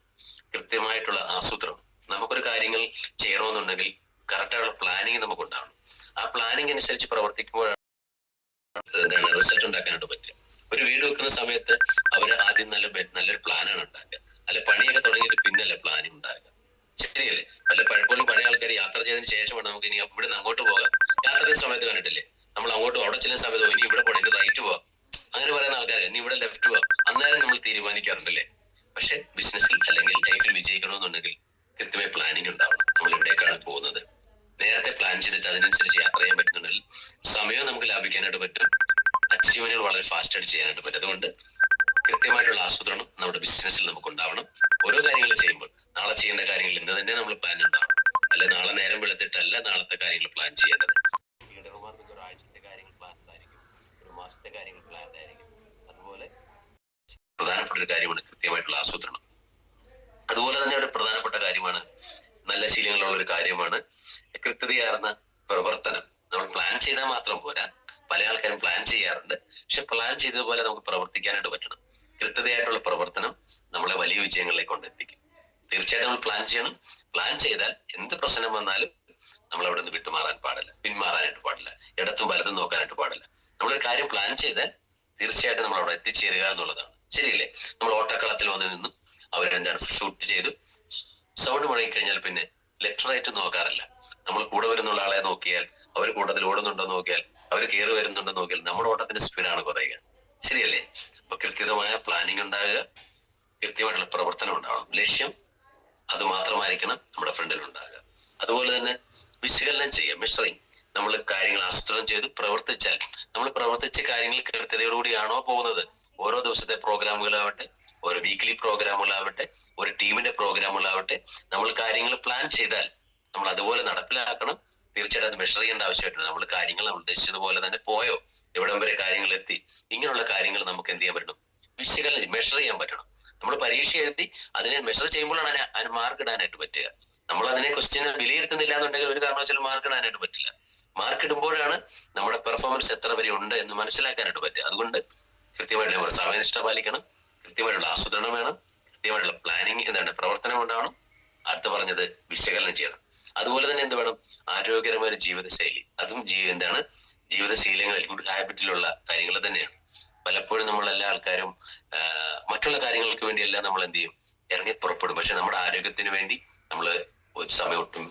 [SPEAKER 1] കൃത്യമായിട്ടുള്ള ആസൂത്രണം. നമുക്കൊരു കാര്യങ്ങൾ ചെയ്യണമെന്നുണ്ടെങ്കിൽ കറക്റ്റായുള്ള പ്ലാനിങ് നമുക്ക് ഉണ്ടാവണം. ആ പ്ലാനിങ് അനുസരിച്ച് പ്രവർത്തിക്കുമ്പോഴാണ് റിസൾട്ട് ഉണ്ടാക്കാനായിട്ട് പറ്റുക. ഒരു വീട് വെക്കുന്ന സമയത്ത് അവർ ആദ്യം നല്ലൊരു പ്ലാനാണ് ഉണ്ടാക്കുക. അല്ലെ പണിയൊക്കെ തുടങ്ങിയിട്ട് പിന്നല്ലേ പ്ലാനിങ് ഉണ്ടാക്കുക, ശരിയല്ലേ? പലപ്പോഴും പഴയ ആൾക്കാർ യാത്ര ചെയ്തതിന് ശേഷമാണ് നമുക്ക് ഇനി ഇവിടെ നിന്ന് അങ്ങോട്ട് പോകാം. യാത്ര ചെയ്ത സമയത്ത് കണ്ടിട്ടില്ലേ, നമ്മൾ അങ്ങോട്ട് അവിടെ ചെല്ലുന്ന സമയത്ത് ഇനി ഇവിടെ പോകണം, ഇനി റൈറ്റ് പോവാം, അങ്ങനെ പറയുന്ന ആൾക്കാർ ഇനി ഇവിടെ ലെഫ്റ്റ് പോവാം, അന്നേരം നമ്മൾ തീരുമാനിക്കാറുണ്ടല്ലേ. പക്ഷെ ബിസിനസ്സിൽ അല്ലെങ്കിൽ ലൈഫിൽ വിജയിക്കണമെന്നുണ്ടെങ്കിൽ കൃത്യമായ പ്ലാനിങ് ഉണ്ടാവണം. നമ്മൾ എവിടേക്കാണ് പോകുന്നത് നേരത്തെ പ്ലാൻ ചെയ്തിട്ട് അതിനനുസരിച്ച് യാത്ര ചെയ്യാൻ പറ്റുന്നുണ്ടെങ്കിൽ സമയം നമുക്ക് ലാഭിക്കാനായിട്ട് പറ്റും, അച്ചീവ്മെന്റുകൾ വളരെ ഫാസ്റ്റ് ആയിട്ട് ചെയ്യാനായിട്ട് പറ്റും. അതുകൊണ്ട് കൃത്യമായിട്ടുള്ള ആസൂത്രണം നമ്മുടെ ബിസിനസ്സിൽ നമുക്ക് ഉണ്ടാവണം. ഓരോ കാര്യങ്ങൾ ചെയ്യുമ്പോൾ നാളെ ചെയ്യേണ്ട കാര്യങ്ങൾ ഇന്ന് തന്നെ നമ്മൾ പ്ലാൻ ഉണ്ടാവണം. അല്ലെ നാളെ നേരം വെളുത്തിട്ടല്ല നാളത്തെ കാര്യങ്ങൾ പ്ലാൻ ചെയ്യേണ്ടത്. ലീഡർമാർക്ക് ഒരാഴ്ചത്തെ കാര്യങ്ങൾ പ്ലാൻ ഉണ്ടായിരിക്കും, ഒരു മാസത്തെ കാര്യങ്ങൾ പ്ലാൻ ആയിരിക്കും. അതുപോലെ പ്രധാനപ്പെട്ട ഒരു കാര്യമാണ് കൃത്യമായിട്ടുള്ള ആസൂത്രണം. അതുപോലെ തന്നെ ഒരു പ്രധാനപ്പെട്ട കാര്യമാണ്, നല്ല ശീലങ്ങളുള്ള ഒരു കാര്യമാണ് കൃത്യതയാർന്ന പ്രവർത്തനം. നമ്മൾ പ്ലാൻ ചെയ്താൽ മാത്രം പോരാ. പല ആൾക്കാരും പ്ലാൻ ചെയ്യാറുണ്ട്, പക്ഷെ പ്ലാൻ ചെയ്തതുപോലെ നമുക്ക് പ്രവർത്തിക്കാനായിട്ട് പറ്റണം. കൃത്യതയായിട്ടുള്ള പ്രവർത്തനം നമ്മളെ വലിയ വിജയങ്ങളിലേക്ക് കൊണ്ടെത്തിക്കും. തീർച്ചയായിട്ടും നമ്മൾ പ്ലാൻ ചെയ്യണം. പ്ലാൻ ചെയ്താൽ എന്ത് പ്രശ്നം വന്നാലും നമ്മൾ അവിടെ നിന്ന് വിട്ടുമാറാൻ പാടില്ല, പിന്മാറാനായിട്ട് പാടില്ല, ഇടത്തും വലതും നോക്കാനായിട്ട് പാടില്ല. നമ്മളൊരു കാര്യം പ്ലാൻ ചെയ്താൽ തീർച്ചയായിട്ടും നമ്മൾ അവിടെ എത്തിച്ചേരുക എന്നുള്ളതാണ്. ശരിയല്ലേ? നമ്മൾ ഓട്ടക്കളത്തിൽ വന്നു നിന്നും അവരെന്താണ് ഷൂട്ട് ചെയ്തു, സൗണ്ട് മുഴങ്ങിക്കഴിഞ്ഞാൽ പിന്നെ ലെറ്ററായിട്ട് നോക്കാറില്ല. നമ്മൾ കൂടെ വരുന്ന ആളെ നോക്കിയാൽ, അവർ കൂട്ടത്തിൽ ഓടുന്നുണ്ടോ നോക്കിയാൽ, അവർ കയറി വരുന്നുണ്ടോ നോക്കിയാൽ നമ്മുടെ ഓട്ടത്തിന്റെ സ്പീഡാണ് കുറയുക. ശരിയല്ലേ? അപ്പൊ കൃത്യമായ പ്ലാനിങ് ഉണ്ടാകുക, കൃത്യമായിട്ടുള്ള പ്രവർത്തനം ഉണ്ടാവണം. ലക്ഷ്യം അത് മാത്രമായിരിക്കണം നമ്മുടെ ഫ്രണ്ടിൽ ഉണ്ടാകുക. അതുപോലെ തന്നെ വിശകലനം ചെയ്യുക, മെഷറിങ്. നമ്മൾ കാര്യങ്ങൾ ആസൂത്രണം ചെയ്ത് പ്രവർത്തിച്ചാൽ, നമ്മൾ പ്രവർത്തിച്ച കാര്യങ്ങൾ കൃത്യതയോടുകൂടിയാണോ പോകുന്നത്? ഓരോ ദിവസത്തെ പ്രോഗ്രാമുകളാവട്ടെ, ഒരു വീക്ക്ലി പ്രോഗ്രാമുകളാവട്ടെ, ഒരു ടീമിന്റെ പ്രോഗ്രാമുകളാവട്ടെ, നമ്മൾ കാര്യങ്ങൾ പ്ലാൻ ചെയ്താൽ നമ്മൾ അതുപോലെ നടപ്പിലാക്കണം. തീർച്ചയായിട്ടും അത് മെഷർ ചെയ്യേണ്ട ആവശ്യമായിട്ടുണ്ട്. നമ്മൾ കാര്യങ്ങൾ നമ്മൾ ഉദ്ദേശിച്ചതുപോലെ തന്നെ പോയോ, എവിടം വരെ കാര്യങ്ങൾ എത്തി, ഇങ്ങനെയുള്ള കാര്യങ്ങൾ നമുക്ക് എന്ത് ചെയ്യാൻ പറ്റണം? വിശകലനം, മെഷർ ചെയ്യാൻ പറ്റണം. നമ്മൾ പരീക്ഷ എഴുതി അതിനെ മെഷർ ചെയ്യുമ്പോഴാണ് അതിന് മാർക്ക് ഇടാനായിട്ട് പറ്റുക. നമ്മൾ അതിനെ ക്വസ്റ്റ്യന് വിലയിരുത്തുന്നില്ല എന്നുണ്ടെങ്കിൽ ഒരു കാരണവശാലും മാർക്ക് ഇടാനായിട്ട് പറ്റില്ല. മാർക്ക് ഇടുമ്പോഴാണ് നമ്മുടെ പെർഫോമൻസ് എത്ര വരെ ഉണ്ട് എന്ന് മനസ്സിലാക്കാനായിട്ട് പറ്റുക. അതുകൊണ്ട് കൃത്യമായിട്ടുള്ള സമയനിഷ്ഠ പാലിക്കണം, കൃത്യമായിട്ടുള്ള ആസൂത്രണം വേണം, കൃത്യമായിട്ടുള്ള പ്ലാനിങ് എന്താണ് പ്രവർത്തനം ഉണ്ടാവണം. അടുത്ത് പറഞ്ഞത് വിശകലനം ചെയ്യണം. അതുപോലെ തന്നെ എന്ത് വേണം? ആരോഗ്യകരമായ ഒരു ജീവിതശൈലി. അതും എന്താണ് ജീവിതശീലങ്ങളിൽ, ഗുഡ് ഹാബിറ്റിലുള്ള കാര്യങ്ങൾ തന്നെയാണ്. പലപ്പോഴും നമ്മളെല്ലാ ആൾക്കാരും മറ്റുള്ള കാര്യങ്ങൾക്ക് വേണ്ടിയെല്ലാം നമ്മൾ എന്ത് ചെയ്യും? ഇറങ്ങി പുറപ്പെടും. പക്ഷെ നമ്മുടെ ആരോഗ്യത്തിന് വേണ്ടി നമ്മൾ ഒരു സമയം ഒട്ടും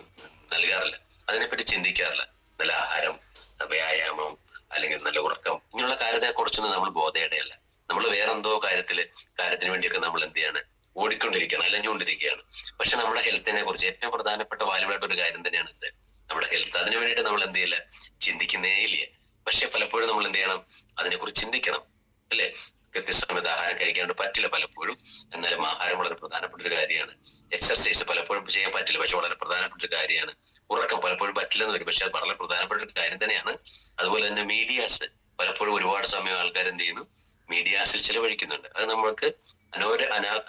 [SPEAKER 1] നൽകാറില്ല, അതിനെപ്പറ്റി ചിന്തിക്കാറില്ല. നല്ല ആഹാരം, വ്യായാമം, അല്ലെങ്കിൽ നല്ല ഉറക്കം, ഇങ്ങനെയുള്ള കാര്യത്തെ കുറിച്ചൊന്നും നമ്മൾ ബോധേടയല്ല. നമ്മൾ വേറെന്തോ കാര്യത്തിന് വേണ്ടിയൊക്കെ നമ്മൾ എന്ത് ചെയ്യാണ്? ഓടിക്കൊണ്ടിരിക്കുകയാണ്, അലഞ്ഞുകൊണ്ടിരിക്കുകയാണ്. പക്ഷെ നമ്മുടെ ഹെൽത്തിനെ കുറിച്ച് ഏറ്റവും പ്രധാനപ്പെട്ട വാല്യുവായിട്ട് ഒരു കാര്യം തന്നെയാണ് ഇത്, നമ്മുടെ ഹെൽത്ത്. അതിനു വേണ്ടിയിട്ട് നമ്മൾ എന്ത് ചെയ്യില്ല? ചിന്തിക്കുന്നേ ഇല്ല. പക്ഷെ പലപ്പോഴും നമ്മൾ എന്ത് ചെയ്യണം? അതിനെക്കുറിച്ച് ചിന്തിക്കണം, അല്ലെ? കൃത്യസമയത്ത് ആഹാരം കഴിക്കാണ്ട് പറ്റില്ല പലപ്പോഴും. എന്നാലും ആഹാരം വളരെ പ്രധാനപ്പെട്ട ഒരു കാര്യമാണ്. എക്സർസൈസ് പലപ്പോഴും ചെയ്യാൻ പറ്റില്ല, പക്ഷെ വളരെ പ്രധാനപ്പെട്ട ഒരു കാര്യമാണ്. ഉറക്കം പലപ്പോഴും പറ്റില്ലെന്ന് വരും, പക്ഷെ അത് വളരെ പ്രധാനപ്പെട്ട ഒരു കാര്യം തന്നെയാണ്. അതുപോലെ തന്നെ മീഡിയാസ്, പലപ്പോഴും ഒരുപാട് സമയം ആൾക്കാർ എന്ത് ചെയ്യുന്നു? മീഡിയാസിൽ ചിലവഴിക്കുന്നുണ്ട്. അത് നമ്മൾക്ക്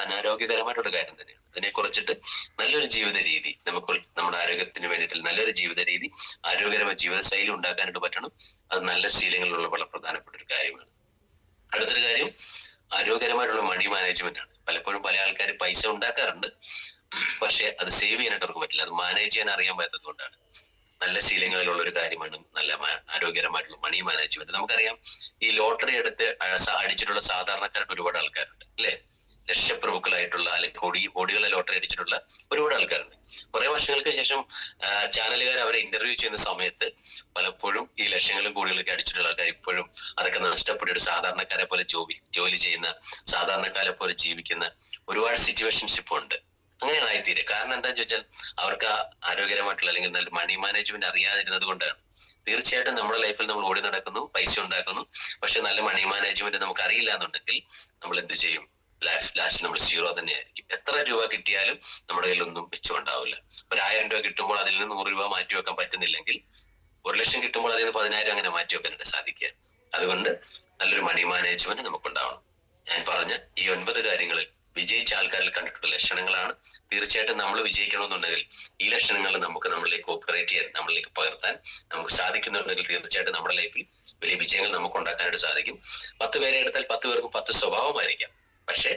[SPEAKER 1] അനാരോഗ്യകരമായിട്ടൊരു കാര്യം തന്നെയാണ്. അതിനെ കുറിച്ചിട്ട് നല്ലൊരു ജീവിത രീതി, നമുക്ക് നമ്മുടെ ആരോഗ്യത്തിന് വേണ്ടിയിട്ട് നല്ലൊരു ജീവിത രീതി, ആരോഗ്യകരമായ ജീവിതശൈലി ഉണ്ടാക്കാനായിട്ട് പറ്റണം. അത് നല്ല ശീലങ്ങളിലുള്ള വളരെ പ്രധാനപ്പെട്ട ഒരു കാര്യമാണ്. അടുത്തൊരു കാര്യം ആരോഗ്യകരമായിട്ടുള്ള മണി മാനേജ്മെന്റ് ആണ്. പലപ്പോഴും പല ആൾക്കാർ പൈസ ഉണ്ടാക്കാറുണ്ട്, പക്ഷെ അത് സേവ് ചെയ്യാനായിട്ട് അവർക്ക് പറ്റില്ല. അത് മാനേജ് ചെയ്യാൻ അറിയാൻ പറ്റാത്തത് കൊണ്ടാണ്. നല്ല ശീലങ്ങളിലുള്ള ഒരു കാര്യമാണ് നല്ല ആരോഗ്യകരമായിട്ടുള്ള മണി മാനേജ്മെന്റ്. നമുക്കറിയാം, ഈ ലോട്ടറി എടുത്ത് അടിച്ചിട്ടുള്ള സാധാരണക്കാരായിട്ട് ഒരുപാട് ആൾക്കാരുണ്ട്, അല്ലെ? ലക്ഷപ്രഭുക്കളായിട്ടുള്ള അല്ലെങ്കിൽ കോടികളെ ലോട്ടറി അടിച്ചിട്ടുള്ള ഒരുപാട് ആൾക്കാരുണ്ട്. കുറെ വർഷങ്ങൾക്ക് ശേഷം ചാനലുകാർ അവരെ ഇന്റർവ്യൂ ചെയ്യുന്ന സമയത്ത് പലപ്പോഴും ഈ ലക്ഷങ്ങളും കോടികളൊക്കെ അടിച്ചിട്ടുള്ള ആൾക്കാർ ഇപ്പോഴും അതൊക്കെ നഷ്ടപ്പെട്ടിട്ട് സാധാരണക്കാരെ പോലെ ജോലി ചെയ്യുന്ന, സാധാരണക്കാരെ പോലെ ജീവിക്കുന്ന ഒരുപാട് സിറ്റുവേഷൻസ് ഇപ്പോൾ ഉണ്ട്. അങ്ങനെയാണ് ആയിത്തീരുക. കാരണം എന്താണെന്ന് ചോദിച്ചാൽ അവർക്ക് ആരോഗ്യകരമായിട്ടുള്ള അല്ലെങ്കിൽ നല്ല മണി മാനേജ്മെന്റ് അറിയാതിരുന്നത് കൊണ്ടാണ്. തീർച്ചയായിട്ടും നമ്മുടെ ലൈഫിൽ നമ്മൾ ഓടി നടക്കുന്നു, പൈസ ഉണ്ടാക്കുന്നു, പക്ഷെ നല്ല മണി മാനേജ്മെന്റ് നമുക്ക് അറിയില്ല എന്നുണ്ടെങ്കിൽ നമ്മൾ എന്ത് ചെയ്യും? ലാസ്റ്റ് നമ്മൾ സീറോ തന്നെയായിരിക്കും. എത്ര രൂപ കിട്ടിയാലും നമ്മുടെ കയ്യിലൊന്നും വെച്ചുകൊണ്ടാവില്ല. 1000 രൂപ കിട്ടുമ്പോൾ അതിൽ നിന്ന് 100 രൂപ മാറ്റി വെക്കാൻ പറ്റുന്നില്ലെങ്കിൽ 1 ലക്ഷം കിട്ടുമ്പോൾ അതിൽ നിന്ന് 10,000 അങ്ങനെ മാറ്റി വെക്കാനായിട്ട് സാധിക്കുക. അതുകൊണ്ട് നല്ലൊരു മണി മാനേജ്മെന്റ് നമുക്കുണ്ടാവണം. ഞാൻ പറഞ്ഞ ഈ 9 കാര്യങ്ങളിൽ വിജയിച്ച ആൾക്കാരിൽ കണ്ടിട്ടുള്ള ലക്ഷണങ്ങളാണ്. തീർച്ചയായിട്ടും നമ്മൾ വിജയിക്കണമെന്നുണ്ടെങ്കിൽ ഈ ലക്ഷണങ്ങൾ നമുക്ക് നമ്മളിലേക്ക് ഓപ്പറേറ്റ് ചെയ്യാൻ, നമ്മളിലേക്ക് പകർത്താൻ നമുക്ക് സാധിക്കുന്നുണ്ടെങ്കിൽ തീർച്ചയായിട്ടും നമ്മുടെ ലൈഫിൽ വലിയ വിജയങ്ങൾ നമുക്ക് ഉണ്ടാക്കാനായിട്ട് സാധിക്കും. 10 പേരെ എടുത്താൽ 10 പേർക്കും 10 സ്വഭാവമായിരിക്കാം, പക്ഷെ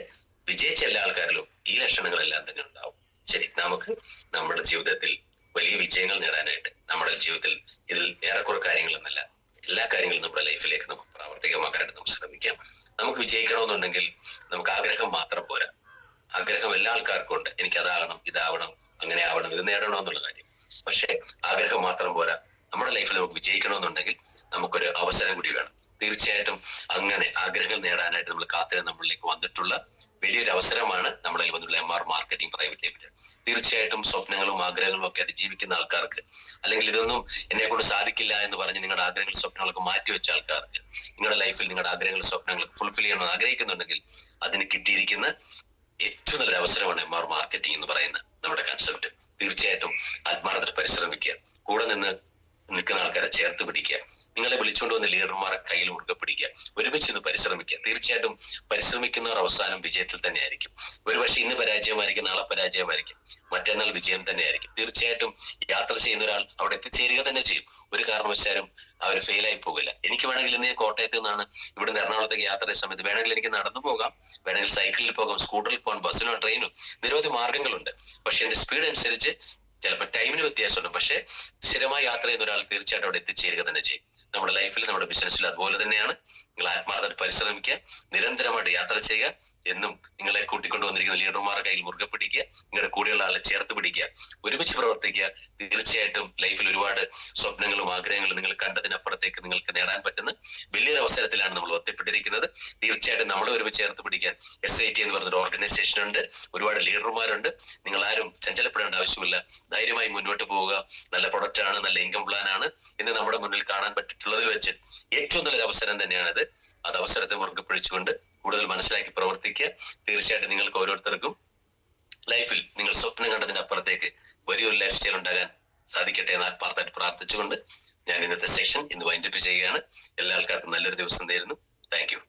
[SPEAKER 1] വിജയിച്ച എല്ലാ ആൾക്കാരിലും ഈ ലക്ഷണങ്ങളെല്ലാം തന്നെ ഉണ്ടാവും. ശരി, നമുക്ക് നമ്മുടെ ജീവിതത്തിൽ വലിയ വിജയങ്ങൾ നേടാനായിട്ട് നമ്മുടെ ജീവിതത്തിൽ ഇതിൽ ഏറെക്കുറെ കാര്യങ്ങളൊന്നല്ല, എല്ലാ കാര്യങ്ങളും നമ്മുടെ ലൈഫിലേക്ക് നമുക്ക് പ്രാവർത്തികമാക്കാനായിട്ട് നമുക്ക് ശ്രമിക്കാം. നമുക്ക് വിജയിക്കണമെന്നുണ്ടെങ്കിൽ നമുക്ക് ആഗ്രഹം മാത്രം പോരാ. ആഗ്രഹം എല്ലാ ആൾക്കാർക്കും ഉണ്ട്, എനിക്ക് അതാകണം, ഇതാവണം, അങ്ങനെ ആവണം, ഇത് നേടണം എന്നുള്ള കാര്യം. പക്ഷെ ആഗ്രഹം മാത്രം പോരാ. നമ്മുടെ ലൈഫിൽ നമുക്ക് വിജയിക്കണമെന്നുണ്ടെങ്കിൽ നമുക്കൊരു അവസരം കൂടി വേണം. തീർച്ചയായിട്ടും അങ്ങനെ ആഗ്രഹങ്ങൾ നേടാനായിട്ട് നമ്മൾ കാത്തിരുന്ന് നമ്മളിലേക്ക് വന്നിട്ടുള്ള വലിയൊരു അവസരമാണ് നമ്മുടെ വന്നിട്ടുള്ള MR മാർക്കറ്റിംഗ് പ്രൈവറ്റ് ലിമിറ്റഡ്. തീർച്ചയായിട്ടും സ്വപ്നങ്ങളും ആഗ്രഹങ്ങളും ഒക്കെ ആയിട്ട് ജീവിക്കുന്ന ആൾക്കാർക്ക്, അല്ലെങ്കിൽ ഇതൊന്നും എന്നെ കൊണ്ട് സാധിക്കില്ല എന്ന് പറഞ്ഞ് നിങ്ങളുടെ ആഗ്രഹങ്ങളും സ്വപ്നങ്ങളൊക്കെ മാറ്റിവെച്ച ആൾക്കാർക്ക്, നിങ്ങളുടെ ലൈഫിൽ നിങ്ങളുടെ ആഗ്രഹങ്ങളും സ്വപ്നങ്ങളൊക്കെ ഫുൾഫിൽ ചെയ്യണമെന്ന് ആഗ്രഹിക്കുന്നുണ്ടെങ്കിൽ അതിന് കിട്ടിയിരിക്കുന്ന ഏറ്റവും നല്ലൊരു അവസരമാണ് MR മാർക്കറ്റിംഗ് എന്ന് പറയുന്ന നമ്മുടെ കൺസെപ്റ്റ്. തീർച്ചയായിട്ടും ആത്മാർത്ഥത്തിൽ പരിശ്രമിക്കുക, കൂടെ നിന്ന് നിൽക്കുന്ന ആൾക്കാരെ ചേർത്ത് പിടിക്കുക. നിങ്ങളെ വിളിച്ചുകൊണ്ട് വന്ന ലീഡർമാരെ കയ്യിൽ മുറുകെ പിടിക്കുക, ഒരുമിച്ച് ഇന്ന് പരിശ്രമിക്കുക. തീർച്ചയായിട്ടും പരിശ്രമിക്കുന്നവർ അവസാനം വിജയത്തിൽ തന്നെയായിരിക്കും. ഒരുപക്ഷെ ഇന്ന് പരാജയമായിരിക്കും, നാളെ പരാജയമായിരിക്കും, മറ്റന്നാൾ വിജയം തന്നെയായിരിക്കും. തീർച്ചയായിട്ടും യാത്ര ചെയ്യുന്ന ഒരാൾ അവിടെ എത്തിച്ചേരുക തന്നെ ചെയ്യും. ഒരു കാരണവശാലും അവർ ഫെയിലായി പോകില്ല. എനിക്ക് വേണമെങ്കിൽ ഇന്ന് കോട്ടയത്ത് നിന്നാണ് ഇവിടുന്ന് എറണാകുളത്തേക്ക് യാത്രയുടെ സമയത്ത് വേണമെങ്കിൽ എനിക്ക് നടന്നു പോകാം, വേണമെങ്കിൽ സൈക്കിളിൽ പോകാം, സ്കൂട്ടറിൽ പോകാം, ബസ്സിനോ ട്രെയിനോ, നിരവധി മാർഗങ്ങളുണ്ട്. പക്ഷെ എന്റെ സ്പീഡ് അനുസരിച്ച് ചിലപ്പോൾ ടൈമിന് വ്യത്യാസമുണ്ട്. പക്ഷെ സ്ഥിരമായി യാത്ര ചെയ്യുന്ന ഒരാൾ തീർച്ചയായിട്ടും അവിടെ എത്തിച്ചേരുക തന്നെ ചെയ്യും. നമ്മുടെ ലൈഫിൽ, നമ്മുടെ ബിസിനസ്സിൽ അതുപോലെ തന്നെയാണ്. നിങ്ങൾ ആത്മാർത്ഥമായിട്ട് പരിശ്രമിക്കുക, നിരന്തരമായിട്ട് യാത്ര ചെയ്യുക. എന്നും നിങ്ങളെ കൂട്ടിക്കൊണ്ടുവന്നിരിക്കുന്ന ലീഡർമാരുടെ കയ്യിൽ മുറുകെ പിടിക്കുക, നിങ്ങളുടെ കൂടെയുള്ള ആളെ ചേർത്ത് പിടിക്കുക, ഒരുമിച്ച് പ്രവർത്തിക്കുക. തീർച്ചയായിട്ടും ലൈഫിൽ ഒരുപാട് സ്വപ്നങ്ങളും ആഗ്രഹങ്ങളും നിങ്ങൾ കണ്ടതിനപ്പുറത്തേക്ക് നിങ്ങൾക്ക് നേടാൻ പറ്റുന്ന വലിയൊരു അവസരത്തിലാണ് നമ്മൾ ഒറ്റപ്പെട്ടിരിക്കുന്നത്. തീർച്ചയായിട്ടും നമ്മളെ ഒരുമിച്ച് ചേർത്ത് പിടിക്കാൻ SIT എന്ന് പറഞ്ഞൊരു ഓർഗനൈസേഷൻ ഉണ്ട്, ഒരുപാട് ലീഡർമാരുണ്ട്. നിങ്ങൾ ആരും ചഞ്ചലപ്പെടേണ്ട ആവശ്യമില്ല. ധൈര്യമായി മുന്നോട്ട് പോവുക. നല്ല പ്രൊഡക്റ്റ് ആണ്, നല്ല ഇൻകം പ്ലാൻ ആണ് ഇന്ന് നമ്മുടെ മുന്നിൽ കാണാൻ പറ്റിയിട്ടുള്ളതിൽ വെച്ച് ഏറ്റവും നല്ലൊരു അവസരം തന്നെയാണിത്. അത് അവസരത്തെ മുറുകെ പിടിച്ചുകൊണ്ട് കൂടുതൽ മനസ്സിലാക്കി പ്രവർത്തിക്കുക. തീർച്ചയായിട്ടും നിങ്ങൾക്ക് ഓരോരുത്തർക്കും ലൈഫിൽ നിങ്ങൾ സ്വപ്നം കണ്ടതിന് അപ്പുറത്തേക്ക് വലിയൊരു ലൈഫ് സ്റ്റൈൽ ഉണ്ടാകാൻ സാധിക്കട്ടെ എന്ന് ആത്മാർത്ഥമായിട്ട് പ്രാർത്ഥിച്ചുകൊണ്ട് ഞാൻ ഇന്നത്തെ സെഷൻ ഇന്ന് വൈൻഡപ്പ് ചെയ്യുകയാണ്. എല്ലാ ആൾക്കാർക്കും നല്ലൊരു ദിവസം നേരുന്നു. Thank you.